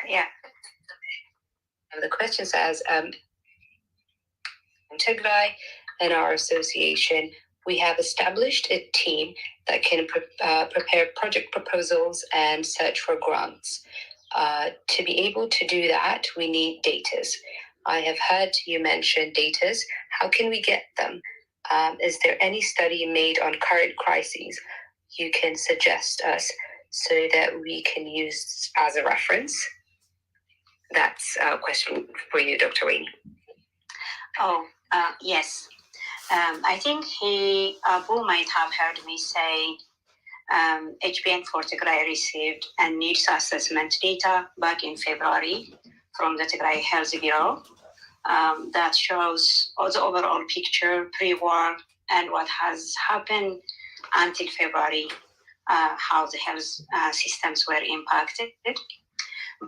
Yeah. The question says, in Tigray and our association, we have established a team that can prepare project proposals and search for grants. To be able to do that, we need datas. I have heard you mention datas. How can we get them? Is there any study made on current crises you can suggest us so that we can use as a reference? That's a question for you, Dr. Wayne. Yes. I think Abu might have heard me say HBN for Tigray received a needs assessment data back in February from the Tigray Health Bureau that shows the overall picture pre-war and what has happened until February, how the health systems were impacted.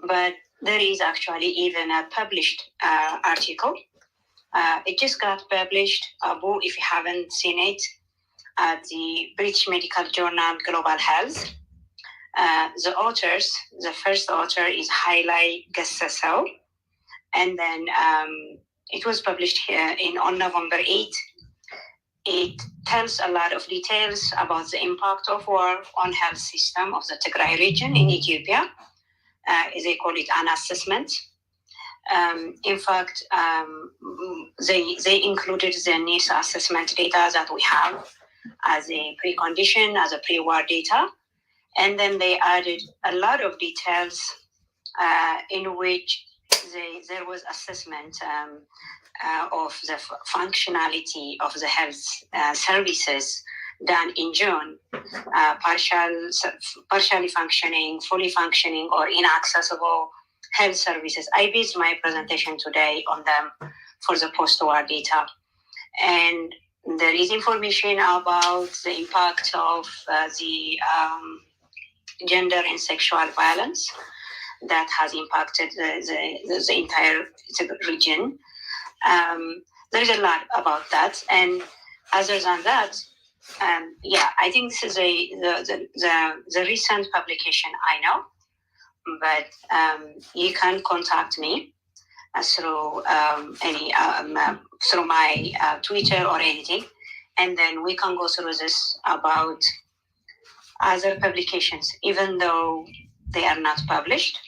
But there is actually even a published article. It just got published, Abu, if you haven't seen it, at the British Medical Journal Global Health. The first author is Haile Gassassou, and then it was published on November 8th. It tells a lot of details about the impact of war on health system of the Tigray region in Ethiopia. They call it an assessment. In fact, they included the needs assessment data that we have as a precondition, as a pre-war data. And then they added a lot of details in which there was assessment of the functionality of the health services done in June, partially functioning, fully functioning, or inaccessible health services. I based my presentation today on them for the post-war data. And there is information about the impact of the gender and sexual violence that has impacted the entire region. There's a lot about that. And other than that, I think this is the recent publication I know, but you can contact me through through my Twitter or anything, and then we can go through this about other publications, even though they are not published.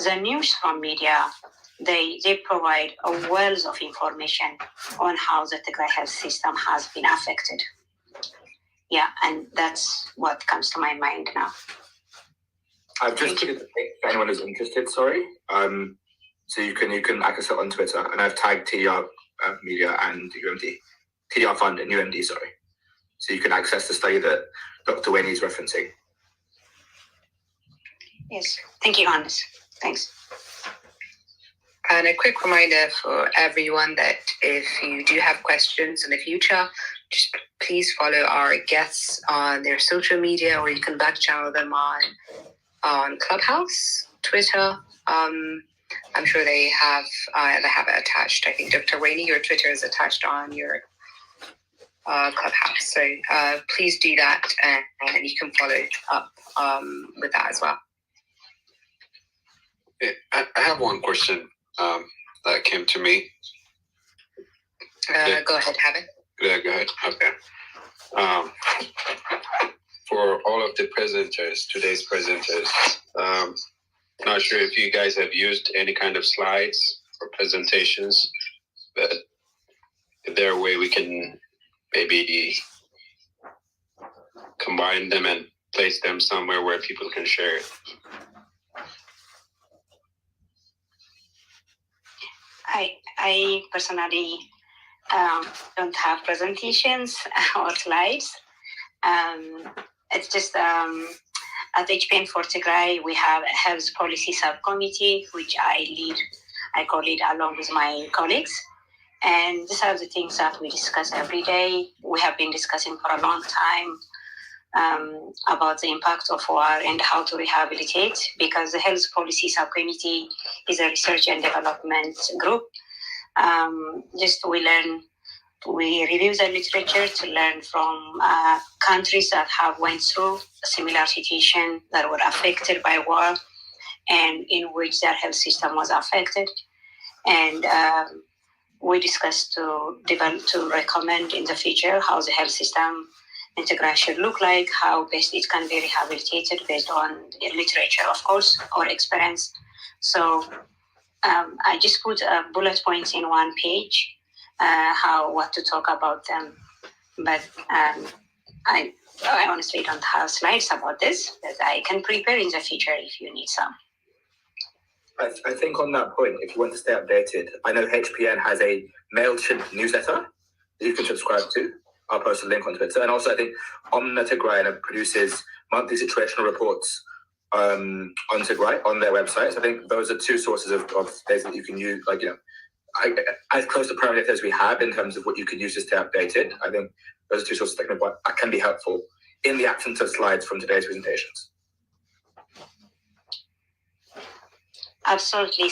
The news from media, they provide a wealth of information on how the Tigray health system has been affected. Yeah, and that's what comes to my mind now. I've just put it for anyone who's interested, sorry. So you can access it on Twitter, and I've tagged TDR Media and UMD, TDR Fund and UMD, sorry. So you can access the study that Dr. Wayne is referencing. Yes, thank you, Hannes. Thanks. And a quick reminder for everyone that if you do have questions in the future, just please follow our guests on their social media, or you can back channel them on Clubhouse, Twitter. I'm sure they have it attached. I think Dr. Rainey, your Twitter is attached on your Clubhouse. So please do that, and you can follow up with that as well. I have one question that came to me. Go ahead, Heaven. Yeah, go ahead. Okay. For all of the presenters, today's presenters, not sure if you guys have used any kind of slides or presentations, but is there a way we can maybe combine them and place them somewhere where people can share it? I personally don't have presentations or slides. It's just At HPN for Tigray, we have a health policy subcommittee, which I lead. I co-lead along with my colleagues. And these are the things that we discuss every day. We have been discussing for a long time about the impact of war and how to rehabilitate, because the health policy subcommittee is a research and development group. We review the literature to learn from countries that have went through a similar situation, that were affected by war, and in which their health system was affected. And we discussed to recommend in the future how the health system integration should look like, how best it can be rehabilitated based on literature, of course, or experience. So I just put bullet points in one page, what to talk about them. But I honestly don't have slides about this, but I can prepare in the future if you need some. I think on that point, if you want to stay updated, I know HPN has a MailChimp newsletter that you can subscribe to. I'll post a link on Twitter. And also I think Tigray produces monthly situational reports on Tigray on their website. So I think those are two sources of data that you can use, as close to primary data as we have in terms of what you can use to stay updated. I think those are two sources that can be helpful in the absence of slides from today's presentations. Absolutely.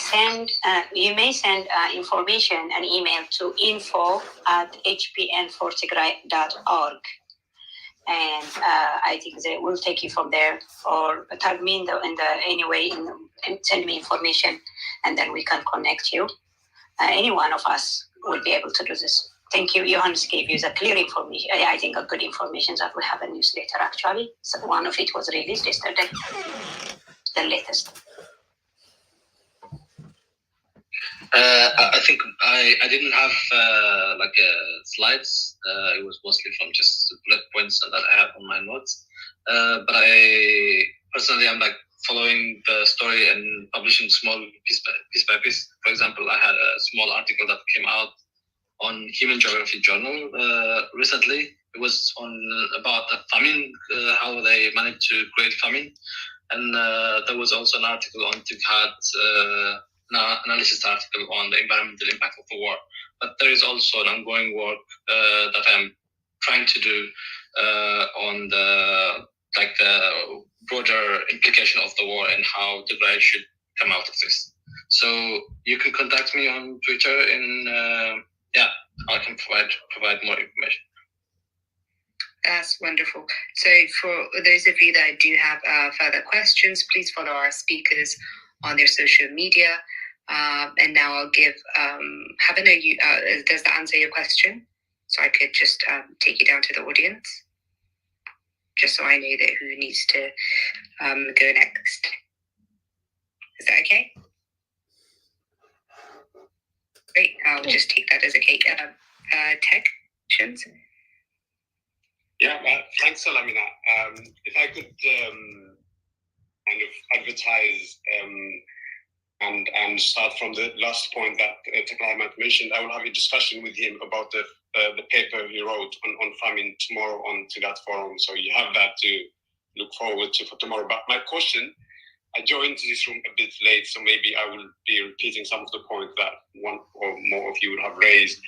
You may send information, an email to info@hpn4tigray.org. And I think they will take you from there, or tag me and send me information, and then we can connect you. Any one of us will be able to do this. Thank you. Johannes gave you the clear information. I think a good information that we have a newsletter actually. So one of it was released yesterday, the latest. I think I didn't have slides. It was mostly from just bullet points that I have on my notes. But I personally am following the story and publishing small piece by piece. For example, I had a small article that came out on Human Geography Journal recently. It was about the famine, how they managed to create famine, and there was also an article on Tigray. Analysis article on the environmental impact of the war. But there is also an ongoing work that I'm trying to do on the broader implication of the war and how Tigray should come out of this. So you can contact me on Twitter and I can provide more information. That's wonderful. So for those of you that do have further questions, please follow our speakers on their social media. And now I'll give, does that answer your question? So I could just take you down to the audience, just so I know that who needs to go next. Is that okay? Great, I'll just take that as a cake. Tech questions? Yeah, thanks, Salamina. If I could kind of advertise and start from the last point that Tigray mentioned, I will have a discussion with him about the paper he wrote on famine tomorrow on that forum. So you have that to look forward to for tomorrow. But my question, I joined this room a bit late, so maybe I will be repeating some of the points that one or more of you would have raised.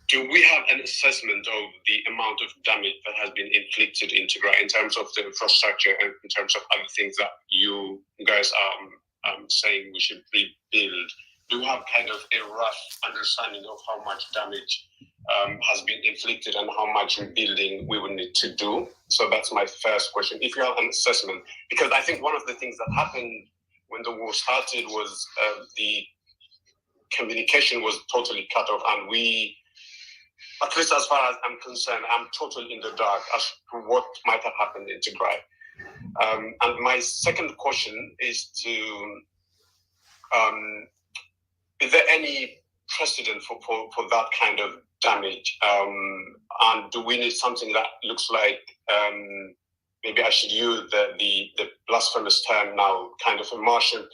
Do we have an assessment of the amount of damage that has been inflicted in Tigray in terms of the infrastructure and in terms of other things that you guys are saying we should rebuild? Do you have kind of a rough understanding of how much damage has been inflicted and how much rebuilding we would need to do? So that's my first question. If you have an assessment, because I think one of the things that happened when the war started was the communication was totally cut off, and we, at least as far as I'm concerned, I'm totally in the dark as to what might have happened in Tigray. And my second question is is there any precedent for that kind of damage? And do we need something that looks like, maybe I should use the blasphemous term now, kind of a Marshall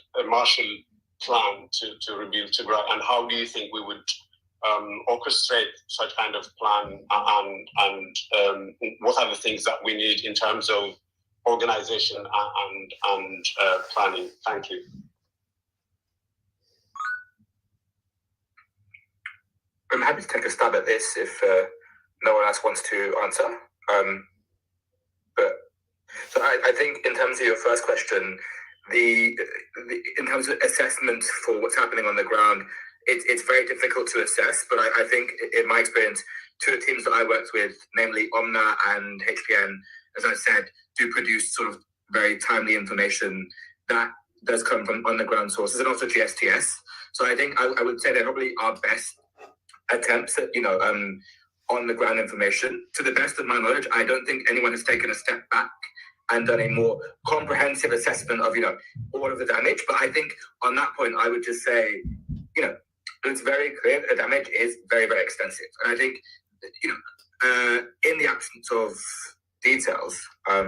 plan to rebuild Tigray? And how do you think we would orchestrate such kind of plan, and what are the things that we need in terms of organization and planning. Thank you. I'm happy to take a stab at this if no one else wants to answer. So I think in terms of your first question, in terms of assessment for what's happening on the ground, it's very difficult to assess. But I think in my experience, two teams that I worked with, namely Omna and HPN, as I said, do produce sort of very timely information that does come from on the ground sources, and also GSTS. So I think I would say they're probably our best attempts at on the ground information. To the best of my knowledge, I don't think anyone has taken a step back and done a more comprehensive assessment of all of the damage. But I think on that point, I would just say it's very clear that the damage is very, very extensive. And I think in the absence of details, I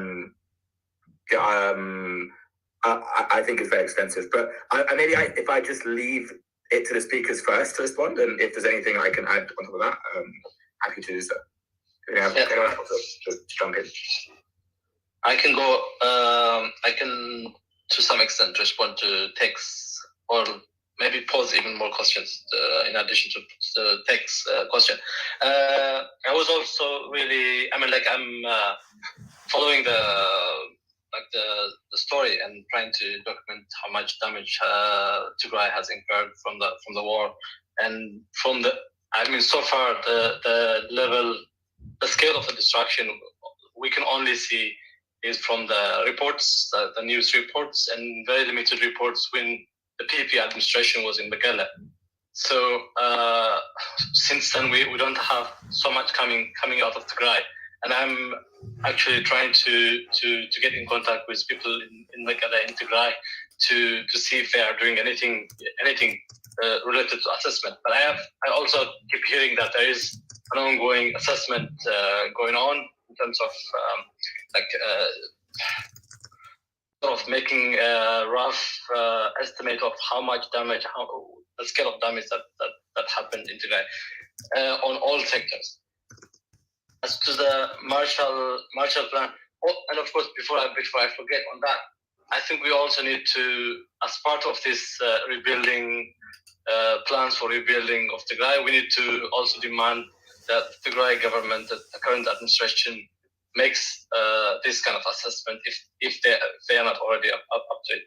think it's very extensive. But if I just leave it to the speakers first to respond, and if there's anything I can add on top of that, happy to do so. Anyone else just jump in? I can go. I can, to some extent, respond to text, or maybe pose even more questions in addition to the text question. I was also really. I'm following the story and trying to document how much damage Tigray has incurred from the war, and from the. So far the level, the scale of the destruction we can only see is from the reports, the news reports, and very limited reports when the PP administration was in Megala. So since then, we don't have so much coming out of Tigray, and I'm actually trying to get in contact with people in Megala, in Tigray, to see if they are doing anything related to assessment. But I also keep hearing that there is an ongoing assessment going on in terms of sort of making a rough estimate of how much damage, the scale of damage that happened in Tigray on all sectors. As to the Marshall Plan, and of course, before I forget on that, I think we also need to, as part of this rebuilding plans for rebuilding of Tigray, we need to also demand that the Tigray government, that the current administration, makes this kind of assessment if they are not already up to it.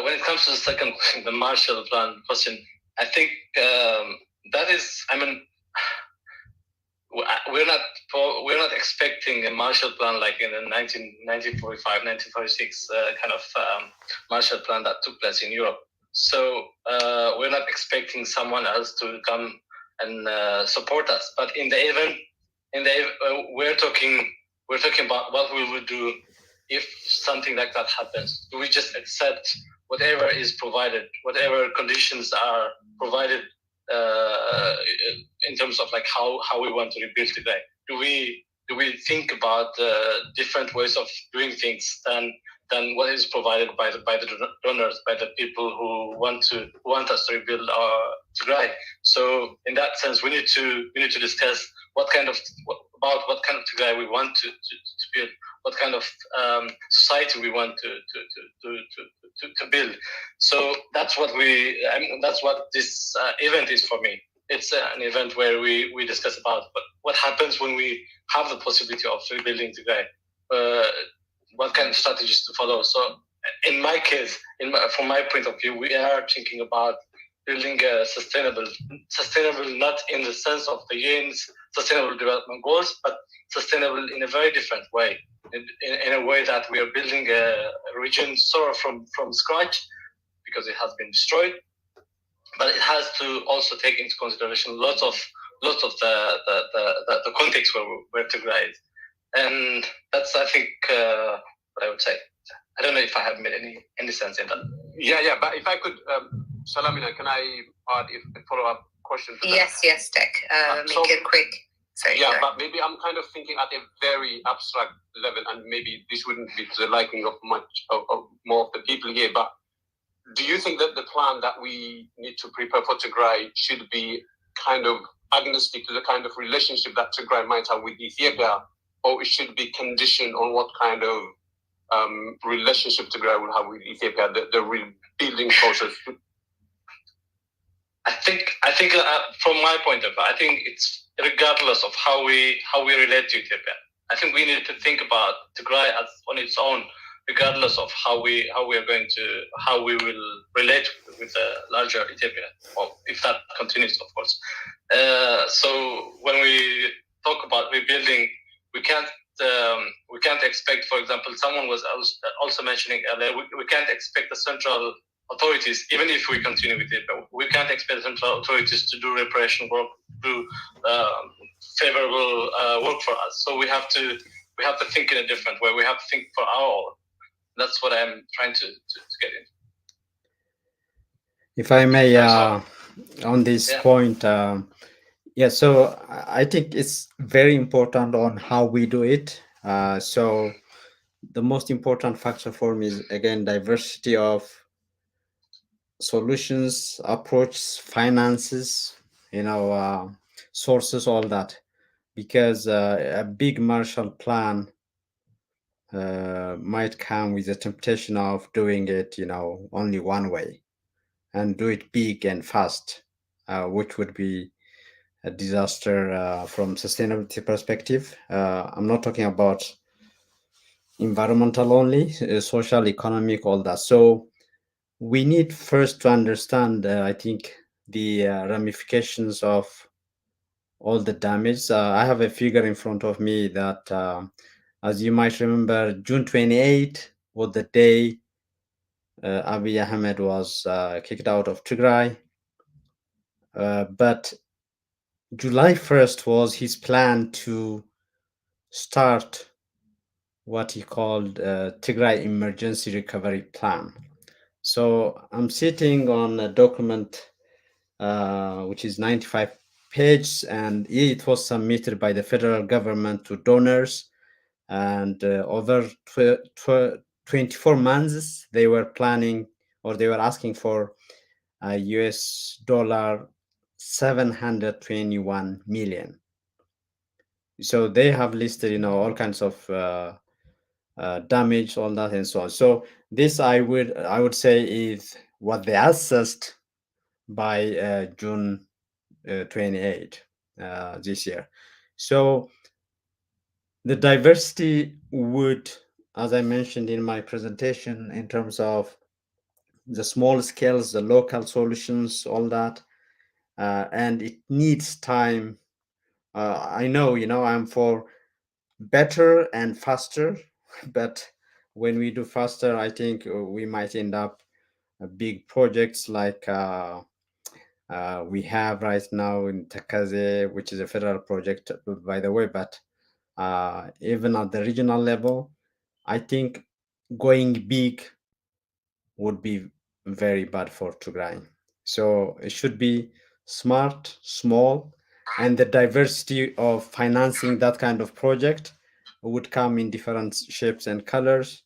When it comes to the second question, the Marshall Plan question, I think that is, we're not expecting a Marshall Plan like in the 1945, 1946 kind of Marshall Plan that took place in Europe. So we're not expecting someone else to come and support us. But in the event, we're talking about what we would do if something like that happens. Do we just accept whatever is provided, whatever conditions are provided in terms of like how we want to rebuild today? Do we think about different ways of doing things than what is provided by the donors, by the people who want us to rebuild our Tigray? So in that sense, we need to discuss what kind of Tigray we want to build, what kind of society we want to build. So that's what this event is for me. It's an event where we discuss about what happens when we have the possibility of rebuilding Tigray. What kind of strategies to follow? So, in my case, from my point of view, we are thinking about building a sustainable, not in the sense of the UN's Sustainable Development Goals, but sustainable in a very different way, in a way that we are building a region sort of from scratch, because it has been destroyed, but it has to also take into consideration lots of the context where Tigray is. And that's, I think, what I would say. I don't know if I have made any sense in that. Yeah. But if I could, Salamina, can I add a follow-up question to that? Yes, Tech. Make it quick. Sorry, but maybe I'm kind of thinking at a very abstract level, and maybe this wouldn't be to the liking of more of the people here. But do you think that the plan that we need to prepare for Tigray should be kind of agnostic to the kind of relationship that Tigray might have with Ethiopia, or it should be conditioned on what kind of relationship Tigray will have with Ethiopia, the rebuilding process? I think from my point of view, I think it's regardless of how we relate to Ethiopia. I think we need to think about Tigray as on its own, regardless of how we will relate with the larger Ethiopia, or if that continues, of course. So when we talk about rebuilding, we can't expect, for example, someone was also mentioning earlier, we can't expect the central authorities, even if we continue with it, we can't expect the central authorities to do reparation work, do favorable work for us. So we have to think in a different way. We have to think for our own. That's what I'm trying to get in. If I may, on this point, so I think it's very important on how we do it. So the most important factor for me is, again, diversity of solutions, approaches, finances, sources, all that. Because a big Marshall Plan might come with the temptation of doing it, only one way, and do it big and fast, which would be a disaster from sustainability perspective. I'm not talking about environmental only, social, economic, all that. So we need first to understand, I think, the ramifications of all the damage. I have a figure in front of me that, as you might remember, June 28 was the day Abiy Ahmed was kicked out of Tigray. But July 1st was his plan to start what he called Tigray Emergency Recovery Plan. So I'm sitting on a document which is 95 pages, and it was submitted by the federal government to donors. And over 24 months, they were planning, or they were asking for US dollar 721 million. So they have listed, all kinds of damage, all that, and so on. So this, I would say, is what they assessed by June 28 this year. So the diversity would, as I mentioned in my presentation, in terms of the small scales, the local solutions, all that, and it needs time. I know, I'm for better and faster, but when we do faster, I think we might end up big projects like we have right now in Takaze, which is a federal project, by the way. But even at the regional level, I think going big would be very bad for Tigray. So it should be smart, small, and the diversity of financing that kind of project would come in different shapes and colors.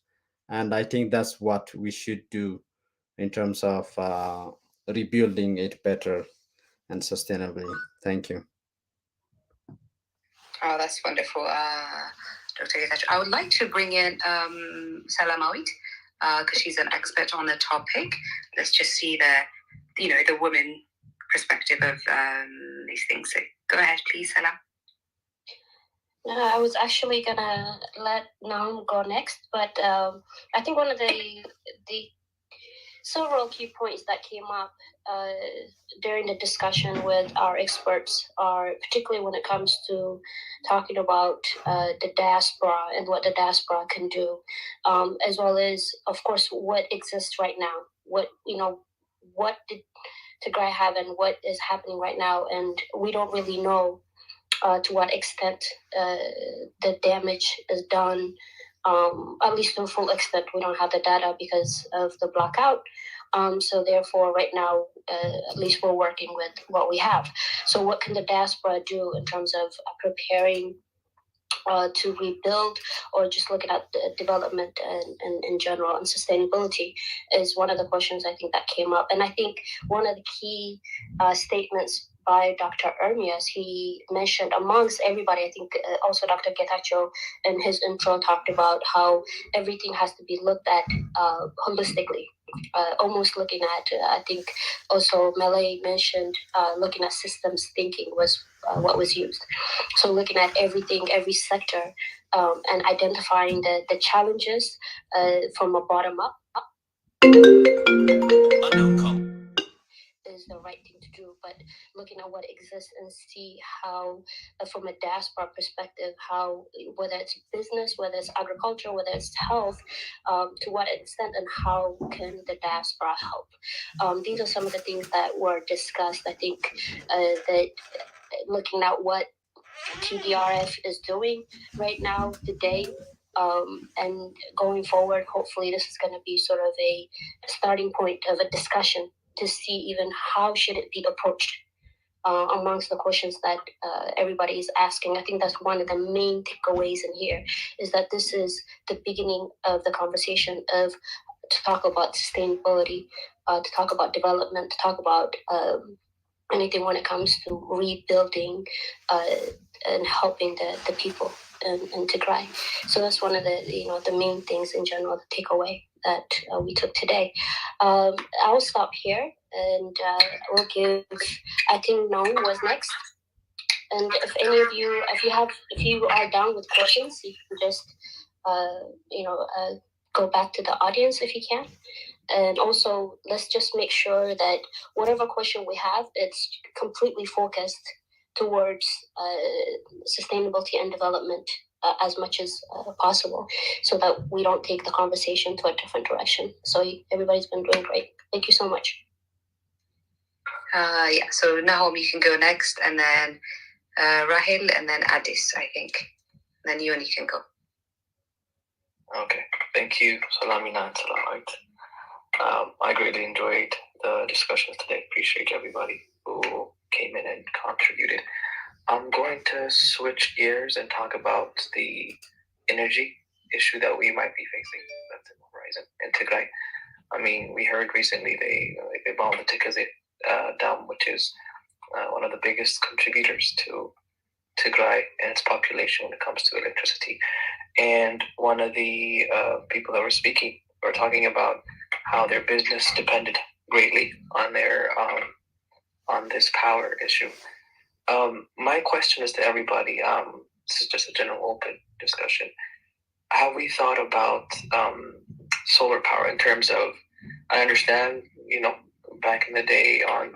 And I think that's what we should do in terms of rebuilding it better and sustainably. Thank you. Oh, that's wonderful, Dr. Getachew. I would like to bring in Salamawit, because she's an expert on the topic. Let's just see the women perspective of these things. So go ahead, please, Salam. I was actually gonna let Naum go next, but I think one of the several key points that came up during the discussion with our experts are, particularly when it comes to talking about the diaspora and what the diaspora can do, as well as, of course, what exists right now. What did Tigray have and what is happening right now, and we don't really know to what extent the damage is done. At least to a full extent, we don't have the data because of the blackout. So therefore, right now, at least we're working with what we have. So what can the diaspora do in terms of preparing to rebuild, or just looking at the development and in general, and sustainability is one of the questions I think that came up. And I think one of the key statements by Dr. Ermias, he mentioned amongst everybody, I think also Dr. Getachew in his intro talked about how everything has to be looked at holistically, almost looking at, I think also Malay mentioned looking at systems thinking was what was used. So looking at everything, every sector, and identifying the challenges from a bottom up is the right thing to do, but looking at what exists and see how, from a diaspora perspective, how whether it's business, whether it's agriculture, whether it's health, to what extent and how can the diaspora help? These are some of the things that were discussed. I think that looking at what TDRF is doing right now today. And going forward, hopefully this is going to be sort of a starting point of a discussion to see even how should it be approached amongst the questions that everybody is asking. I think that's one of the main takeaways in here, is that this is the beginning of the conversation of to talk about sustainability, to talk about development, to talk about anything when it comes to rebuilding and helping the people in Tigray. So that's one of the main things in general, the takeaway that we took today. I'll stop here and we'll give, I think Noam was next. And if any of you, if you are down with questions, you can just, go back to the audience if you can. And also, let's just make sure that whatever question we have, it's completely focused towards sustainability and development as much as possible, so that we don't take the conversation to a different direction. So everybody's been doing great. Thank you so much. So Nahom, you can go next, and then Rahil, and then Addis, I think. And then you can go. Okay, thank you, Salamina and Salamite. I greatly enjoyed the discussions today. Appreciate everybody who came in and contributed. I'm going to switch gears and talk about the energy issue that we might be facing that's in the horizon in Tigray. I mean, we heard recently they bombed the Tigray dam, which is one of the biggest contributors to Tigray and its population when it comes to electricity. And one of the people that were speaking were talking about how their business depended greatly on their on this power issue. My question is to everybody. This is just a general open discussion. Have we thought about solar power in terms of? I understand, back in the day on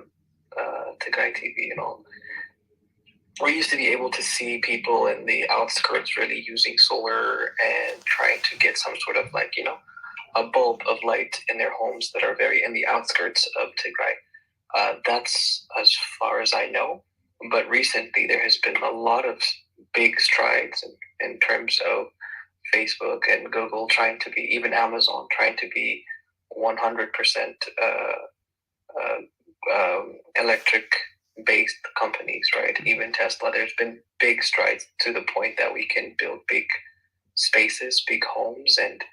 Tigray TV, we used to be able to see people in the outskirts really using solar and trying to get some sort of a bulb of light in their homes that are very in the outskirts of Tigray. That's as far as I know. But recently there has been a lot of big strides in terms of Facebook and Google trying to be, even Amazon trying to be 100% electric-based companies, right? Even Tesla, there's been big strides to the point that we can build big spaces, big homes, and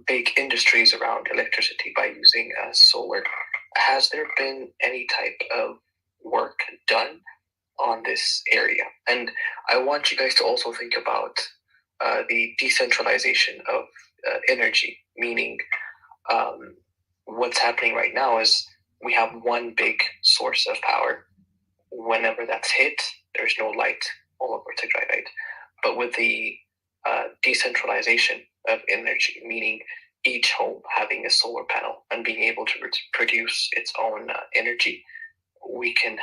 big industries around electricity by using solar. Has there been any type of work done on this area? And I want you guys to also think about the decentralization of energy, meaning what's happening right now is we have one big source of power. Whenever that's hit, there's no light all over Tigray, right? But with the decentralization of energy, meaning each home having a solar panel and being able to produce its own energy, we can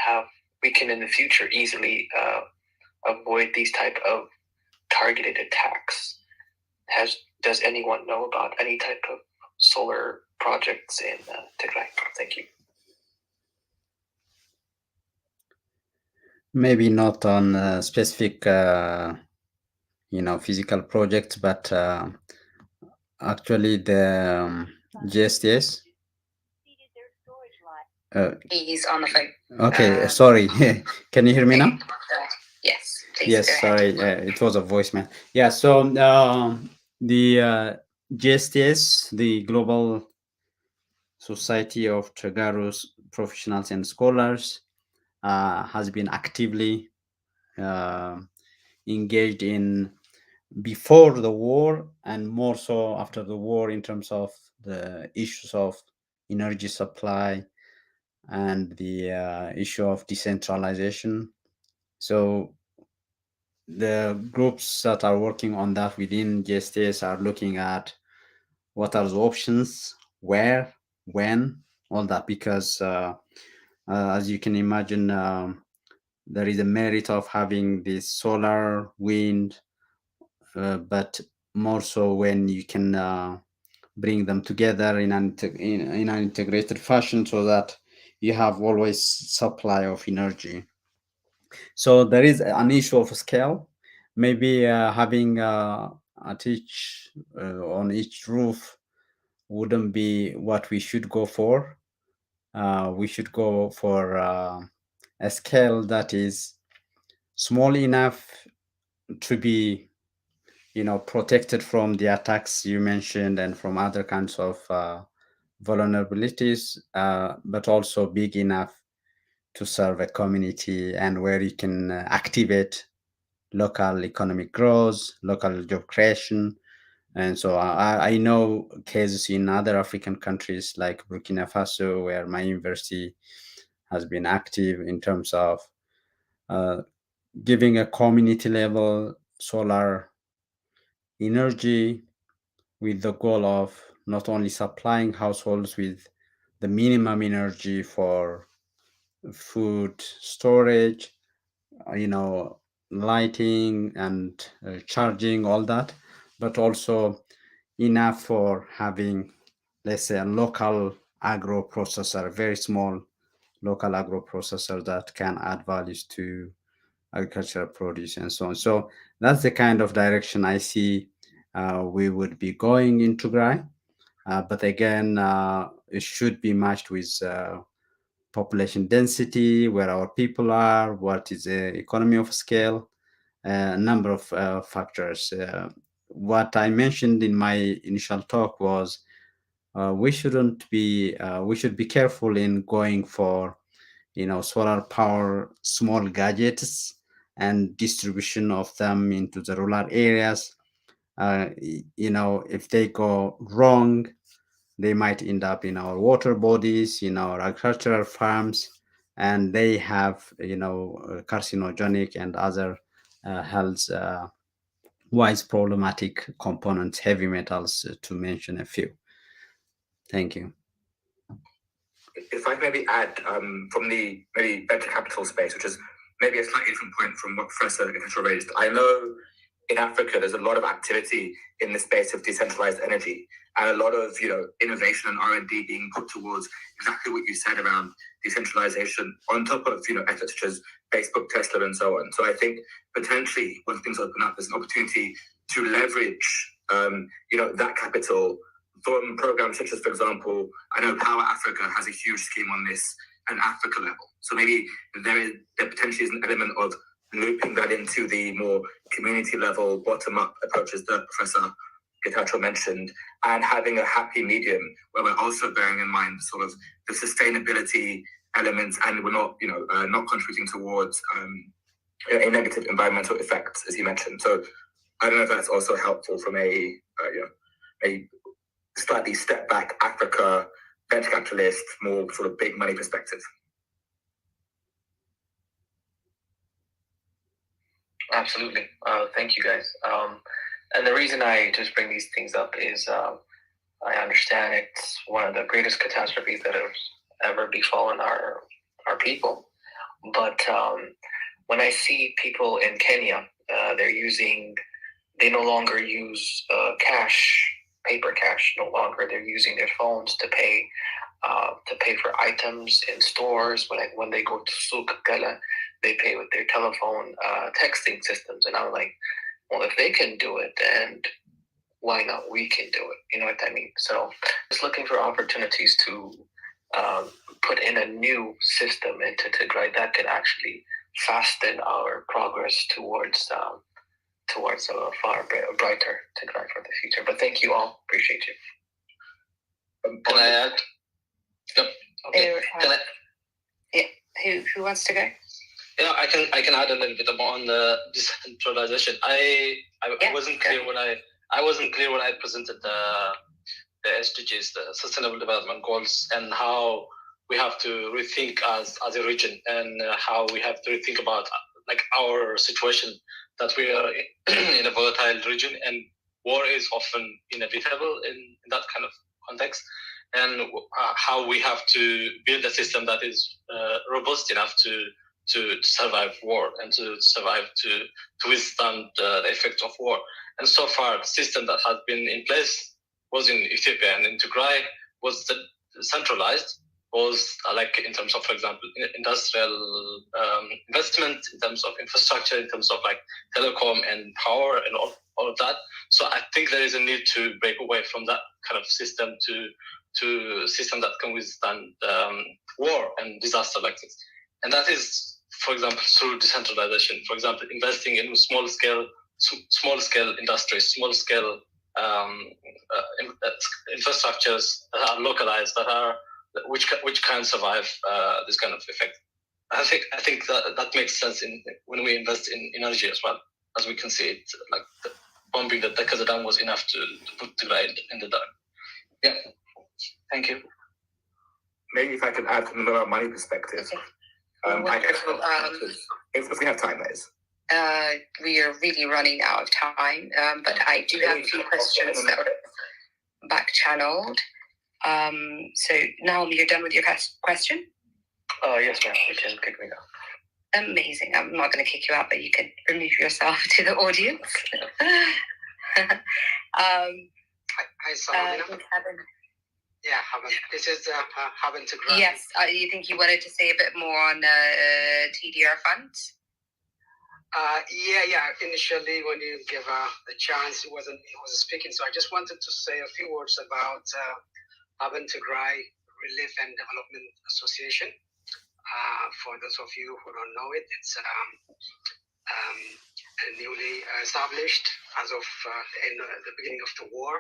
in the future easily avoid these type of targeted attacks. Does anyone know about any type of solar projects in Tigray? Thank you. Maybe not on specific, physical projects, but actually the GSTS. He's on the phone. Okay, sorry. Can you hear me now? Yes, please. Yes, sorry. It was a voicemail. Yeah, so the GSTS, the Global Society of Tagaroo Professionals and Scholars, has been actively engaged in before the war and more so after the war in terms of the issues of energy supply and the issue of decentralization. So the groups that are working on that within GSTS are looking at what are the options, where, when, all that, because as you can imagine, there is a merit of having this solar, wind, but more so when you can bring them together in an integrated fashion so that you have always supply of energy. So there is an issue of scale. Maybe having at each on each roof wouldn't be what we should go for. We should go for a scale that is small enough to be, protected from the attacks you mentioned and from other kinds of vulnerabilities, but also big enough to serve a community and where you can activate local economic growth, local job creation. And so I know cases in other African countries like Burkina Faso, where my university has been active in terms of giving a community level solar energy with the goal of not only supplying households with the minimum energy for food storage, lighting and charging, all that, but also enough for having, let's say, a local agro processor, very small local agro processor that can add values to agricultural produce and so on. So that's the kind of direction I see we would be going into Tigray. But again, it should be matched with population density, where our people are, what is the economy of scale, a number of factors. What I mentioned in my initial talk was we should be careful in going for, solar power small gadgets and distribution of them into the rural areas. If they go wrong, they might end up in our water bodies, in our agricultural farms, and they have, carcinogenic and other health wise problematic components, heavy metals, to mention a few. Thank you. If I can maybe add from the maybe venture capital space, which is maybe a slightly different point from what Professor Gatecho raised. I know in Africa there's a lot of activity in the space of decentralized energy and a lot of innovation and R&D being put towards exactly what you said around decentralization on top of efforts such as Facebook, Tesla, and so on. So I think potentially when things open up, there's an opportunity to leverage that capital from programs such as, for example, I know Power Africa has a huge scheme on this at Africa level. So maybe there potentially is an element of looping that into the more community level, bottom-up approaches that Professor Gatecho mentioned, and having a happy medium where we're also bearing in mind sort of the sustainability elements, and we're not, not contributing towards a negative environmental effects, as you mentioned. So I don't know if that's also helpful from a slightly step back Africa venture capitalist, more sort of big money perspective. Absolutely. Thank you, guys. And the reason I just bring these things up is I understand it's one of the greatest catastrophes that has ever befallen our people. But when I see people in Kenya, they no longer use paper cash. No longer, they're using their phones to pay for items in stores. When they go to Souk Gala, they pay with their telephone texting systems. And I'm like, well, if they can do it, and why not we can do it? You know what I mean? So just looking for opportunities to put in a new system into Tigray that could actually fasten our progress towards a far brighter Tigray for the future. But thank you all. Appreciate you. Can I add? Yep. Okay. Who wants to go? Yeah, I can add a little bit more on the decentralization. I wasn't clear when I presented the SDGs, the Sustainable Development Goals, and how we have to rethink as a region, and how we have to rethink about like our situation, that we are in a volatile region, and war is often inevitable in that kind of context, and how we have to build a system that is robust enough to survive war and to survive to withstand the effects of war. And so far, the system that has been in place was in Ethiopia and in Tigray was centralized, was like in terms of, for example, industrial investment, in terms of infrastructure, in terms of like telecom and power and all of that. So I think there is a need to break away from that kind of system to a system that can withstand war and disaster like this. And that is, for example, through decentralization. For example, investing in small scale industries, small scale infrastructures that are localized, which can survive this kind of effect. I think that makes sense when we invest in energy as well, as we can see it, like the bombing that the Kazadam was enough to put Tigray in the dark. Yeah, thank you. Maybe if I can add from the money perspective. If we have time, that is. We are really running out of time, but I do have a few questions that are back channeled. So now you're done with your question? Yes, ma'am. You can kick me out. Amazing. I'm not going to kick you out, but you can remove yourself to the audience. Hi, Salamina. This is Haben Tigray. Yes, you think you wanted to say a bit more on TDR funds? Yeah. Initially, when you give the chance, he wasn't speaking. So I just wanted to say a few words about Haben Tigray Relief and Development Association. For those of you who don't know it, it's newly established as of the beginning of the war.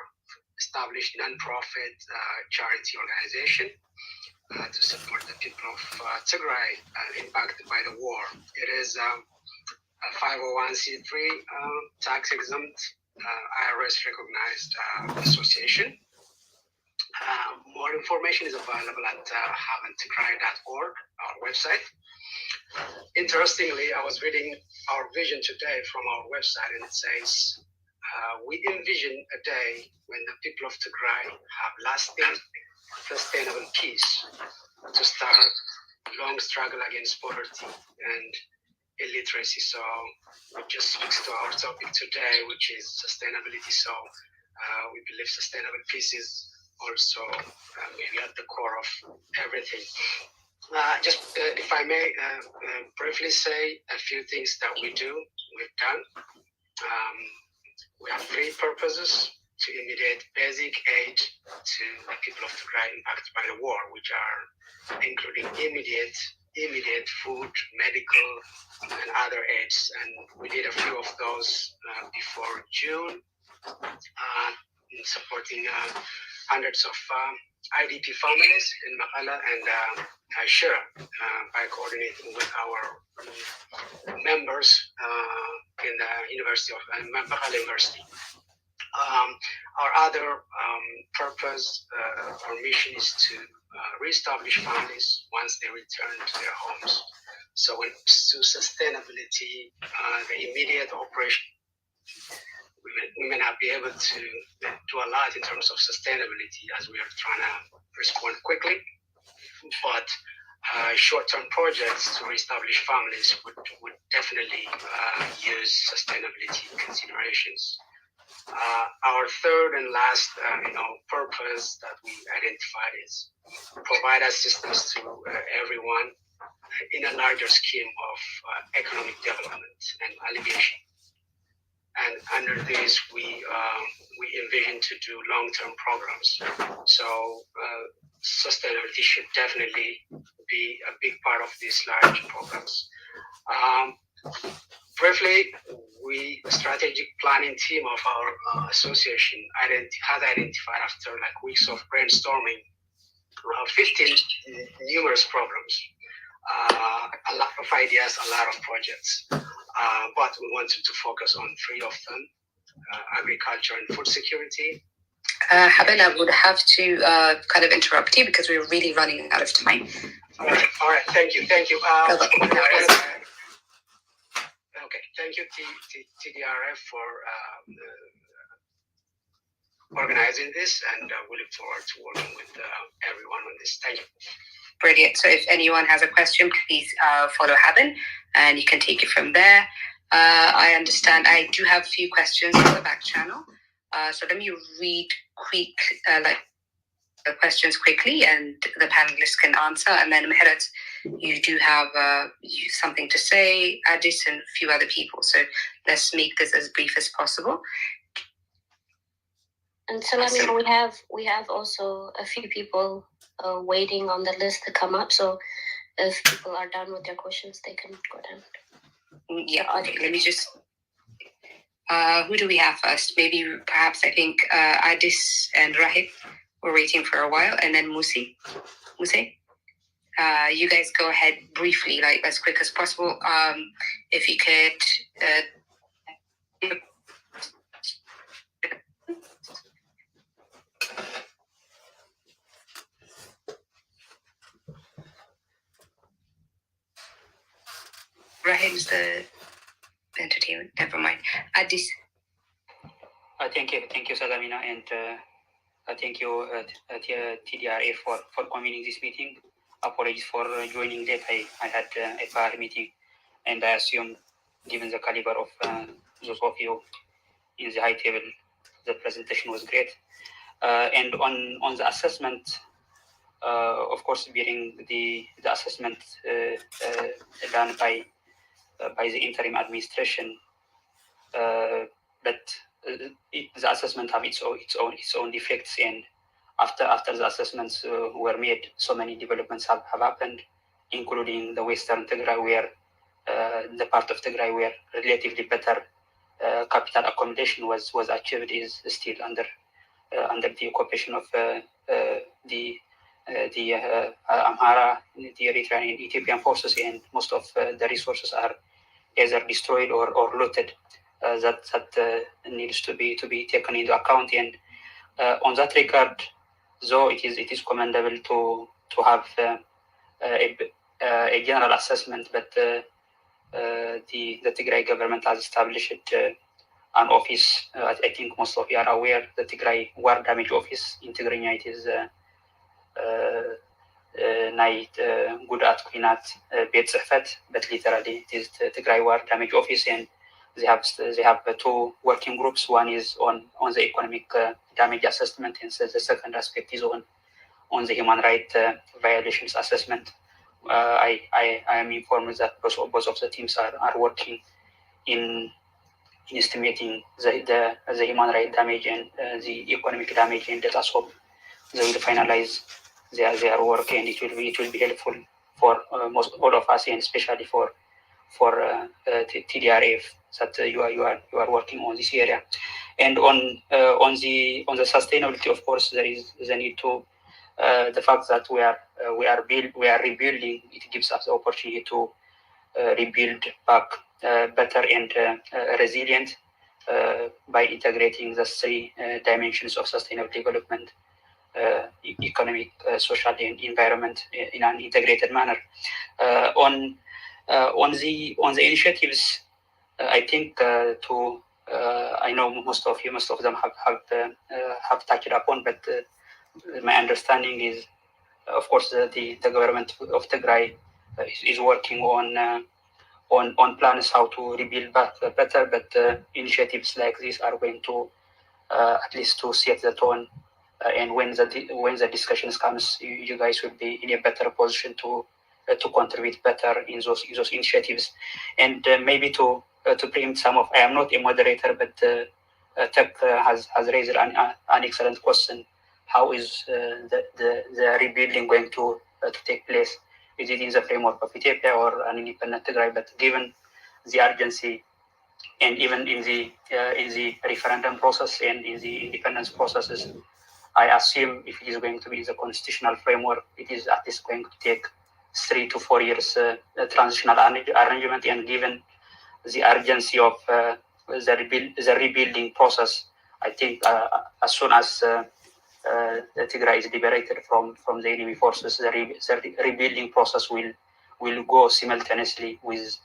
Established non-profit charity organization to support the people of Tigray impacted by the war. It is a 501c3 tax-exempt, IRS-recognized association. More information is available at haventigray.org, our website. Interestingly, I was reading our vision today from our website, and it says, we envision a day when the people of Tigray have lasting, sustainable peace to start long struggle against poverty and illiteracy. So it just speaks to our topic today, which is sustainability. So we believe sustainable peace is also maybe at the core of everything. If I may briefly say a few things that we've done. We have 3 purposes: to immediate basic aid to the people of Tigray impacted by the war, which are including immediate food, medical, and other aids. And we did a few of those before June, supporting hundreds of IDP families in Makala and Shira by coordinating with our members in the University of Makala University. Our other purpose, our mission is to reestablish families once they return to their homes. So when it comes to sustainability, the immediate operation, we may not be able to do a lot in terms of sustainability as we are trying to respond quickly, but short-term projects to reestablish families would definitely use sustainability considerations. Our third and last purpose that we identified is provide assistance to everyone in a larger scheme of economic development and alleviation. And under this, we envision to do long-term programs. So sustainability should definitely be a big part of these large programs. Briefly, the strategic planning team of our association has identified, after like weeks of brainstorming, 15 numerous programs a lot of ideas, a lot of projects. But we wanted to focus on three of them: agriculture and food security. Haben, I would have to kind of interrupt you because we're really running out of time. All right. Thank you. Okay, thank you, TDRF, for organizing this, and we look forward to working with everyone on this. Thank you. Brilliant. So if anyone has a question, please follow Haben, and you can take it from there. I understand I do have a few questions on the back channel. So let me read the questions quickly, and the panelists can answer. And then Meherat, you do have something to say, Addis, and a few other people. So let's make this as brief as possible. And Salamina, we have also a few people waiting on the list to come up. So if people are done with their questions, they can go down. Yeah, okay. Let me just. Who do we have first? Maybe perhaps I think Addis and Rahib were waiting for a while, and then Musi. You guys go ahead briefly, like as quick as possible. If you could. Rahib's the entertainment. Never mind. Addis. Thank you, Salamina, and thank you, TDRA, for convening this meeting. Apologies for joining late. I had a prior meeting, and I assume, given the caliber of those of you in the high table, the presentation was great. And on the assessment, of course, bearing the assessment done by the interim administration, but the assessment have its own defects, and after the assessments were made, so many developments have happened, including the Western Tigray, where the part of Tigray where relatively better capital accommodation was achieved is still under the occupation of the Amhara, the Eritrean and Ethiopian forces, and most of the resources are either destroyed or looted. That needs to be taken into account, and on that regard, though it is commendable to have a general assessment, but the Tigray government has established an office. I think most of you are aware, the Tigray War Damage Office. In Tigrinya, it is Gudat Quinat Bet Zefet, but literally it is the Tigray War Damage Office, and they have two working groups. One is on the economic damage assessment, and so the second aspect is on the human rights violations assessment. I am informed that both of the teams are working in estimating the human rights damage and the economic damage, and let us hope they will finalize their work, and it will be helpful for all of us, and especially for TDRF, that you are working on this area. And on the sustainability, of course, there is the need to the fact that we are rebuilding. It gives us the opportunity to rebuild back better and resilient by integrating the three dimensions of sustainable development: economic, social, and environment in an integrated manner. On the initiatives, I think I know most of them have touched upon, but my understanding is, of course, the government of Tigray is working on plans how to rebuild back better, but initiatives like this are going to at least to set the tone. And when the discussions comes, you guys will be in a better position to contribute better in those initiatives. And maybe to preempt some of, I am not a moderator, but Tech has raised an excellent question. How is the rebuilding going to take place? Is it in the framework of Ethiopia or an independent Tigray? But given the urgency, and even in the referendum process and in the independence processes, I assume if it is going to be the constitutional framework, it is at least going to take 3 to 4 years transitional arrangement, and given the urgency of the rebuilding process, I think as soon as Tigray is liberated from the enemy forces, the rebuilding process will go simultaneously with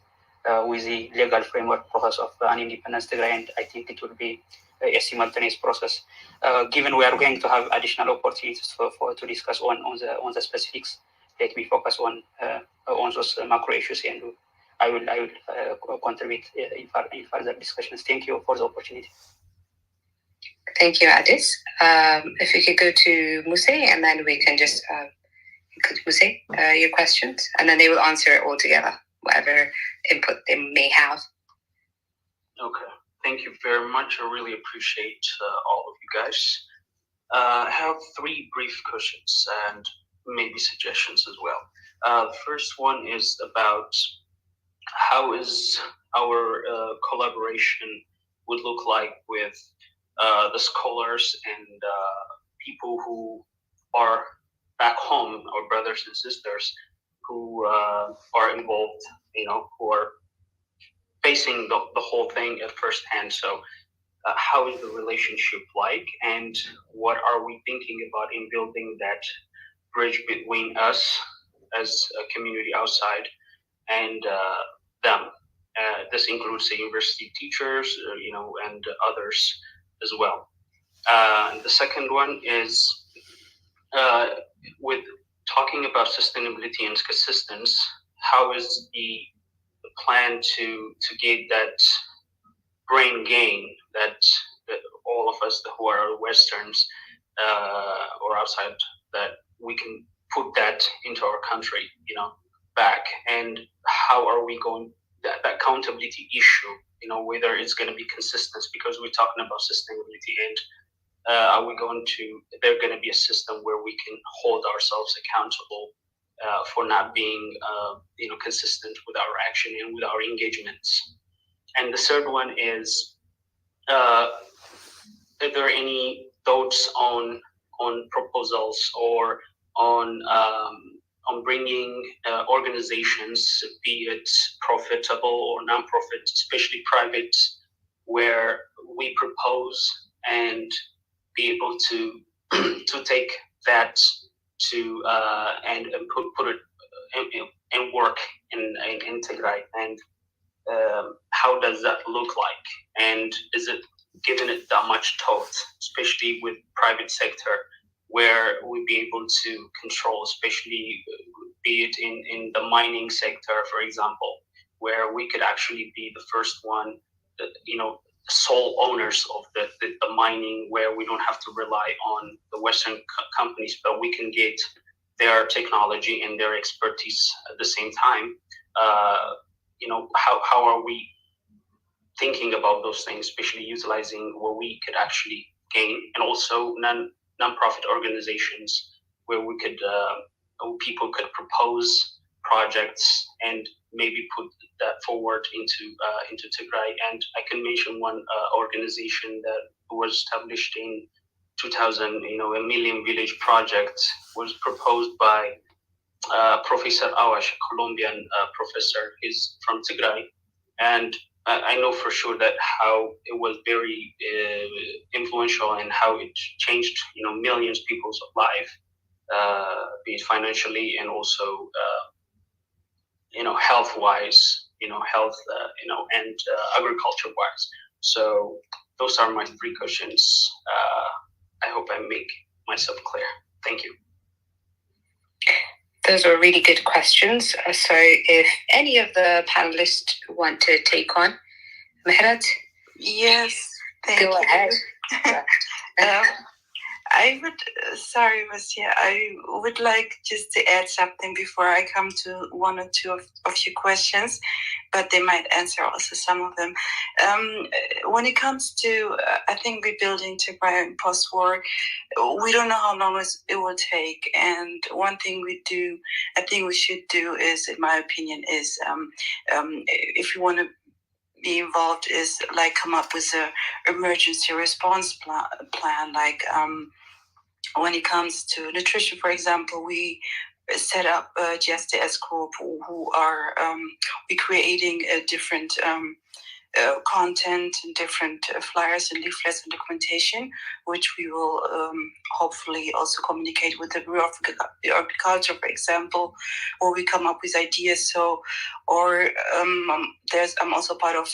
the legal framework process of an independence Tigray, and I think it will be a simultaneous process. Given we are going to have additional opportunities to discuss on the specifics, let me focus on those macro issues, and I will contribute in further discussions. Thank you for the opportunity. Thank you, Adis. If we could go to Muse, and then we can just include Muse, your questions, and then they will answer it all together, whatever input they may have. Okay, thank you very much. I really appreciate all of you guys. I have 3 brief questions and maybe suggestions as well. The first one is about how is our collaboration would look like with the scholars and people who are back home, our brothers and sisters who are involved, who are facing the whole thing at first hand. So how is the relationship like, and what are we thinking about in building that bridge between us as a community outside and them? This includes the university teachers, and others as well. The second one is with talking about sustainability and consistence, how is the plan to get that brain gain that all of us who are Westerns or outside, that we can put that into our country, back, and how are we going that accountability issue, whether it's going to be consistent, because we're talking about sustainability, and are we going to, there going to be a system where we can hold ourselves accountable for not being consistent with our action and with our engagements? And the third one is, are there any thoughts on proposals or on bringing organizations, be it profitable or non-profit, especially private, where we propose and be able to to take that to and put it and work in Tigray, and how does that look like, and is it given it that much thought, especially with private sector, where we be able to control, especially be it in the mining sector, for example, where we could actually be the first one, sole owners of the mining, where we don't have to rely on the Western companies, but we can get their technology and their expertise at the same time. How are we thinking about those things, especially utilizing what we could actually gain, and also non-profit organizations where we could people could propose projects and maybe put that forward into Tigray. And I can mention one organization that was established in 2000, a Million Village Project, was proposed by Professor Awash, a Colombian professor. He's from Tigray, and I know for sure that how it was very influential and how it changed, millions of people's life, be it financially and also, health-wise, and agriculture-wise. So those are my 3 questions. I hope I make myself clear. Thank you. Those are really good questions. So if any of the panelists want to take on, Mehrat? Yes, thank you. Go ahead. I would like just to add something before I come to one or two of your questions, but they might answer also some of them. When it comes to, I think rebuilding Tigray and post-war, we don't know how long it will take. And one thing I think we should do is, in my opinion, is if you want to be involved, is like come up with a emergency response plan. Like when it comes to nutrition, for example, we set up a GSTS group who are we creating a different content and different flyers and leaflets and documentation, which we will hopefully also communicate with the Bureau of Agriculture, for example, or we come up with ideas. So, or I'm also part of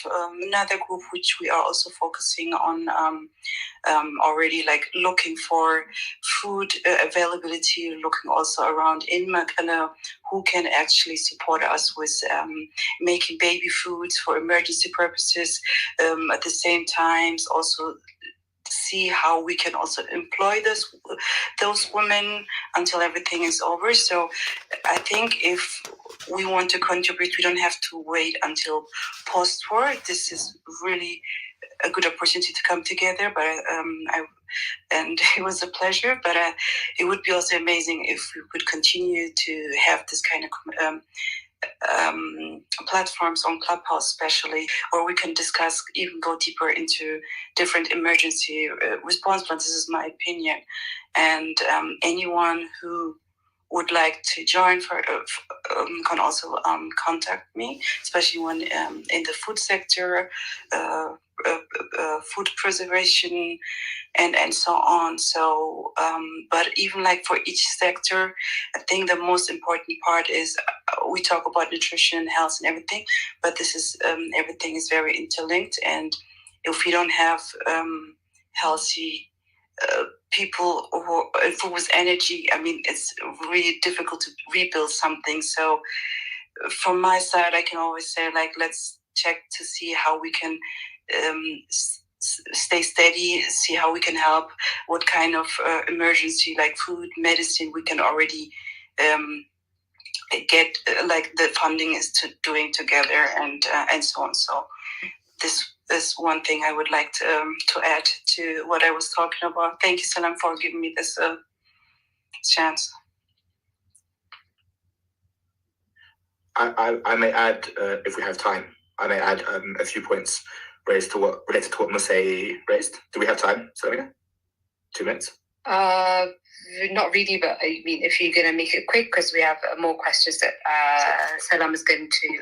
another group which we are also focusing on already, like looking for food availability, looking also around in Makala who can actually support us with making baby foods for emergency purposes. At the same time, also see how we can also employ those women until everything is over. So I think if we want to contribute, we don't have to wait until post-war. This is really a good opportunity to come together, but and it was a pleasure. But it would be also amazing if we could continue to have this kind of platforms on Clubhouse, especially, where we can discuss, even go deeper into different emergency response plans. This is my opinion, and anyone who would like to join can also contact me, especially when in the food sector, food preservation, and so on. So, but even like for each sector, I think the most important part is we talk about nutrition, health, and everything, but this is everything is very interlinked, and if we don't have healthy people who with energy, I mean, it's really difficult to rebuild something. So from my side, I can always say, like, let's check to see how we can stay steady, see how we can help, what kind of emergency, like food, medicine, we can already get, like the funding is doing together, and so on. So this is one thing I would like to add to what I was talking about. Thank you, Salam, for giving me this chance. I may add, if we have time, I may add a few points related to what Musei raised. Do we have time, Salamina? 2 minutes? Not really, but I mean, if you're going to make it quick, because we have more questions that Salam is going to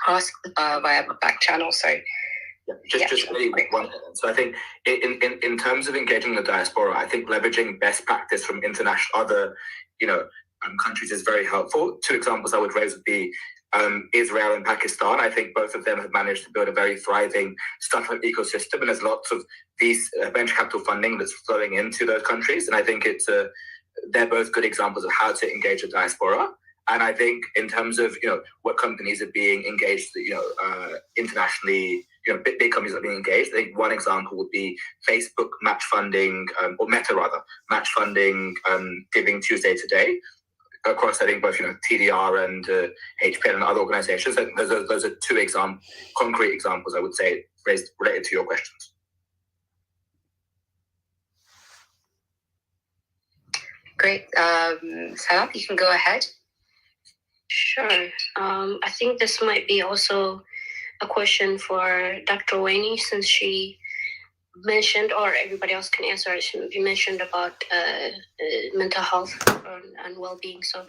ask via the back channel. So just really one. So I think in terms of engaging the diaspora, I think leveraging best practice from international other, countries is very helpful. 2 examples I would raise would be Israel and Pakistan. I think both of them have managed to build a very thriving startup ecosystem, and there's lots of these venture capital funding that's flowing into those countries. And I think they're both good examples of how to engage the diaspora. And I think in terms of what companies are being engaged, internationally, big companies are being engaged. I think one example would be Facebook match funding, or Meta rather, match funding Giving Tuesday Today across, I think, both TDR and HPN and other organizations. Those are 2 concrete examples, I would say, related to your questions. Great. Salam, you can go ahead. Sure. I think this might be also a question for Dr. Wayne, since she mentioned, or everybody else can answer it, she mentioned about mental health and well-being. So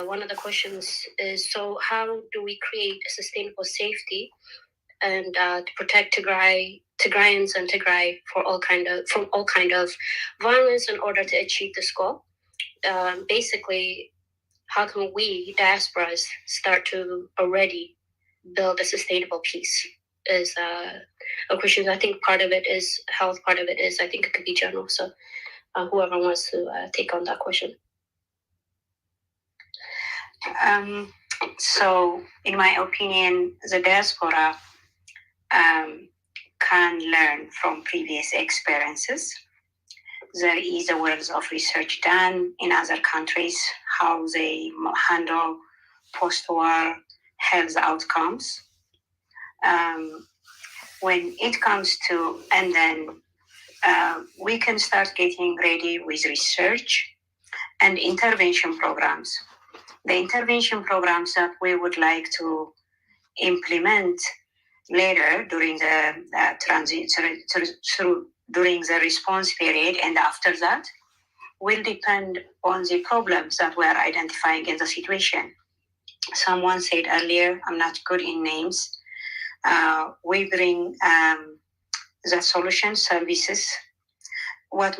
one of the questions is, so how do we create a sustainable safety and to protect Tigrayans and Tigray from all kind of violence in order to achieve this goal? Basically, how can we diasporas start to already build a sustainable peace? Is a question. I think part of it is health, part of it is, I think it could be general. So whoever wants to take on that question. So in my opinion, the diaspora can learn from previous experiences. There is a wealth of research done in other countries, how they handle post-war health outcomes. When it comes to, and then we can start getting ready with research and intervention programs. The intervention programs that we would like to implement later during the during the response period and after that will depend on the problems that we are identifying in the situation. Someone said earlier, I'm not good in names. We bring the solution services, but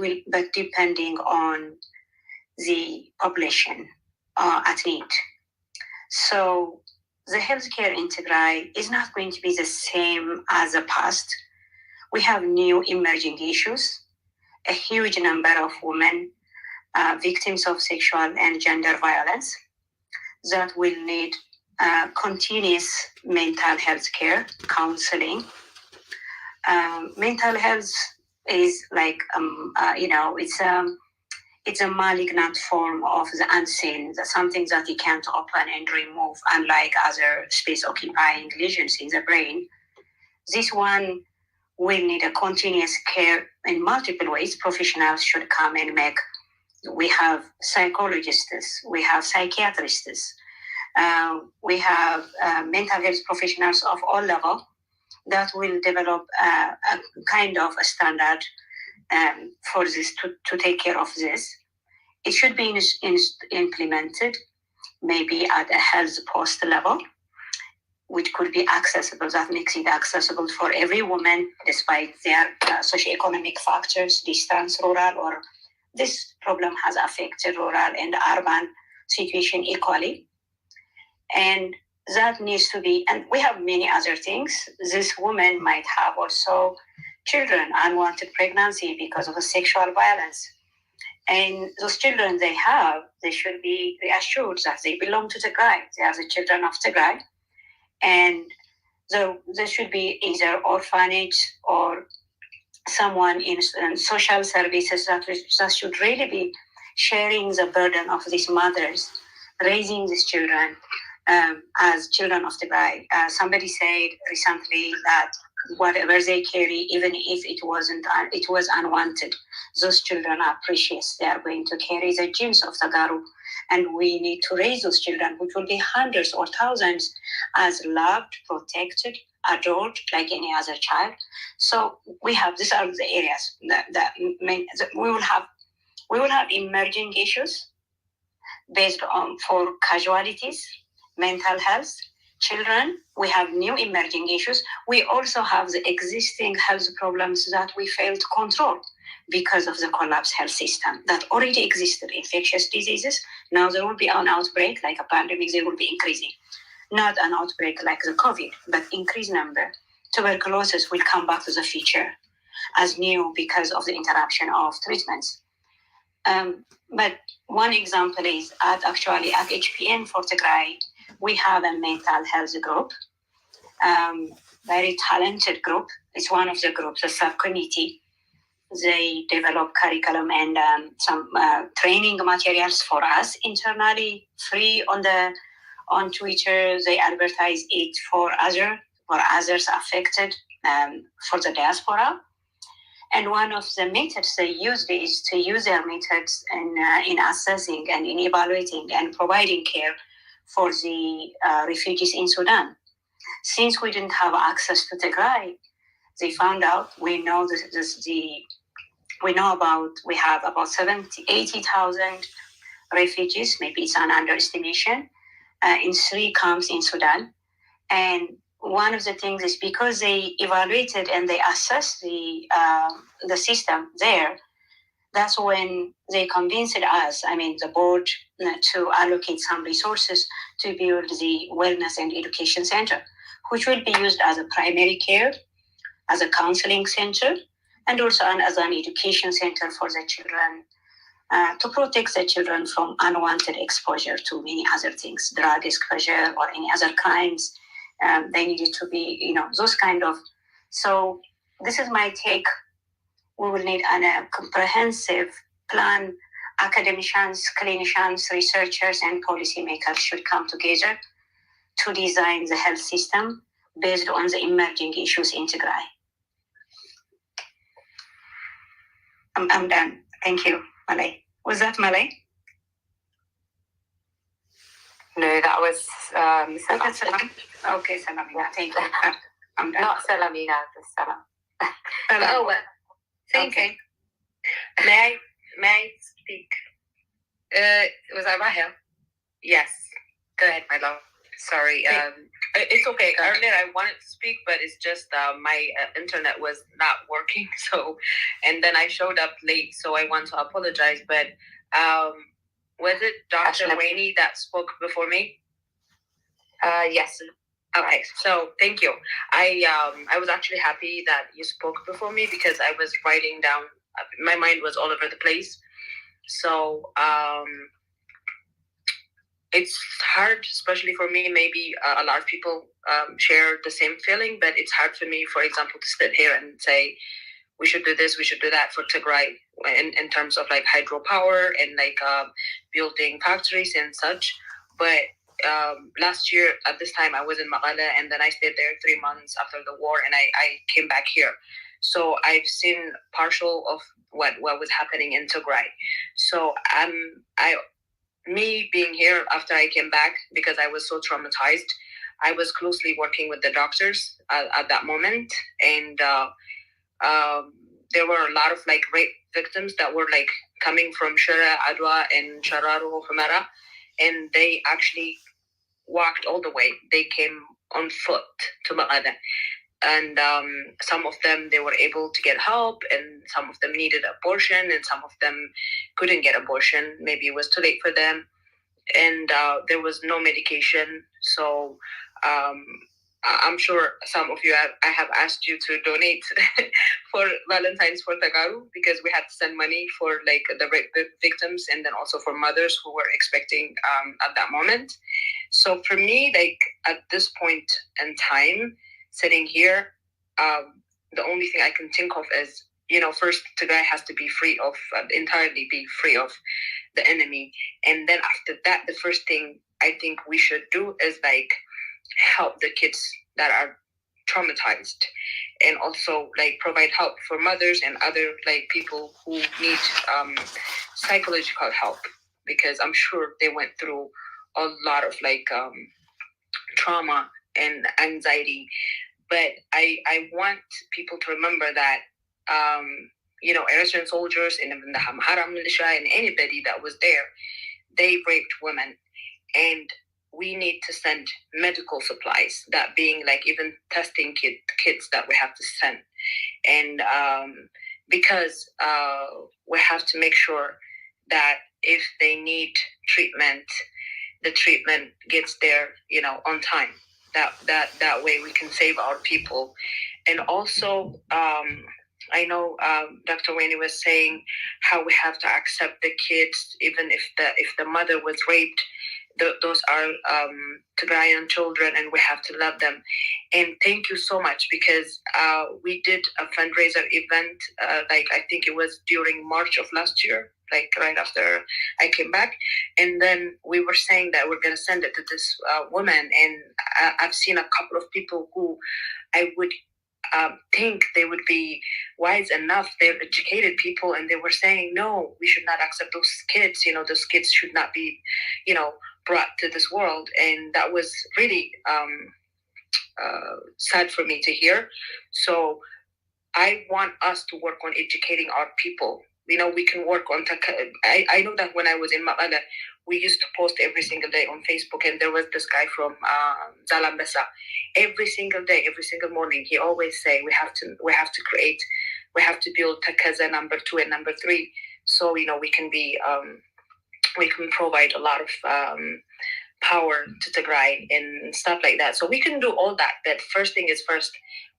depending on the population at need. So the healthcare in Tigray is not going to be the same as the past. We have new emerging issues, a huge number of women victims of sexual and gender violence that will need continuous mental health care, counseling. Mental health is like, it's a malignant form of the unseen, something that you can't open and remove, unlike other space-occupying lesions in the brain. This one will need a continuous care in multiple ways. Professionals should come and make. We have psychologists, we have psychiatrists, we have mental health professionals of all levels that will develop a kind of a standard for this to take care of this. It should be implemented maybe at a health post level, which could be accessible. That makes it accessible for every woman, despite their socioeconomic factors, distance, rural, or this problem has affected rural and urban situation equally. And that needs to be, and we have many other things. This woman might have also children, unwanted pregnancy because of the sexual violence. And those children they have, they should be reassured that they belong to Tigray. They are the children of Tigray. And there should be either orphanage or someone in social services that should really be sharing the burden of these mothers, raising these children as children of Tigray. Somebody said recently that whatever they carry, even if it was unwanted, those children are precious. They are going to carry the genes of Tagaroo, and we need to raise those children, which will be hundreds or thousands, as loved, protected, adored like any other child. So we have, these are the areas that we will have emerging issues based on for casualties, mental health, children. We have new emerging issues. We also have the existing health problems that we failed to control because of the collapsed health system that already existed. Infectious diseases, now there will be an outbreak, like a pandemic, they will be increasing. Not an outbreak like the COVID, but increased number. Tuberculosis will come back to the future as new because of the interruption of treatments. But one example is at HPN for Tigray, we have a mental health group, very talented group. It's one of the groups, a subcommittee. They develop curriculum and some training materials for us internally, free on Twitter. They advertise it for others affected, for the diaspora. And one of the methods they used is to use their methods in assessing and in evaluating and providing care for the refugees in Sudan. Since we didn't have access to Tigray, they found out, we have about 80,000 refugees, maybe it's an underestimation, in 3 camps in Sudan. And one of the things is because they evaluated and they assessed the system there, that's when they convinced us, the board, to allocate some resources to build the wellness and education center, which will be used as a primary care, as a counseling center, and also as an education center for the children, to protect the children from unwanted exposure to many other things, drug exposure or any other crimes. They needed to be, those kind of. So this is my take. We will need a comprehensive plan. Academicians, clinicians, researchers, and policymakers should come together to design the health system based on the emerging issues in Tigray. I'm done. Thank you, Malay. Was that Malay? No, that was Salam. Okay, Salamina. Thank you. I'm done. Not Salamina, just Salam. Oh, well. Thank you. May I speak? Was that Rahel? Yes. Go ahead, my love. Sorry. It's okay. Earlier I wanted to speak, but it's just my internet was not working. So, and then I showed up late, so I want to apologize. But was it Dr. Rainey that spoke before me? Yes. All right. So thank you. I was actually happy that you spoke before me because I was writing down. My mind was all over the place. So it's hard, especially for me. Maybe a lot of people share the same feeling, but it's hard for me, for example, to sit here and say, we should do this, we should do that for Tigray in terms of like hydropower and like building factories and such. But last year at this time, I was in Maqala, and then I stayed there 3 months after the war, and I came back here. So I've seen partial of what was happening in Tigray. So me being here after I came back, because I was so traumatized, I was closely working with the doctors at that moment, and there were a lot of like rape victims that were like coming from Shara, Adwa, and Shararo, Humara, and they actually walked all the way. They came on foot to Maqada. And some of them, they were able to get help, and some of them needed abortion, and some of them couldn't get abortion. Maybe it was too late for them. And there was no medication. So I'm sure some of you I have asked you to donate for Valentine's for Tagaroo, because we had to send money for like the rape victims, and then also for mothers who were expecting at that moment. So for me, like at this point in time, sitting here, the only thing I can think of is, first Tigray has to be free of, entirely be free of the enemy. And then after that, the first thing I think we should do is like help the kids that are traumatized, and also like provide help for mothers and other like people who need psychological help, because I'm sure they went through a lot of like trauma and anxiety. But I want people to remember that Eritrean soldiers and even the Amhara militia and anybody that was there, they raped women, and we need to send medical supplies, that being like even testing kits that we have to send. And because we have to make sure that if they need treatment, the treatment gets there, on time. That way we can save our people. And also, I know Dr. Wayne was saying how we have to accept the kids, even if the mother was raped. Those are Tigrayan children, and we have to love them. And thank you so much, because we did a fundraiser event, like I think it was during March of last year, like right after I came back. And then we were saying that we're going to send it to this woman. And I've seen a couple of people who I would think they would be wise enough. They're educated people, and they were saying, no, we should not accept those kids. Those kids should not be, brought to this world. And that was really sad for me to hear. So I want us to work on educating our people. We can work on I know that when I was in Maqala, we used to post every single day on Facebook, and there was this guy from Zalambesa. Every single day, every single morning, he always say we have to build Takaza number 2 and number 3, so we can be we can provide a lot of power to Tigray and stuff like that. So we can do all that. But first thing is first,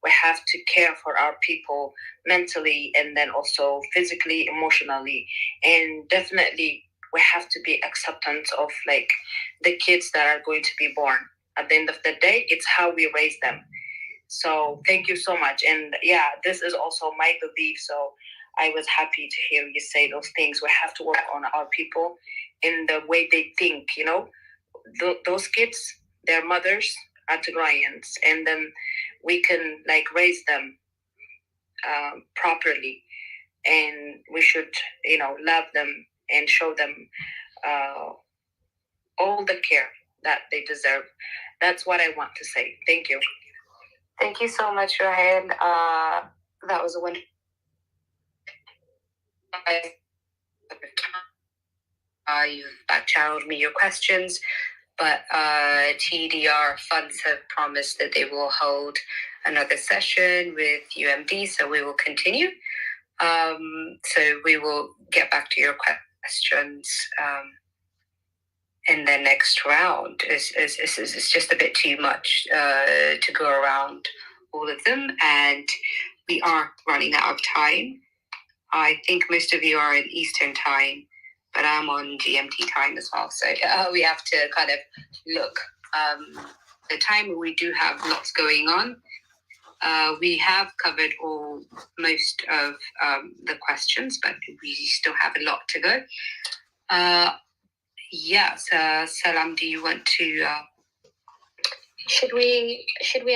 we have to care for our people mentally, and then also physically, emotionally, and definitely we have to be acceptant of like the kids that are going to be born. At the end of the day, it's how we raise them. So thank you so much. And yeah, this is also my belief. So I was happy to hear you say those things. We have to work on our people in the way they think, those kids, their mothers are Tigrayans, and then we can like raise them properly, and we should love them and show them all the care that they deserve. That's what I want to say. Thank you. Thank you so much, Rahel. That was a wonderful. you've back-channeled me your questions, but TDR funds have promised that they will hold another session with UMD, so we will continue. So we will get back to your questions in the next round. It's just a bit too much to go around all of them, and we are running out of time. I think most of you are in Eastern time, but I'm on GMT time as well. So we have to kind of look the time. We do have lots going on. We have covered most of the questions, but we still have a lot to go. Yes, Salam, do you want to? Should we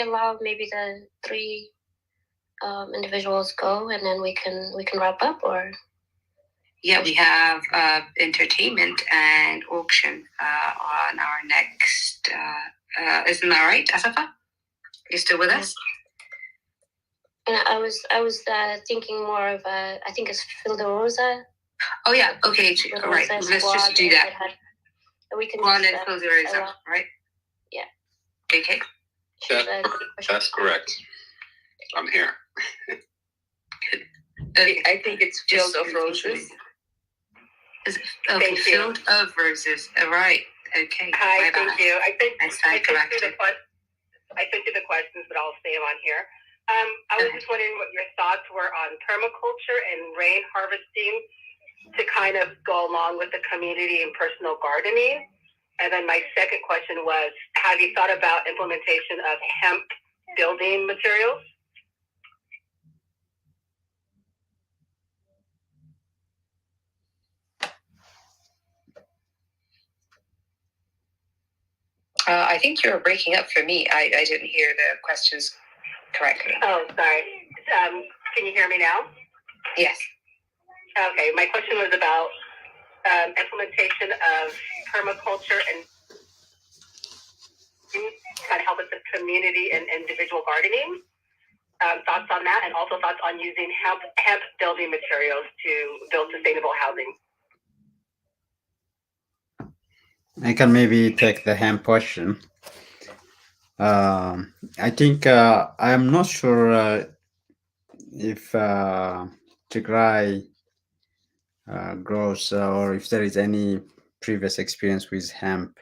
allow maybe the three individuals go, and then we can wrap up, or? Yeah, we have entertainment and auction on our next. Isn't that right, Asafa? You still with us? And I was thinking more of I think it's Phil de Rosa. Oh yeah, okay, all right. Let's just do that. We can go on and Phil de Rosa, right? Yeah. Okay. That's correct. I'm here. I think it's Field of Roses. Is it, okay, Field of Roses. All right. Okay. Hi, thank you. I think I sent you the questions, but I'll save on here. I was just wondering what your thoughts were on permaculture and rain harvesting to kind of go along with the community and personal gardening. And then my second question was, have you thought about implementation of hemp building materials? I think you were breaking up for me. I didn't hear the questions correctly. Oh, sorry. Can you hear me now? Yes. Okay. My question was about implementation of permaculture and kind of help with the community and individual gardening. Thoughts on that, and also thoughts on using hemp building materials to build sustainable housing. I can maybe take the hemp question. I think I'm not sure if Tigray grows or if there is any previous experience with hemp.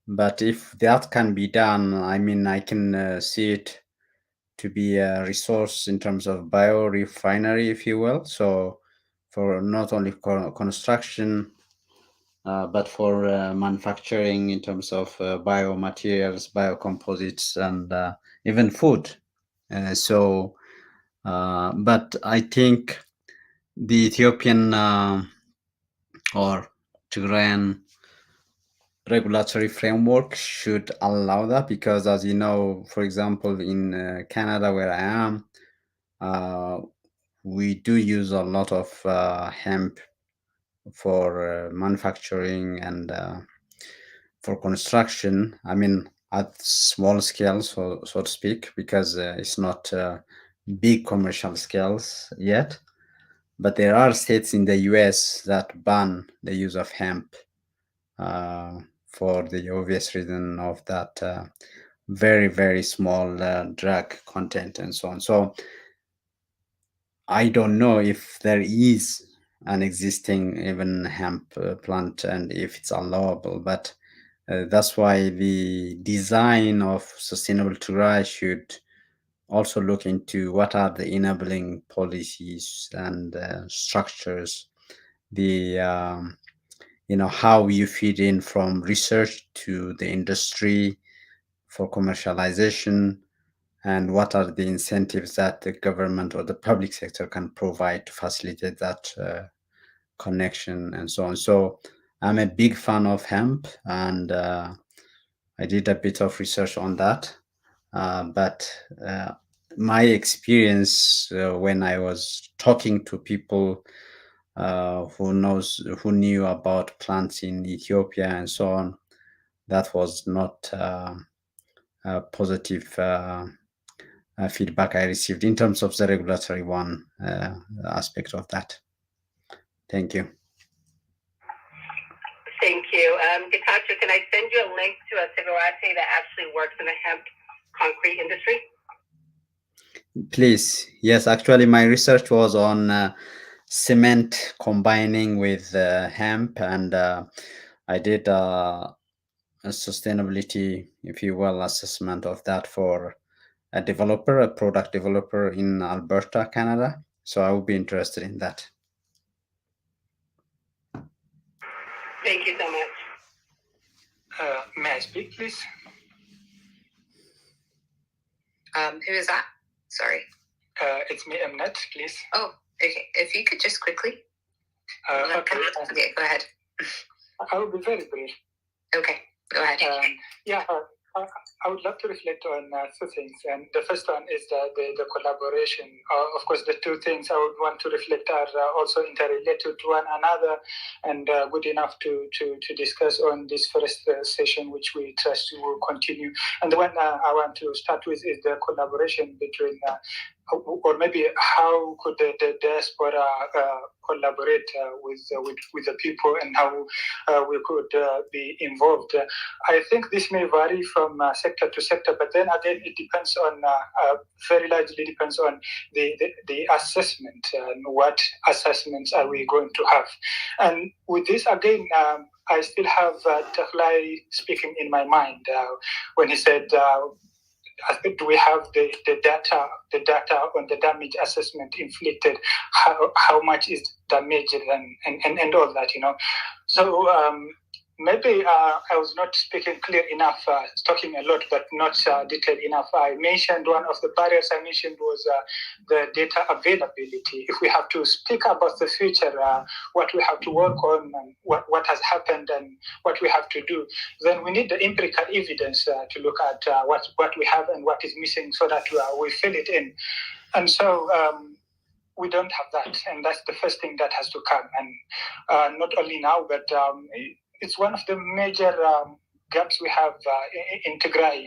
But if that can be done, I mean, I can see it to be a resource in terms of biorefinery, if you will. So for not only construction, but for manufacturing in terms of biomaterials, biocomposites, and even food. But I think the Ethiopian or Tigrayan regulatory framework should allow that, because as you know, for example, in Canada, where I am, we do use a lot of hemp for manufacturing and for construction. I mean, at small scale, so to speak, because it's not big commercial scales yet. But there are states in the US that ban the use of hemp for the obvious reason of that very, very small drug content and so on. So I don't know if there is an existing even hemp plant and if it's allowable, but that's why the design of sustainable Tigray should also look into what are the enabling policies and structures, the how you feed in from research to the industry for commercialization, and what are the incentives that the government or the public sector can provide to facilitate that connection and so on. So I'm a big fan of hemp, and I did a bit of research on that. But my experience when I was talking to people who knew about plants in Ethiopia and so on, that was not a positive feedback I received in terms of the regulatory one aspect of that. Thank you. you. Getachew, can I send you a link to a cigarette that actually works in the hemp concrete industry? Please. Yes, actually, my research was on cement combining with hemp, and I did a sustainability, if you will, assessment of that for a developer, a product developer in Alberta, Canada. So I would be interested in that. Thank you so much. May I speak, please? Who is that? Sorry. It's me, Mnet, please. Oh, okay. If you could just quickly. Okay. Okay, go ahead. I will be very brief. Okay, go ahead. I would love to reflect on two things. And the first one is the collaboration. Of course, the two things I would want to reflect are also interrelated to one another and good enough to discuss on this first session, which we trust will continue. And the one I want to start with is the collaboration between or maybe how could the diaspora collaborate with the people and how we could be involved. I think this may vary from sector to sector, but then again, it depends on, very largely depends on the assessment and what assessments are we going to have. And with this, again, I still have Taglai speaking in my mind when he said, do we have the data on the damage assessment inflicted? How much is damaged and all that, you know? So maybe I was not speaking clear enough, talking a lot, but not detailed enough. I mentioned one of the barriers I mentioned was the data availability. If we have to speak about the future, what we have to work on, and what has happened and what we have to do, then we need the empirical evidence to look at what we have and what is missing so that we fill it in. And so we don't have that. And that's the first thing that has to come. And not only now, but it's one of the major gaps we have in Tigray.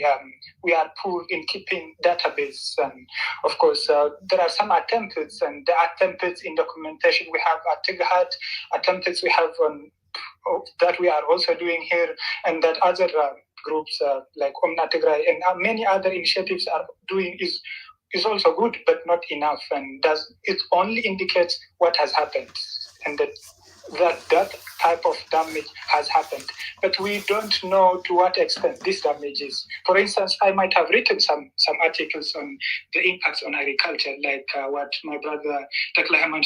We are poor in keeping database. And of course, there are some attempts, and the attempts in documentation we have at Tigray, attempts we have on that we are also doing here, and that other groups like Omna Tigray and many other initiatives are doing is also good, but not enough. And it only indicates what has happened, and that type of damage has happened. But we don't know to what extent this damage is. For instance, I might have written some articles on the impacts on agriculture, like what my brother Taklahman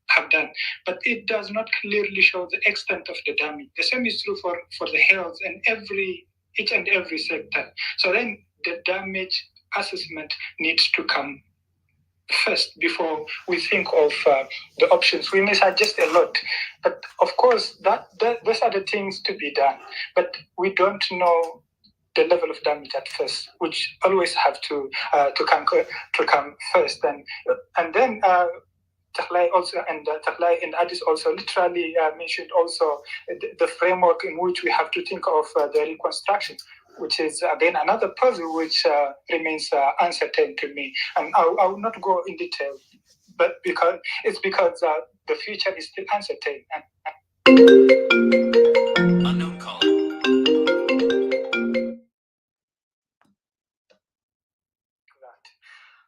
have done, but it does not clearly show the extent of the damage. The same is true for the health and each and every sector. So then the damage assessment needs to come first before we think of the options. We may suggest a lot, but of course those are the things to be done. But we don't know the level of damage at first, which always have to come first, and then. Taglai also and Taglai and Addis also literally mentioned also the framework in which we have to think of the reconstruction, which is again another puzzle which remains uncertain to me. And I will not go in detail, but because the future is still uncertain. Unknown caller.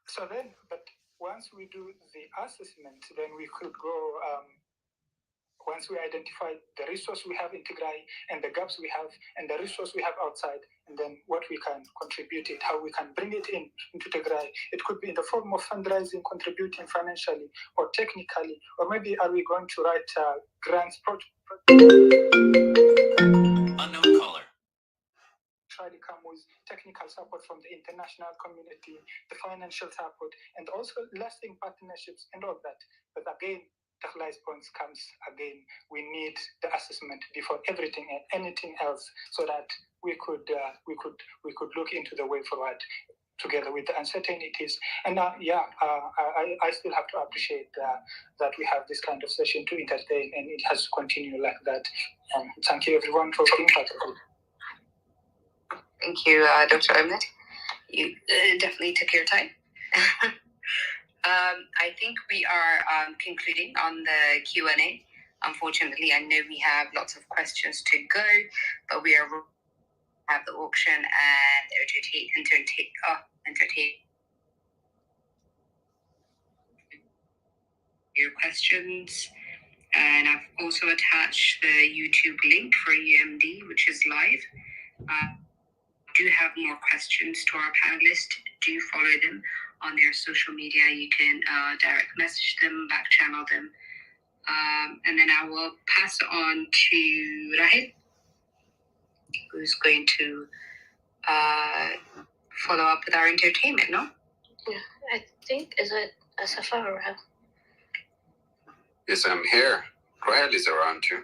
So then, but once we do the assessment, then we could go. Once we identify the resource we have in Tigray and the gaps we have and the resource we have outside, and then what we can contribute it, how we can bring it into Tigray. It could be in the form of fundraising, contributing financially or technically, or maybe are we going to write grants? Unknown caller. Try to come with technical support from the international community, the financial support, and also lasting partnerships and all that. But again, Taglai's points comes again. We need the assessment before everything and anything else, so that we could look into the way forward together with the uncertainties. And I still have to appreciate that we have this kind of session to entertain, and it has to continue like that. Thank you everyone for being part of it. Thank you, Dr. Ahmed. You definitely took your time. I think we are concluding on the Q&A. Unfortunately, I know we have lots of questions to go, but we are have the auction and entertain your questions. And I've also attached the YouTube link for UMD, which is live. Do have more questions to our panelists. Do follow them on their social media. You can direct message them, back channel them. And then I will pass it on to Rahid, who's going to follow up with our entertainment, no? Yeah, I think, is it Asafa or Rahel? Yes, I'm here. Rahel is around too.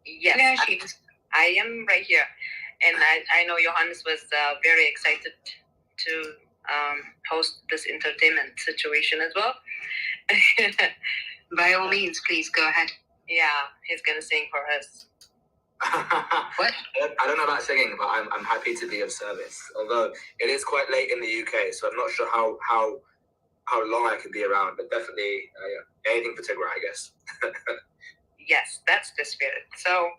Yes, I am right here. And I know Johannes was very excited to host this entertainment situation as well. By all means, please go ahead. Yeah, he's going to sing for us. What? I don't know about singing, but I'm happy to be of service. Although it is quite late in the UK, so I'm not sure how long I could be around, but definitely anything for Tigray, I guess. Yes, that's the spirit. So,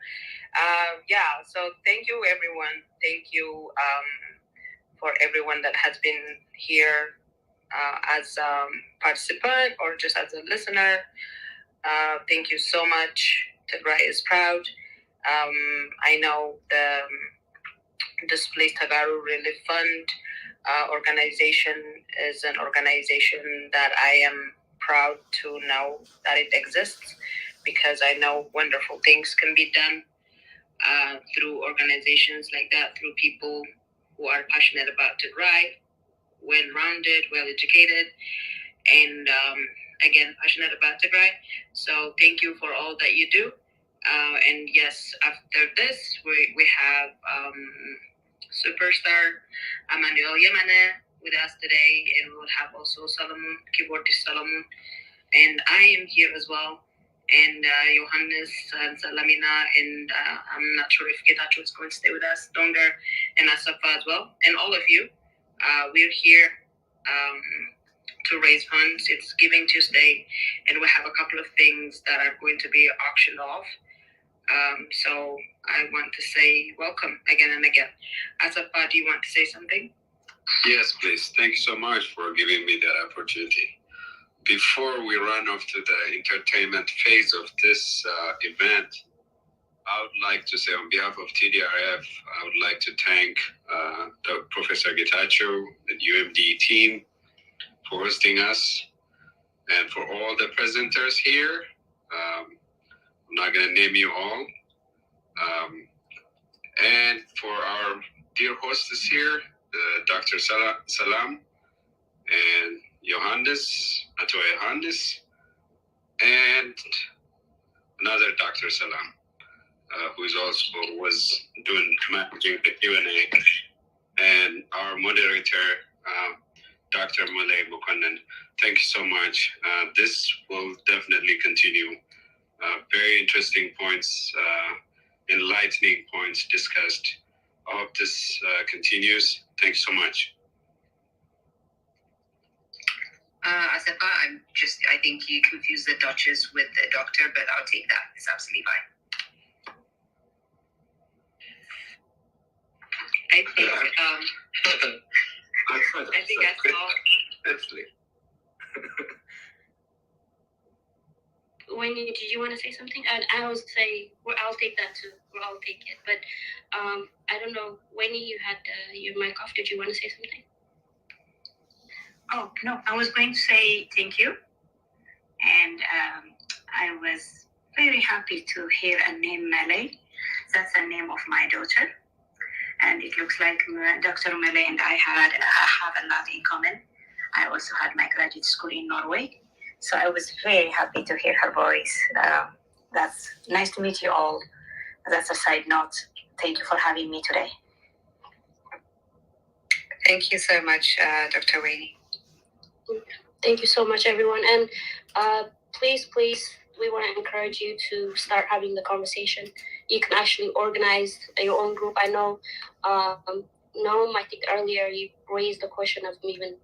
so thank you, everyone. Thank you for everyone that has been here as a participant or just as a listener. Thank you so much. Tigray is proud. I know the Displaced Tagaroo Relief Fund organization is an organization that I am proud to know that it exists, because I know wonderful things can be done through organizations like that, through people who are passionate about Tigray, well-rounded, well-educated, and again, passionate about Tigray. So thank you for all that you do. And yes, after this, we have superstar Emmanuel Yemane with us today, and we'll have also Solomon, keyboardist Solomon, and I am here as well, and Johannes and Salamina, and I'm not sure if Getachew is going to stay with us longer, and Asafa as well, and all of you. We're here to raise funds. It's Giving Tuesday, and we have a couple of things that are going to be auctioned off. So I want to say welcome again and again. Asafa, do you want to say something? Yes, please. Thank you so much for giving me that opportunity. Before we run off to the entertainment phase of this event, I would like to say on behalf of TDRF, I would like to thank Professor Getachew and UMD team for hosting us, and for all the presenters here. I'm not going to name you all. And for our dear hostess here, Dr. Salam and Johannes, and another Dr. Salam, who is also was doing managing the Q&A, and our moderator, Dr. Malay Buchanan. Thank you so much. This will definitely continue. Very interesting points, enlightening points discussed. I hope this continues. Thanks so much. Asafa, I think you confused the Duchess with the doctor, but I'll take that. It's absolutely fine. I think I saw. Actually. Wendy, did you want to say something? And I will say, well, I'll take that too. Well, I'll take it. But I don't know, Wendy, you had your mic off. Did you want to say something? Oh, no, I was going to say thank you. And I was very happy to hear a name, Malay. That's the name of my daughter. And it looks like Dr. Malay and I have a lot in common. I also had my graduate school in Norway. So I was very happy to hear her voice. That's nice to meet you all. That's a side note. Thank you for having me today. Thank you so much, Dr. Wainey. Thank you so much, everyone. And please, we want to encourage you to start having the conversation. You can actually organize your own group. I know, Noam, I think earlier you raised the question of even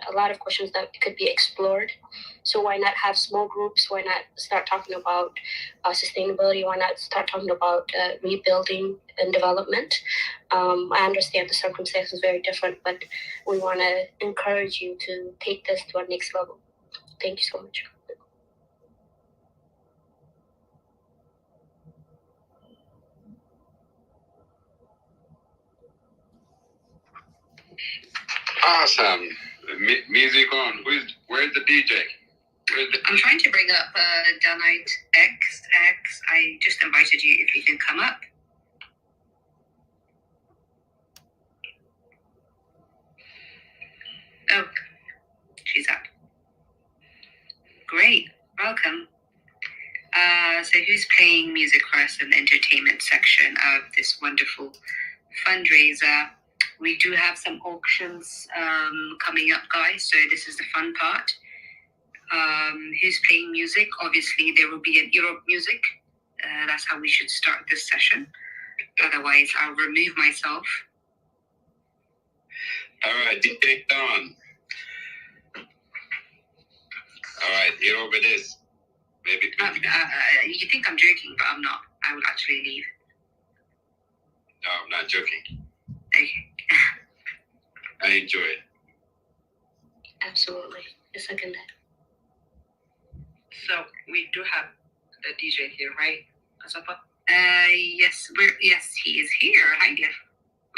a lot of questions that could be explored. So why not have small groups? Why not start talking about sustainability? Why not start talking about rebuilding and development? I understand the circumstances are very different, but we want to encourage you to take this to our next level. Thank you so much. Awesome. Music on. Where's the DJ? I'm trying to bring up Danite X. I just invited you if you can come up. Oh, she's up. Great. Welcome. So who's playing music for us in the entertainment section of this wonderful fundraiser? We do have some auctions coming up, guys, so this is the fun part. Who's playing music? Obviously, there will be an Europe music. That's how we should start this session. Otherwise, I'll remove myself. All right, DJ Don. All right, Europe it is. Maybe. You think I'm joking, but I'm not. I will actually leave. No, I'm not joking. Okay. I enjoy it. Absolutely. I second that. So we do have the DJ here, right? Asapa? Yes, he is here. Hi, dear.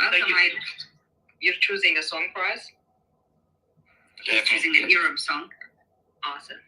Welcome, so you're choosing a song for us? He's choosing a Europe song. Awesome.